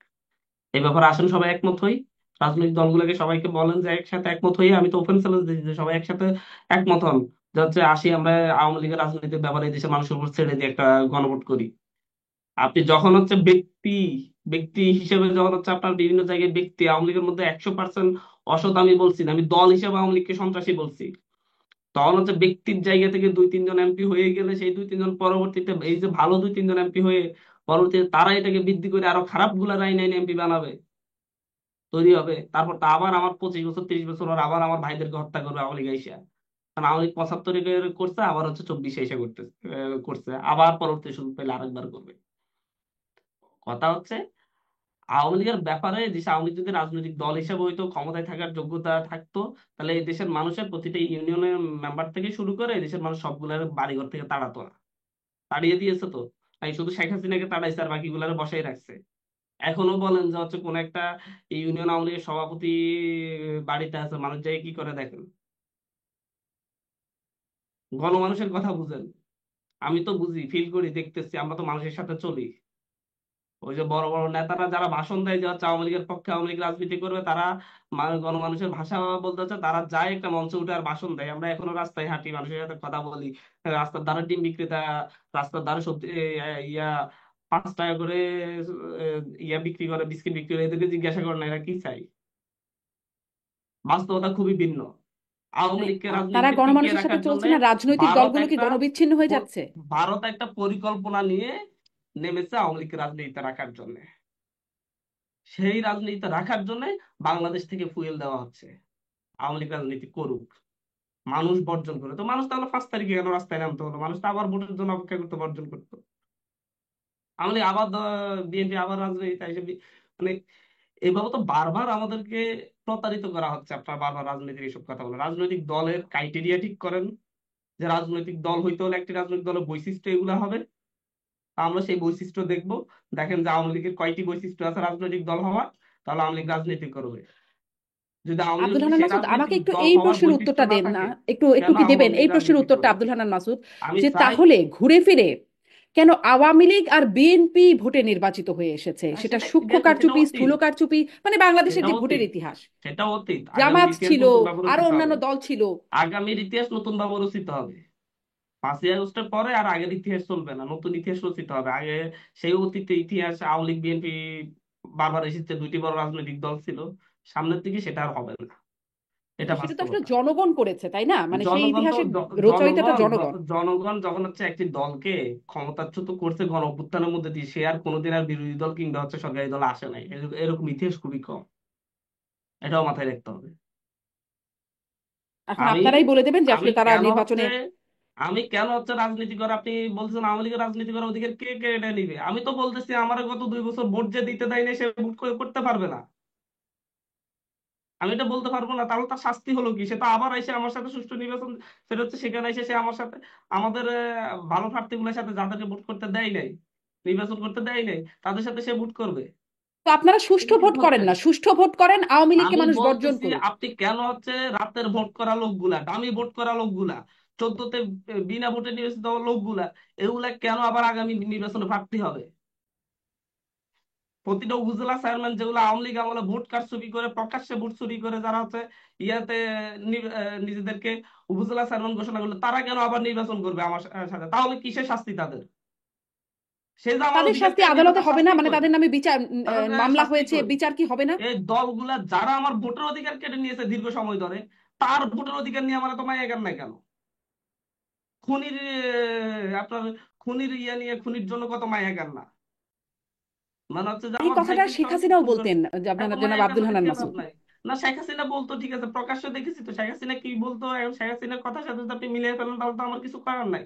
এই ব্যাপারে আসেন সবাই একমত হই। রাজনৈতিক দলগুলোকে সবাইকে বলেন যে একসাথে একমত হই। আমি তো ওপেন চ্যালেঞ্জ দিচ্ছি যে সবাই একসাথে একমত হন, যে হচ্ছে আসি আমরা আওয়ামী লীগের রাজনীতির ব্যাপারে এই দেশের মানুষের উপর ছেড়ে দিয়ে একটা গণভোট করি। আপনি যখন হচ্ছে ব্যক্তি ব্যক্তি হিসেবে, যখন হচ্ছে আপনার বিভিন্ন জায়গায় ব্যক্তি, আওয়ামী লীগের মধ্যে 100% অসৎ আমি বলছি না, আমি দল হিসেবে আওয়ামী লীগকে সন্ত্রাসী বলছি। তখন হচ্ছে ব্যক্তির জায়গা থেকে 2-3 জন এমপি হয়ে গেলে, সেই 2-3 জন পরবর্তীতে, এই যে ভালো 2-3 জন এমপি হয়ে পরবর্তীতে তারা এটাকে বৃদ্ধি করে আরো খারাপ গুলা আইন আইন এমপি বানাবে, তৈরি হবে। তারপর তা আবার আমার 25 বছর 30 বছর পর আবার আমার ভাইদেরকে হত্যা করবে আওয়ামী লীগ আইসা। কারণ আওয়ামী লীগ 75 করছে, আবার হচ্ছে 24 এসে করছে, আবার পরবর্তী সুযোগ পেলে আরেকবার করবে। কথা হচ্ছে আওয়ামী লীগের ব্যাপারে, দেশে আওয়ামী লীগ যদি রাজনৈতিক দল হিসেবে হইতো, ক্ষমতায় থাকার যোগ্যতা থাকতো, তাহলে এই দেশের মানুষের প্রতিটা ইউনিয়নের মেম্বার থেকে শুরু করে এই দেশের মানুষ সবগুলার বাড়িঘর থেকে তাড়াতো না। তাড়িয়ে দিয়েছে তো। তাই শুধু শেখ হাসিনাকে তাড়াইছে আর বাকিগুলারে বসাই রাখছে। এখনো বলেন যে হচ্ছে কোন একটা ইউনিয়ন আওয়ামী লীগের সভাপতি বাড়িতে আছে, মানুষ যাই কি করে দেখেন। গণমানুষের কথা বুঝেন। আমি তো বুঝি, ফিল করি, দেখতেছি, আমরা তো মানুষের সাথে চলি। ওই যে বড় বড় নেতারা যারা ভাষণ দেয় যে হচ্ছে আওয়ামী লীগের পক্ষে, আওয়ামী লীগ রাজনীতি করবে, তারা গণমানুষের ভাষা বলতে হচ্ছে, তারা যায় একটা মঞ্চে উঠে আর ভাষণ দেয়। আমরা এখনো রাস্তায় হাঁটি, মানুষের সাথে কথা বলি, রাস্তার ধারে ডিম বিক্রেতা, রাস্তার ধারে সবজি ইয়া 5 টাকা করে ইয়া বিক্রি করে, বিস্কিট বিক্রি করে, এদেরকে জিজ্ঞাসা করে না এরা কি চাই। বাস্তবতা খুবই ভিন্ন। আওয়ামী মানে লীগকে তারা রাজনীতিতে টিকিয়ে গণমানুষের সাথে রাখার জন্য চলছে না, রাজনৈতিক ভারত দলগুলো কি একটা গণবিচ্ছিন্ন হয়ে প- যাচ্ছে? ভারত একটা পরিকল্পনা নিয়ে নেমেছে আওয়ামী লীগকে রাজনীতিতে রাখার জন্য। সেই রাজনীতিতে রাখার জন্য বাংলাদেশ থেকে ফুয়েল দেওয়া হচ্ছে, আওয়ামী লীগ রাজনীতি করুক, মানুষ বর্জন করে। তো মানুষ তাহলে 5 তারিখে কেন রাস্তায় নামতে হলো? মানুষ তো আবার ভোটের জন্য অপেক্ষা করতে, বর্জন করতো। আওয়ামী লীগ আবার, বিএনপি আবার রাজনীতি হিসেবে, মানে এইভাবে তো বারবার আমাদেরকে প্রতারিত করা হচ্ছে। আপনার বারবার রাজনীতির এইসব কথা বলে, রাজনৈতিক দলের ক্রাইটেরিয়া ঠিক করেন, যে রাজনৈতিক দল হইতে হলে একটি রাজনৈতিক দলের বৈশিষ্ট্য এগুলা হবে। আমরা সেই বৈশিষ্ট্য দেখব। দেখেন যে আওয়ামী লীগের কয়টি বৈশিষ্ট্য আছে রাজনৈতিক দল হওয়ার, তাহলে আওয়ামী লীগ রাজনীতি করবে। যদি আওয়ামী লীগ আব্দুল যদি হান্নান সেই মাসুদ, আমাকে রাজনৈতিক একটু দল এই হওয়ার প্রশ্নের বৈশিষ্ট্য উত্তরটা না দেন না। থাকে, একটু একটু কেন কি দেবেন আওয়ামী লীগ এই প্রশ্নের রাজনীতি উত্তরটা করবে? আব্দুল হান্নান মাসুদ? আমি যে চাই। তাহলে ঘুরে ফিরে কেন আওয়ামী লীগ আর বিএনপি ভোটে নির্বাচিত হয়ে এসেছে? সেটা সেটা সূক্ষ্ম সেটা কারচুপি, স্থূল অতীত। কারচুপি, মানে বাংলাদেশের সেটা যে ভোটের অতীত। ইতিহাস। সেটা অতীত, আগামীর জামাত ইতিহাস ছিল, নতুন ভাবে আরো রচিত অন্যান্য হবে। দল ছিল। আগামীর ইতিহাস নতুন ভাবে রচিত হবে। 5ই আগস্টের পরে আর আগের ইতিহাস চলবে না, নতুন ইতিহাস রচিত হবে। আগে সেই অতীতে ইতিহাস, আওয়ামী লীগ বিএনপি বারবার এসেছে, দুইটি বড় রাজনৈতিক দল ছিল। সামনের দিকে সেটা আর হবে না, এটা কিন্তু সেটা তো আসলে বাস্তবতা। জনগণ করেছে, তাই না? মানে সেই জনগণ তো ইতিহাসের রচয়িতা তো জনগণ। জনগণ যখন হচ্ছে একটি দলকে ক্ষমতাচ্যুত করছে গণ অভ্যুত্থানের মধ্যে দিয়ে, সে আর কোনোদিন আর বিরোধী দল কিংবা হচ্ছে সরকারি দল আসে নাই। এরকম ইতিহাস খুবই কম, এটাও মাথায় রাখতে হবে। এখন আমি আপনারাই বলে দেবেন যে আমি আসলে তারা কেন হচ্ছে নির্বাচনে। আমি কেন হচ্ছে রাজনীতি করে, আপনি বলছেন আওয়ামী লীগের রাজনীতি করার অধিকার কে কে এটা নিবে? আমি তো বলতেছি আমার গত 2 বছর ভোট যে দিতে দেয় না, সে ভোট করতে পারবে না। আমি এটা বলতে পারবো না, তাহলে তার শাস্তি হলো কি? সে তো আবার এসে আমার সাথে সুষ্ঠু নির্বাচন, সেটা হচ্ছে সেখানে এসে সে আমার সাথে, আমাদের ভালো প্রার্থীগুলোর সাথে, যাদেরকে ভোট করতে দেয় নাই, নির্বাচন করতে দেয় নাই, তাদের সাথে সে ভোট করবে। তো আপনারা সুষ্ঠু এটা কি ভোট করেন ধরছেন? না, সুষ্ঠু ভোট করেন, আওয়ামী লীগকে আমি মানুষ বর্জন বলতেছি করুক। আপনি কেন হচ্ছে রাতের ভোট করা লোকগুলা, দামি ভোট করা লোকগুলা, 14তে বিনা ভোটে নির্বাচিত হওয়া লোকগুলা, এগুলা কেন আবার আগামী নির্বাচনে প্রার্থী হবে? প্রতিটা উপজেলা চেয়ারম্যান যেগুলো আওয়ামী লীগ আমলে ভোট কারচুপি করে, প্রকাশ্যে ভোট চুরি করে, যারা হচ্ছে ইয়াতে নিজেদেরকে উপজেলা চেয়ারম্যান ঘোষণা করলো, তারা কেন আবার নির্বাচন করবে আমার সাথে? তাহলে কিসের শাস্তি তাদের? সে যে আমার তাদের অধিকার শাস্তি কেড়ে নিয়েছে, আদালতে তার হবে না? শাস্তি মানে কই? তাদের নামে বিচার, তাদের মামলা শাস্তি হয়েছে, কই? বিচার কি হবে না? এই দলগুলা যারা আমার ভোটের অধিকার কেড়ে নিয়েছে দীর্ঘ সময় ধরে, তার ভোটের অধিকার নিয়ে আমার তো মায়া কেন নাই কেন? খুনির আপনার খুনির ইয়া নিয়ে, খুনির জন্য কত মায়া কান্না। মানে হচ্ছে যে এই আমার কথাটা ভাইকে শেখ সরকার হাসিনাও খুন বলতেন, করছে, যে এত আপনার জনাব মায়া আব্দুল কান্নার হান্নান কি লাভ মাসুদ। নাই? না, শেখ হাসিনা বলতো ঠিক আছে, প্রকাশ্য দেখেছি তো শেখ হাসিনা কি বলতো, এখন শেখ হাসিনার কথার সাথে যদি আপনি মিলিয়ে ফেলেন তাহলে তো আমার কিছু করার নাই।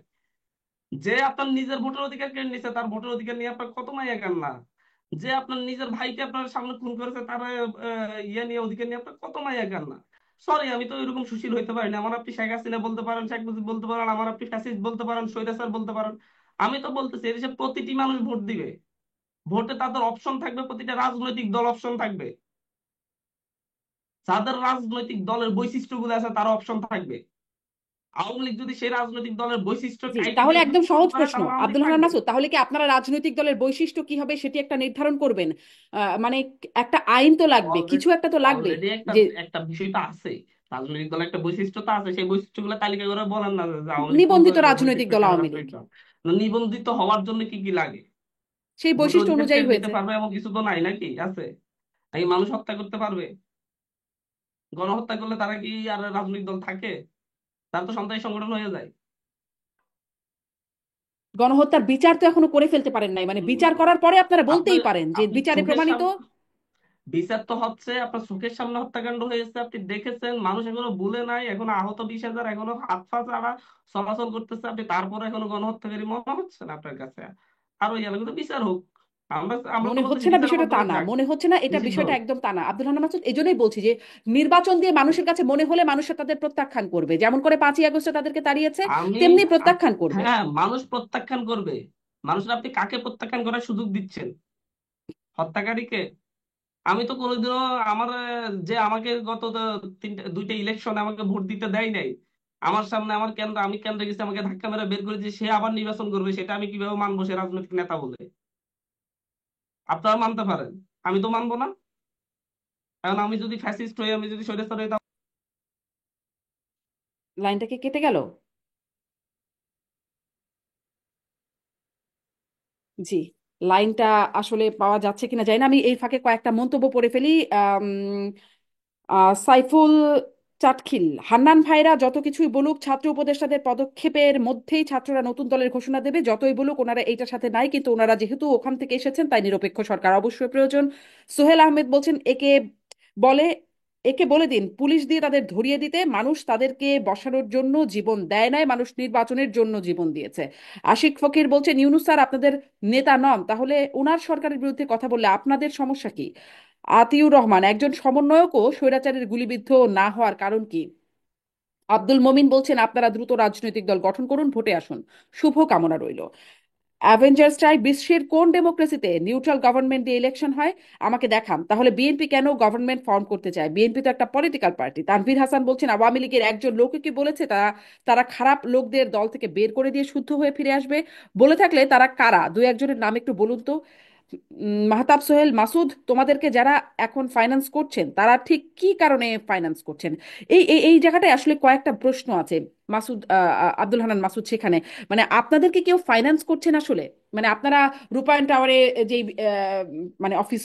যে আপনার নিজের ভোটের অধিকার কেড়ে নিছে, তার ভোটের অধিকার নিয়ে আপনার কত মায়া কান্না। যে আপনার নিজের ভাইকে আপনার সামনে খুন করেছে, তার ইয়ে নিয়ে, অধিকার নিয়ে আপনার কত মায়া কান্না। সরি, আমি তো এরকম সুশীল হইতে পারি না। আমার আপনি শেখ হাসিনা বলতে পারেন, শেখ মুজিব বলতে পারেন, আমার আপনি ফ্যাসিস্ট বলতে পারেন, স্বৈরাচার বলতে পারেন। আমি তো বলতেছি এদেশে প্রতিটি মানুষ ভোট দিবে। ভোটে তাদের অপশন থাকবে, প্রতিটা রাজনৈতিক দল অপশন থাকবে। যাদের রাজনৈতিক দলের বৈশিষ্ট্যগুলো আছে তার অপশন থাকবে। আওয়ামী লীগ যদি সেই রাজনৈতিক দলের বৈশিষ্ট্য জি, তাহলে ক্রাইটেরিয়া যদি একদম পূরণ সহজ করে প্রশ্ন, তাহলে আওয়ামী লীগ আব্দুল হান্নান থাকবে। মাসুদ, তাহলে কি আপনারা রাজনৈতিক দলের বৈশিষ্ট্য কি হবে সেটি একটা নির্ধারণ করবেন? মানে একটা আইন তো লাগবে, অলরেডি কিছু একটা তো লাগবে। অলরেডি একটা যে একটা বিষয় তো আছে। রাজনৈতিক দলের একটা বৈশিষ্ট্য তো আছে, সেই বৈশিষ্ট্যগুলো তালিকা করে বলেন না যে আওয়ামী লীগ কোন নিবন্ধিত রাজনৈতিক বৈশিষ্ট্য দল কাদের আওয়ামী আছে লীগ, এটা। নিবন্ধিত হওয়ার জন্য কি কি লাগে? সেই ভোটের বৈশিষ্ট্য অধিকার অনুযায়ী কেড়ে নিতে হয়েছে। পারবে এমন কিছু তো নাই, নাকি আছে? নাকি মানুষ হত্যা করতে পারবে? গণহত্যা করলে তারা কি আর রাজনৈতিক দল থাকে? তারা তো সন্ত্রাসী সংগঠন হয়ে যায়। গণহত্যার বিচার তো এখনো করে ফেলতে পারেন নাই, মানে উম, বিচার করার পরে আপনারা আপনি বলতেই পারেন যে আপনি বিচারে চোখের প্রমাণিত। সামনে, বিচার তো হচ্ছে আপনার চোখের সামনে হত্যাকাণ্ড হয়েছে, আপনি দেখেছেন, মানুষ এখনো ভুলে নাই, এখনো আহত 20,000, এখনো হাত পা ছাড়া চলাচল করতেছে, আপনি তারপরে এখনো গণহত্যাকারী মনে হচ্ছে না আপনার কাছে? আর ওই এলাকা তো বিচার হোক। আমরা আমরা তো মনে বলতেছি হচ্ছে না, বিচারের বিষয়টা তা মাধ্যমে না, যাক, মনে হচ্ছে না, এটা নিষিদ্ধ বিষয়টা হোক। একদম তা না আব্দুল হান্নান মাসুদ। এই জন্যই বলছি যে নির্বাচন দিয়ে মানুষের কাছে মনে হলে মানুষের তাদের প্রত্যাখ্যান করবে, যেমন করে 5ই আগস্টে তাদেরকে তাড়িয়েছে, আমি তেমনি প্রত্যাখ্যান করবে। হ্যাঁ, মানুষ প্রত্যাখ্যান করবে। মানুষের, আপনি কাকে প্রত্যাখ্যান করার সুযোগ দিচ্ছেন? হত্যাকারীকে? আমি তো কোনোদিনও আমার যে আমাকে গত দুইটা ইলেকশনে আমাকে ভোট দিতে দেয় নাই, আমার সামনে, আমার কেন্দ্র, আমি কেন্দ্রে গেছি, আমাকে ধাক্কা মেরে বের করেছে, সে আবার নির্বাচন করবে, সেটা আমি কিভাবে মানবো সে রাজনৈতিক নেতা বলে? আপনারা মানতে পারেন, আমি তো মানবো না। কারণ আমি যদি ফ্যাসিস্ট হই, আমি যদি স্বৈরাচার হই, লাইনটাকে কেটে গেল। জি, লাইনটা আসলে পাওয়া যাচ্ছে কিনা জানি না। আমি এই ফাঁকে কয়েকটা মন্তব্য পড়ে ফেলি। সাইফুল চাটখিল, হান্নান ভাইরা যত কিছুই বলুক, ছাত্র উপদেষ্টাদের পদক্ষেপের মধ্যেই ছাত্ররা নতুন দলের ঘোষণা দেবে, যতই বলুক ওনারা এইটার সাথে নাই, কিন্তু ওনারা যেহেতু ওখান থেকে এসেছেন তাই নিরপেক্ষ সরকার অবশ্যই প্রয়োজন। সোহেল আহমেদ বলছেন, বলে একে বলে দিন পুলিশ দিয়ে তাদের ধরিয়ে দিতে, মানুষ তাদেরকে বসানোর জন্য জীবন দেয় নাই, মানুষ নির্বাচনের জন্য জীবন দিয়েছে। আশিক ফকির বলছেন, ইউনূস স্যার আপনাদের নেতা নন, তাহলে ওনার সরকারের বিরুদ্ধে কথা বললে আপনাদের সমস্যা কি? আতিউর রহমান, একজন সমন্বয়কও স্বৈরাচারের গুলিবিদ্ধ না হওয়ার কারণ কি? আব্দুল মমিন বলছেন, আপনারা দ্রুত রাজনৈতিক দল গঠন করুন, ভোটে আসুন, শুভ কামনা রইল। অ্যাভেঞ্জার্স চাই, বিশ্বের কোন ডেমোক্রেসিতে নিউট্রাল গভর্নমেন্ট দিয়ে ইলেকশন হয়? আমাকে দেখান। তাহলে বিএনপি কেন গভর্নমেন্ট ফর্ম করতে চায়? বিএনপি তো একটা পলিটিক্যাল পার্টি। তানভীর হাসান বলছেন, আওয়ামী লীগের একজন লোকও কি বলেছে তারা তারা খারাপ লোকদের দল থেকে বের করে দিয়ে শুদ্ধ হয়ে ফিরে আসবে? বলে থাকলে তারা কারা, দু একজনের নাম একটু বলুন তো। মাহতাব সোহেল মাসুদ, তোমাদেরকে যারা এখন ফাইন্যান্স করছেন তারা ঠিক কি কারণে ফাইন্যান্স করছেন? এই এই এই জায়গাটায় আসলে কয়েকটা প্রশ্ন আছে মাসুদ, আব্দুল হান্নান মাসুদ। সেখানে মানে আপনাদেরকে কেউ ফাইন্যান্স করছেন আসলে? মানে আপনারা রূপায়ণ টাওয়ারে যেই মানে অফিস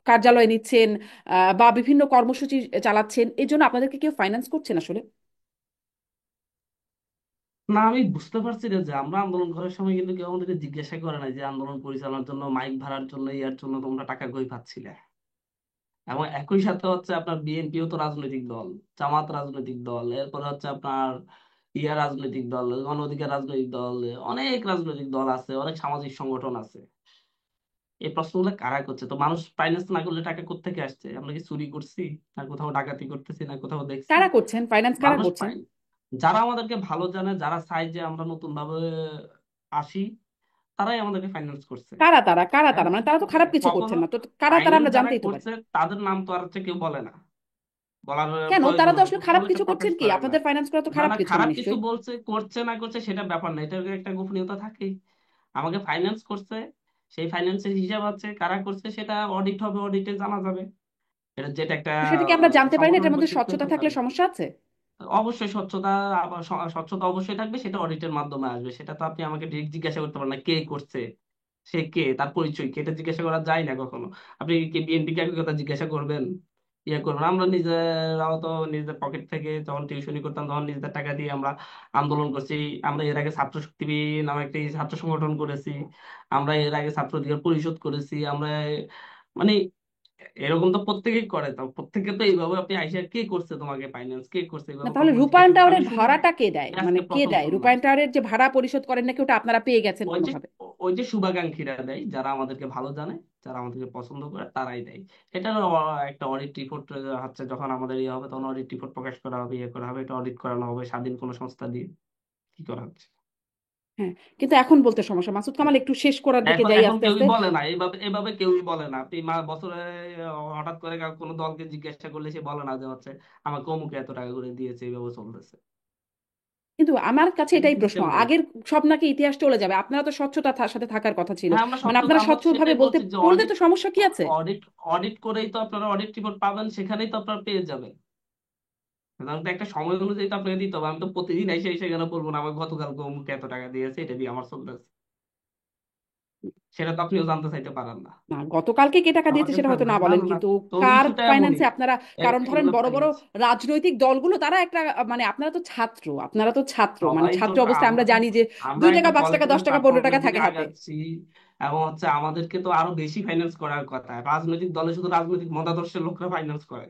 কার্যালয় নিচ্ছেন, বা বিভিন্ন কর্মসূচি চালাচ্ছেন, এই জন্য আপনাদেরকে কেউ ফাইন্যান্স করছেন আসলে? না, আমি বুঝতে পারছি না যে আমরা আন্দোলন করার সময় কিন্তু কেউ আমাদেরকে জিজ্ঞাসা করে না যে আন্দোলন পরিচালনার জন্য, মাইক ভাড়ার জন্য, ইয়ার জন্য তোমরা টাকা কই পাচ্ছিলে। এবং একই সাথে হচ্ছে আপনার বিএনপিও তো রাজনৈতিক দল, জামাত রাজনৈতিক দল, এরপরে হচ্ছে আপনার ইয়া রাজনৈতিক দল, গণ অধিকার রাজনৈতিক দল, অনেক রাজনৈতিক দল আছে, অনেক সামাজিক সংগঠন আছে। এই প্রশ্নগুলো কারা করছে? তো মানুষ ফাইন্যান্স না করলে টাকা কোত্থেকে আসছে? আমরা কি চুরি করছি, না কোথাও ডাকাতি করতেছি, না কোথাও দেখছি? কারা করছেন ফাইন্যান্স, কারা মানুষ করছেন? পায়, যারা আমাদেরকে ভালো জানে, যারা চায় যে আমরা নতুন ভাবে আসি, তারাই আমাদেরকে ফাইন্যান্স করছে। কারা তারা, এখন মানে তারা তো খারাপ কিছু কখনো করছেন না তো, কারা তারা ফাইন্যান্স আমরা যারা জানতেই তো পারি। করছে তাদের নাম তো আর হচ্ছে কেউ বলে না, বলার কেন, তারা প্রয়োজন তো আসলে খারাপ মুখে কিছু প্রকাশ করছেন কি? করে না। আপনাদের ফাইন্যান্স করা তো না খারাপ না, কিছু না খারাপ কিছু নিশ্চয়ই। বলছে, করছে না করছে সেটা ব্যাপার না, এটার একটা গোপনীয়তা থাকেই। আমাকে ফাইন্যান্স করছে, সেই ফাইন্যান্সের হিসাব আছে, কারা করছে সেটা অডিট হবে, অডিটে জানা যাবে। এটা যেটা একটা তো সেটা কি আমরা জানতে পারি না? সংগঠনের এটার মধ্যে বৈশিষ্ট্য স্বচ্ছতা হতে থাকলে পারে। সমস্যা আছে? অবশ্যই স্বচ্ছতা, আবার স্বচ্ছতা অবশ্যই থাকবে, সেটা অডিটের মাধ্যমে আসবে। সেটা তো আপনি আমাকে ডিরেক্ট জিজ্ঞাসা করতে পারেন না কে করছে, সে কে, তার পরিচয় কি, এটা জিজ্ঞাসা করা যায় না কখনো। আপনি কি বিএনপি কে একই কথা জিজ্ঞাসা করবেন? ইয়ে করবো না। আমরা নিজেরাও তো নিজেদের পকেট থেকে যখন টিউশনি করতাম তখন নিজেদের টাকা দিয়ে আমরা আন্দোলন করছি। আমরা এর আগে ছাত্র শক্তি নামে একটি ছাত্র সংগঠন করেছি। আমরা এর আগে ছাত্র অধিকার পরিষদ করেছি। আমরা মানে এরকম তো প্রত্যেকেই করে। তো প্রত্যেকে তো এইভাবে আপনি আইসা কে করছে তোমাকে ফাইন্যান্স, কে করছে না, এইভাবে তাহলে কখনো জিজ্ঞেস রূপায়ণ করছে আমি টাওয়ারের শুনি নাই। ভাড়াটা কে দেয়, এই মানে আজকে কে প্রথম দেয় শুনলাম। রূপায়ণ টাওয়ারের যে ভাড়া পরিশোধ করেন নাকি, ওটা আপনারা পেয়ে গেছেন ওই যে কোনোভাবে? ওই যে শুভাকাঙ্ক্ষীরা দেয়, যারা আমাদেরকে ভালো জানে, যারা আমাদেরকে পছন্দ করে, তারাই দেয়। এটা একটা অডিট রিপোর্ট হচ্ছে, যখন আমাদের ইয়ে হবে তখন অডিট রিপোর্ট প্রকাশ করা হবে, ইয়ে করা হবে, এটা অডিট করানো হবে স্বাধীন কোনো সংস্থা দিয়ে। কি করা হচ্ছে? হ্যাঁ, কিন্তু এখন বলতে সমস্যা। মাসুদ কামাল, একটু শেষ করার দিকে এখন যাই এখন আস্তে কেউই আস্তে। বলে না এইভাবে, এভাবে কেউই বলে না। আপনি বছরে হঠাৎ করে কোনো দলকে জিজ্ঞাসা করলে সে বলে না যে হচ্ছে আমাকে অমুকে এত টাকা করে দিয়েছে, এইভাবে চলতেছে। কিন্তু আমার কাছে এটা এটাই প্রশ্ন, সিস্টেম নেই। আগের সব নাকি ইতিহাস চলে যাবে? আপনারা তো স্বচ্ছতার সাথে থাকার কথা ছিল, হ্যাঁ, আমরা মানে সত্য, আপনারা আমরা তো স্বচ্ছভাবে সেটাই বলতে বলছি যে বললে অডিট, তো সমস্যা কি আছে? অডিট অডিট করেই তো আপনারা অডিট রিপোর্ট পাবেন, সেখানেই তো আপনারা পেয়ে যাবেন। সুতরাং তো একটা সময় অনুযায়ী তো আপনাকে দিতে হবে। আমি তো প্রতিদিন এসে এসে কেন বলবো না আমার গতকালকে অমুক এত টাকা দিয়েছে, এটা দিয়ে আমার চলতেছে। সেটা তো আপনিও জানতে চাইতে পারেন না। না, গতকালকে কে টাকা আমার দিয়েছে কাছে সেটা হয়তো না না বলেন, না না, কিন্তু তো কার ইস্যুটা এমনই। ফাইন্যান্সে আপনারা, কারণ ধরেন এগুলো বড় বড় ফাইন্যান্স রাজনৈতিক দলগুলো তারা একটা, মানে আপনারা তো ছাত্র, মানে সবাই তো, ছাত্র অবস্থায় আমরা আমরা জানি যে আমরা 2 টাকা একটা 5 টাকা পলিটিক্যাল 10 টাকা 15 টাকা প্ল্যাটফর্মের দিকে থাকে হাতে। আগাচ্ছি, এবং হচ্ছে আমাদেরকে তো আরো বেশি ফাইন্যান্স করার কথা। রাজনৈতিক দলে শুধু রাজনৈতিক মতাদর্শের লোকরা ফাইন্যান্স করে,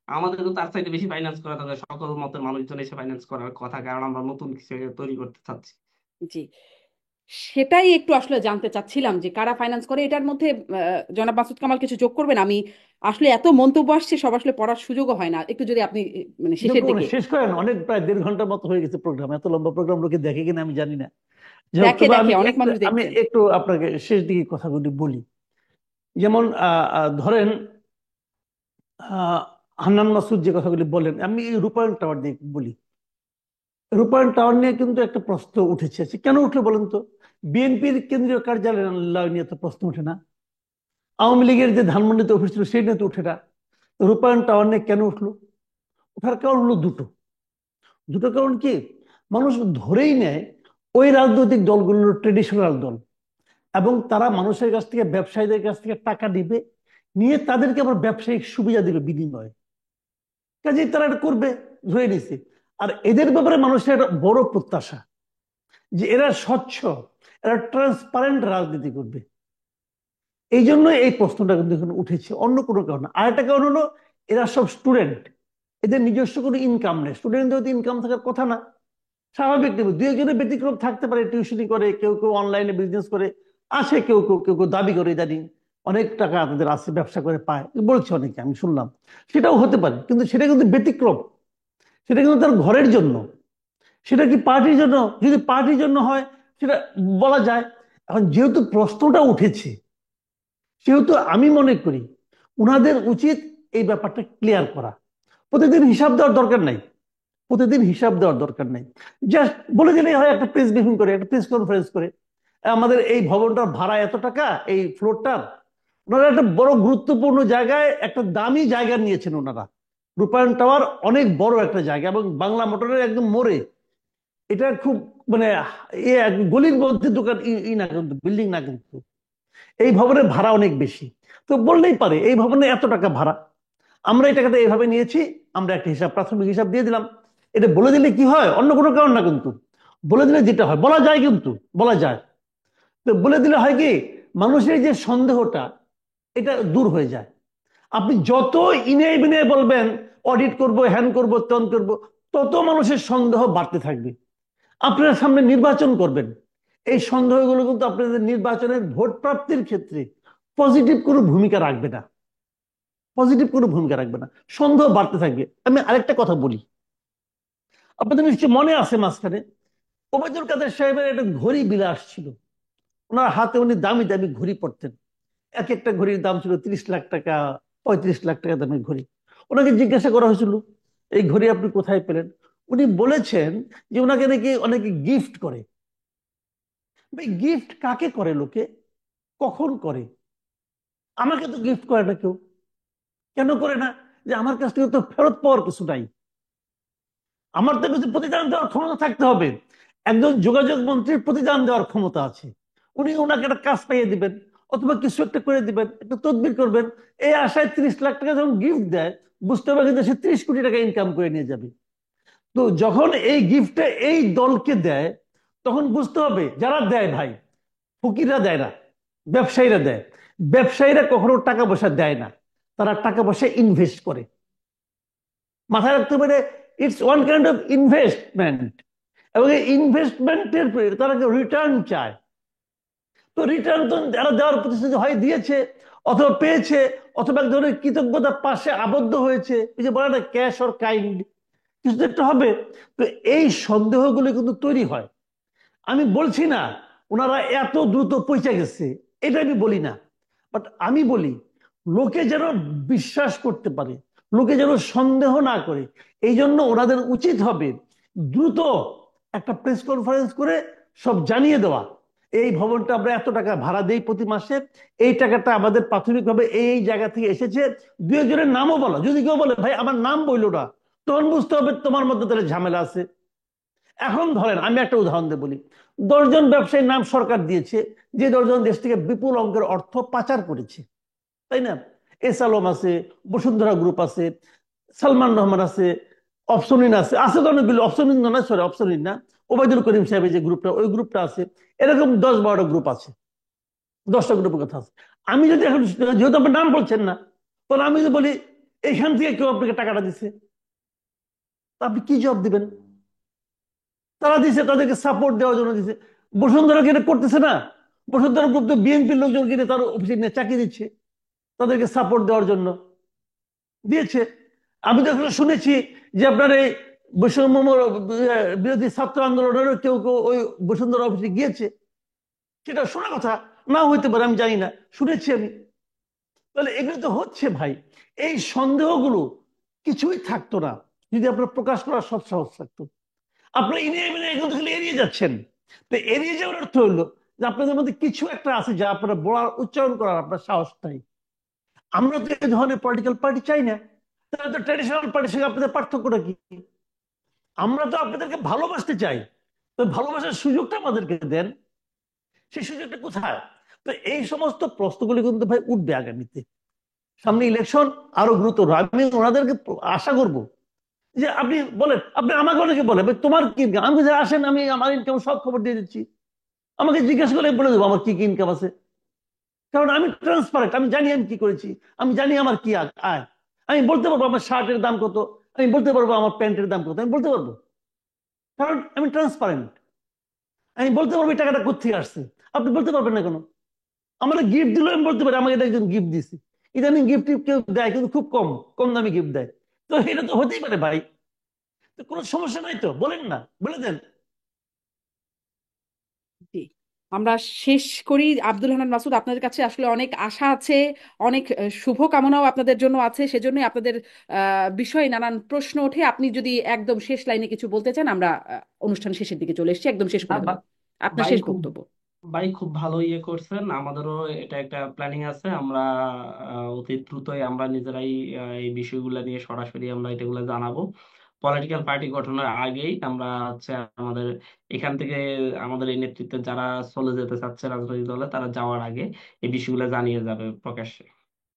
আমাদের তো তার চাইতে বেশি ফাইন্যান্স করা দরকার। সকল মতের মানুষজন এসে ফাইন্যান্স করার কথা, কারণ আমরা নতুন কিছু তৈরি করতে চাচ্ছি। জি, সেটাই একটু আসলে জানতে চাচ্ছিলাম যে কারা ফাইন্যান্স করে এটার মধ্যে। জনাব মাসুদ কামাল কিছু যোগ করবেন? আমি আসলে এত মন্তব্য আসছে, সব আসলে পড়ার সুযোগও হয় না, একটু যদি আপনি মানে শেষের দিকে। শেষ করেন, অনেক প্রায় 1.5 ঘন্টার মতো হয়ে গেছে প্রোগ্রাম। এত লম্বা প্রোগ্রাম লোকে দেখে কিনা আমি জানি না। যাই হোক, দেখে তবে দেখে আমি অনেক একটু মানুষ আমি দেখছেন। একটু আপনাকে শেষ দিকে কথাগুলি বলি। যেমন ধরেন আহ হান্নান মাসুদ যে কথাগুলি বলেন, আমি এই রূপায়ণ টাওয়ার নিয়ে বলি। রূপায়ণ টাওয়ার নিয়ে কিন্তু একটা প্রশ্ন উঠেছে। কেন উঠলো বলেন তো? বিএনপির কেন্দ্রীয় কার্যালয় নিয়ে তো প্রশ্ন ওঠে না। আওয়ামী লীগের যে ধানমন্ডিতে অফিস ছিল সেই নিয়ে তো উঠে না। তো রূপায়ণ টাওয়ার নিয়ে কেন উঠলো? ওঠার কারণ হলো দুটো। দুটো কারণ কি, মানুষ ধরেই নেয় ওই রাজনৈতিক দলগুলোর ট্রেডিশনাল দল, এবং তারা মানুষের কাছ থেকে, ব্যবসায়ীদের কাছ থেকে টাকা দিবে, নিয়ে তাদেরকে আবার ব্যবসায়িক সুবিধা দিবে বিনিময়ে। কাজেই তারা এটা করবে, ধরে নিছে। আর এদের ব্যাপারে মানুষের একটা বড় প্রত্যাশা যে এরা স্বচ্ছ, এরা ট্রান্সপারেন্ট রাজনীতি করবে। এই জন্য এই প্রশ্নটা কিন্তু এখানে উঠেছে, অন্য কোনো কারণ না। আর একটা কারণ হলো এরা সব স্টুডেন্ট, এদের নিজস্ব কোনো ইনকাম নেই। স্টুডেন্টদের তো ইনকাম থাকার কথা না। স্বাভাবিক নেবে, দু একজনের ব্যতিক্রম থাকতে পারে, টিউশনি করে, কেউ কেউ অনলাইনে বিজনেস করে, আছে কেউ কেউ দাবি করে জানি অনেক টাকা তাদের আছে, ব্যবসা করে পায়, বলছে অনেকে, আমি শুনলাম। সেটাও হতে পারে, কিন্তু সেটা কিন্তু ব্যতিক্রম। সেটা কিন্তু তার ঘরের জন্য। সেটা কি পার্টির জন্য? যদি পার্টির জন্য হয় সেটা বলা যায়। এখন যেহেতু প্রশ্নটা উঠেছে, সেহেতু আমি মনে করি উনাদের উচিত এই ব্যাপারটা ক্লিয়ার করা। প্রতিদিন হিসাব দেওয়ার দরকার নাই, প্রতিদিন হিসাব দেওয়ার দরকার নেই। জাস্ট বলে দিলেই হয়, একটা প্রেস ব্রিফিং করে, একটা প্রেস কনফারেন্স করে, আমাদের এই ভবনটার ভাড়া এত টাকা, এই ফ্লোরটার। ওনারা একটা বড় গুরুত্বপূর্ণ জায়গায়, একটা দামি জায়গা নিয়েছেন ওনারা। রূপায়ণ টাওয়ার অনেক বড় একটা জায়গা, এবং বাংলা মোটরের একদম মোড়ে। এটা খুব মানে গলির মধ্যে দোকান, না কিন্তু বিল্ডিং না কিন্তু। এই ভবনের ভাড়া অনেক বেশি। তো বললেই পারে এই ভবনে এত টাকা ভাড়া, আমরা এই টাকাটা এইভাবে নিয়েছি, আমরা একটা হিসাব, প্রাথমিক হিসাব দিয়ে দিলাম। এটা বলে দিলে কি হয়, অন্য কোনো কারণ না কিন্তু, বলে দিলে যেটা হয়, বলা যায়, কিন্তু বলা যায়। তো বলে দিলে হয় কি, মানুষের যে সন্দেহটা, এটা দূর হয়ে যায়। আপনি যত ইনে বিনে বলবেন অডিট করব, হ্যান করব, ত্যান করব, তত মানুষের সন্দেহ বাড়তে থাকবে। আপনারা সামনে নির্বাচন করবেন, এই সন্দেহগুলো কিন্তু আপনাদের নির্বাচনের ভোট প্রাপ্তির ক্ষেত্রে পজিটিভ কোনো ভূমিকা রাখবে না, পজিটিভ কোনো ভূমিকা রাখবে না। সন্দেহ বাড়তে থাকবে। আমি আরেকটা কথা বলি, আপনাদের নিশ্চয়ই মনে আছে মাঝখানে ওবায়দুল কাদের সাহেবের একটা ঘড়ি বিলাস ছিল। ওনার হাতে উনি দামি দামি ঘড়ি পরতেন। এক একটা ঘড়ির দাম ছিল 30 লাখ টাকা, 35 লাখ টাকা দামের ঘড়ি। ওনাকে জিজ্ঞাসা করা হয়েছিল, এই ঘড়ি আপনি কোথায় পেলেন? উনি বলেছেন যে ওনাকে নাকি অনেকে গিফট করে। ভাই, গিফট কাকে করে লোকে, কখন করে? আমাকে তো গিফট করে না কেউ। কেন করে না? যে আমার কাছ থেকে তো ফেরত পাওয়ার কিছু নাই, আমার তো কিছু প্রতিদান দেওয়ার ক্ষমতা থাকতে হবে। একজন যোগাযোগ মন্ত্রীর প্রতিদান দেওয়ার ক্ষমতা আছে, উনি ওনাকে একটা কাজ পাইয়ে দিবেন, অথবা কিছু একটা করে দিবেন, একটা তদবির করবেন। এই আশায় 30 লাখ টাকা যখন গিফট দেয়, বুঝতে হবে কিন্তু সে 30 কোটি টাকা ইনকাম করে নিয়ে যাবে। তো যখন এই গিফটটা এই দলকে দেয়, তখন বুঝতে হবে যারা দেয় ভাই, ফকিররা দেয় না, ব্যবসায়ীরা দেয়। ব্যবসায়ীরা কখনো টাকা পয়সা দেয় না, তারা টাকা পয়সা ইনভেস্ট করে। মাথায় রাখতে পারে, it's one kind of investment. এবং এই ইনভেস্টমেন্টের তারা রিটার্ন চায়। তো রিটার্ন তো যারা দেওয়ার প্রতিশ্রুতি হয় দিয়েছে, অথবা পেয়েছে, অথবা এক ধরনের কৃতজ্ঞতার পাশে আবদ্ধ হয়েছে, এই যে বলে না ক্যাশ অর কাইন্ড, কিছু তো একটা হবে। তো এই সন্দেহগুলো কিন্তু তৈরি হয়। আমি বলছি না ওনারা এত দ্রুত পৌঁছে গেছে, এটা আমি বলি না। বাট আমি বলি লোকে যেন বিশ্বাস করতে পারে, লোকে যেন সন্দেহ না করে, এই জন্য ওনাদের উচিত হবে দ্রুত একটা প্রেস কনফারেন্স করে সব জানিয়ে দেওয়া, এই ভবনটা আমরা এত টাকা ভাড়া দেই প্রতি মাসে, এই টাকাটা আমাদের প্রাথমিকভাবে এই জায়গা থেকে এসেছে। দু একজনের নামও বলো, যদি কেউ বলে ভাই আমার নাম বললো না, তখন বুঝতে হবে তোমার মধ্যে তাহলে ঝামেলা আছে। এখন ধরেন আমি একটা উদাহরণ দিয়ে বলি, 10 জন ব্যবসায়ীর নাম সরকার দিয়েছে, যে 10 জন দেশ থেকে বিপুল অঙ্কের অর্থ পাচার করেছে, তাই না? এস আলম আছে, বসুন্ধরা গ্রুপ আছে, সালমান রহমান আছে, অপসনিন আছে, আছে তো অনেকগুলো, অপসনিন না, সরি অপসনিন না, ওবায়দুল করিম সাহেবের যে গ্রুপটা, ওই গ্রুপটা আছে। এরকম 10-12টা গ্রুপ আছে, 10টা গ্রুপের কথা আছে। আমি যদি এখন, যেহেতু আপনার নাম বলছেন না, তাহলে আমি যদি বলি এইখান থেকে কেউ আপনাকে টাকাটা দিচ্ছে, তা আপনি কি জবাব দিবেন? তারা দিছে, তাদেরকে সাপোর্ট দেওয়ার জন্য দিছে। বসুন্ধরা কি এটা করতেছে না? বসুন্ধরা গ্রুপ তো বিএনপির লোকজন কিনে তার অফিসে নিয়ে চাকরি দিচ্ছে, তাদেরকে সাপোর্ট দেওয়ার জন্য দিয়েছে। আমি তো এখনো শুনেছি যে আপনার এই বৈষম্য বিরোধী ছাত্র আন্দোলনেরও কেউ কেউ ওই বসুন্ধরা অফিসে গিয়েছে। সেটা শোনা কথা, না হইতে পারে, আমি জানি না, শুনেছি আমি। তাহলে এগুলো তো হচ্ছে ভাই। এই সন্দেহগুলো কিছুই থাকতো না যদি আপনার প্রকাশ করার সৎসাহস থাকতো। আপনি এড়িয়ে মানে এখন তো খালি এড়িয়ে যাচ্ছেন। তো এড়িয়ে যাওয়ার অর্থ হলো যে আপনাদের মধ্যে কিছু একটা আছে যা আপনারা বলার, উচ্চারণ করার আপনার সাহস নাই। আমরা তো এই ধরনের পলিটিক্যাল পার্টি চাই না। তাহলে তো ট্র্যাডিশনাল পার্টির সঙ্গে আপনাদের পার্থক্যটা কি? আমরা তো আপনাদেরকে ভালোবাসতে চাই, তো ভালোবাসার সুযোগটা আমাদেরকে দেন। সেই সুযোগটা কোথায়? তো এই সমস্ত প্রশ্নগুলি কিন্তু ভাই উঠবে আগামীতে। সামনে ইলেকশন, আরো গুরুতর। আমি ওনাদেরকে আশা করব যে আপনি বলেন, আপনি আমাকে অনেকে বলে ভাই তোমার কি income?" আমি বলছি, আসেন আমি আমার ইনকাম সব খবর দিয়ে দিচ্ছি, আমাকে জিজ্ঞাসা করে বলে দেবো আমার কি কি ইনকাম আছে। কারণ আমি ট্রান্সপারেন্ট, আমি জানি আমি কি করেছি, আমি জানি আমার কি আয়। আমি বলতে পারবো আমার শার্টের দাম কত, আমি বলতে পারবো আমার প্যান্টের দাম কত, আমি বলতে পারবো, কারণ আমি ট্রান্সপারেন্ট। আমি বলতে পারবো এই টাকাটা কোথেকে আসছে, আপনি বলতে পারবেন না কেন? আমার গিফট দিল, আমি বলতে পারি আমাকে এটা একজন গিফট দিছে। ইদানিং গিফট কেউ দেয় কিন্তু খুব কম, কম দামি গিফট দেয়। তো এটা তো হতেই পারে ভাই, তো কোনো সমস্যা নাই, তো বলেন না, বলে দেন। জি, আমরা শেষ করি। আব্দুল হান্নান মাসুদ, আপনাদের কাছে আসলে অনেক আশা আছে, অনেক শুভ কামনাও আপনাদের জন্য আছে, সেজন্যই আপনাদের বিষয়ে নানান প্রশ্ন ওঠে। আপনি যদি একদম শেষ লাইনে কিছু বলতে চান, আমরা অনুষ্ঠান শেষের দিকে চলে এসেছি, একদম শেষ না করে দেবো। আপনার ভাই শেষ খুব বক্তব্য। ভাই খুব ভালো ইয়ে করছেন। আমাদেরও এটা একটা প্ল্যানিং আছে। আমরা অতি দ্রুতই আমরা নিজেরাই এই বিষয়গুলো নিয়ে সরাসরি আমরা এটাগুলো জানাবো। পলিটিক্যাল পার্টি গঠনের আগেই আমরা হচ্ছে আমাদের এখান থেকে আমাদের এই নেতৃত্বে যারা চলে যেতে চাচ্ছে রাজনৈতিক দলে, তারা যাওয়ার আগে এই বিষয়গুলো জানিয়ে যাবে প্রকাশ্যে।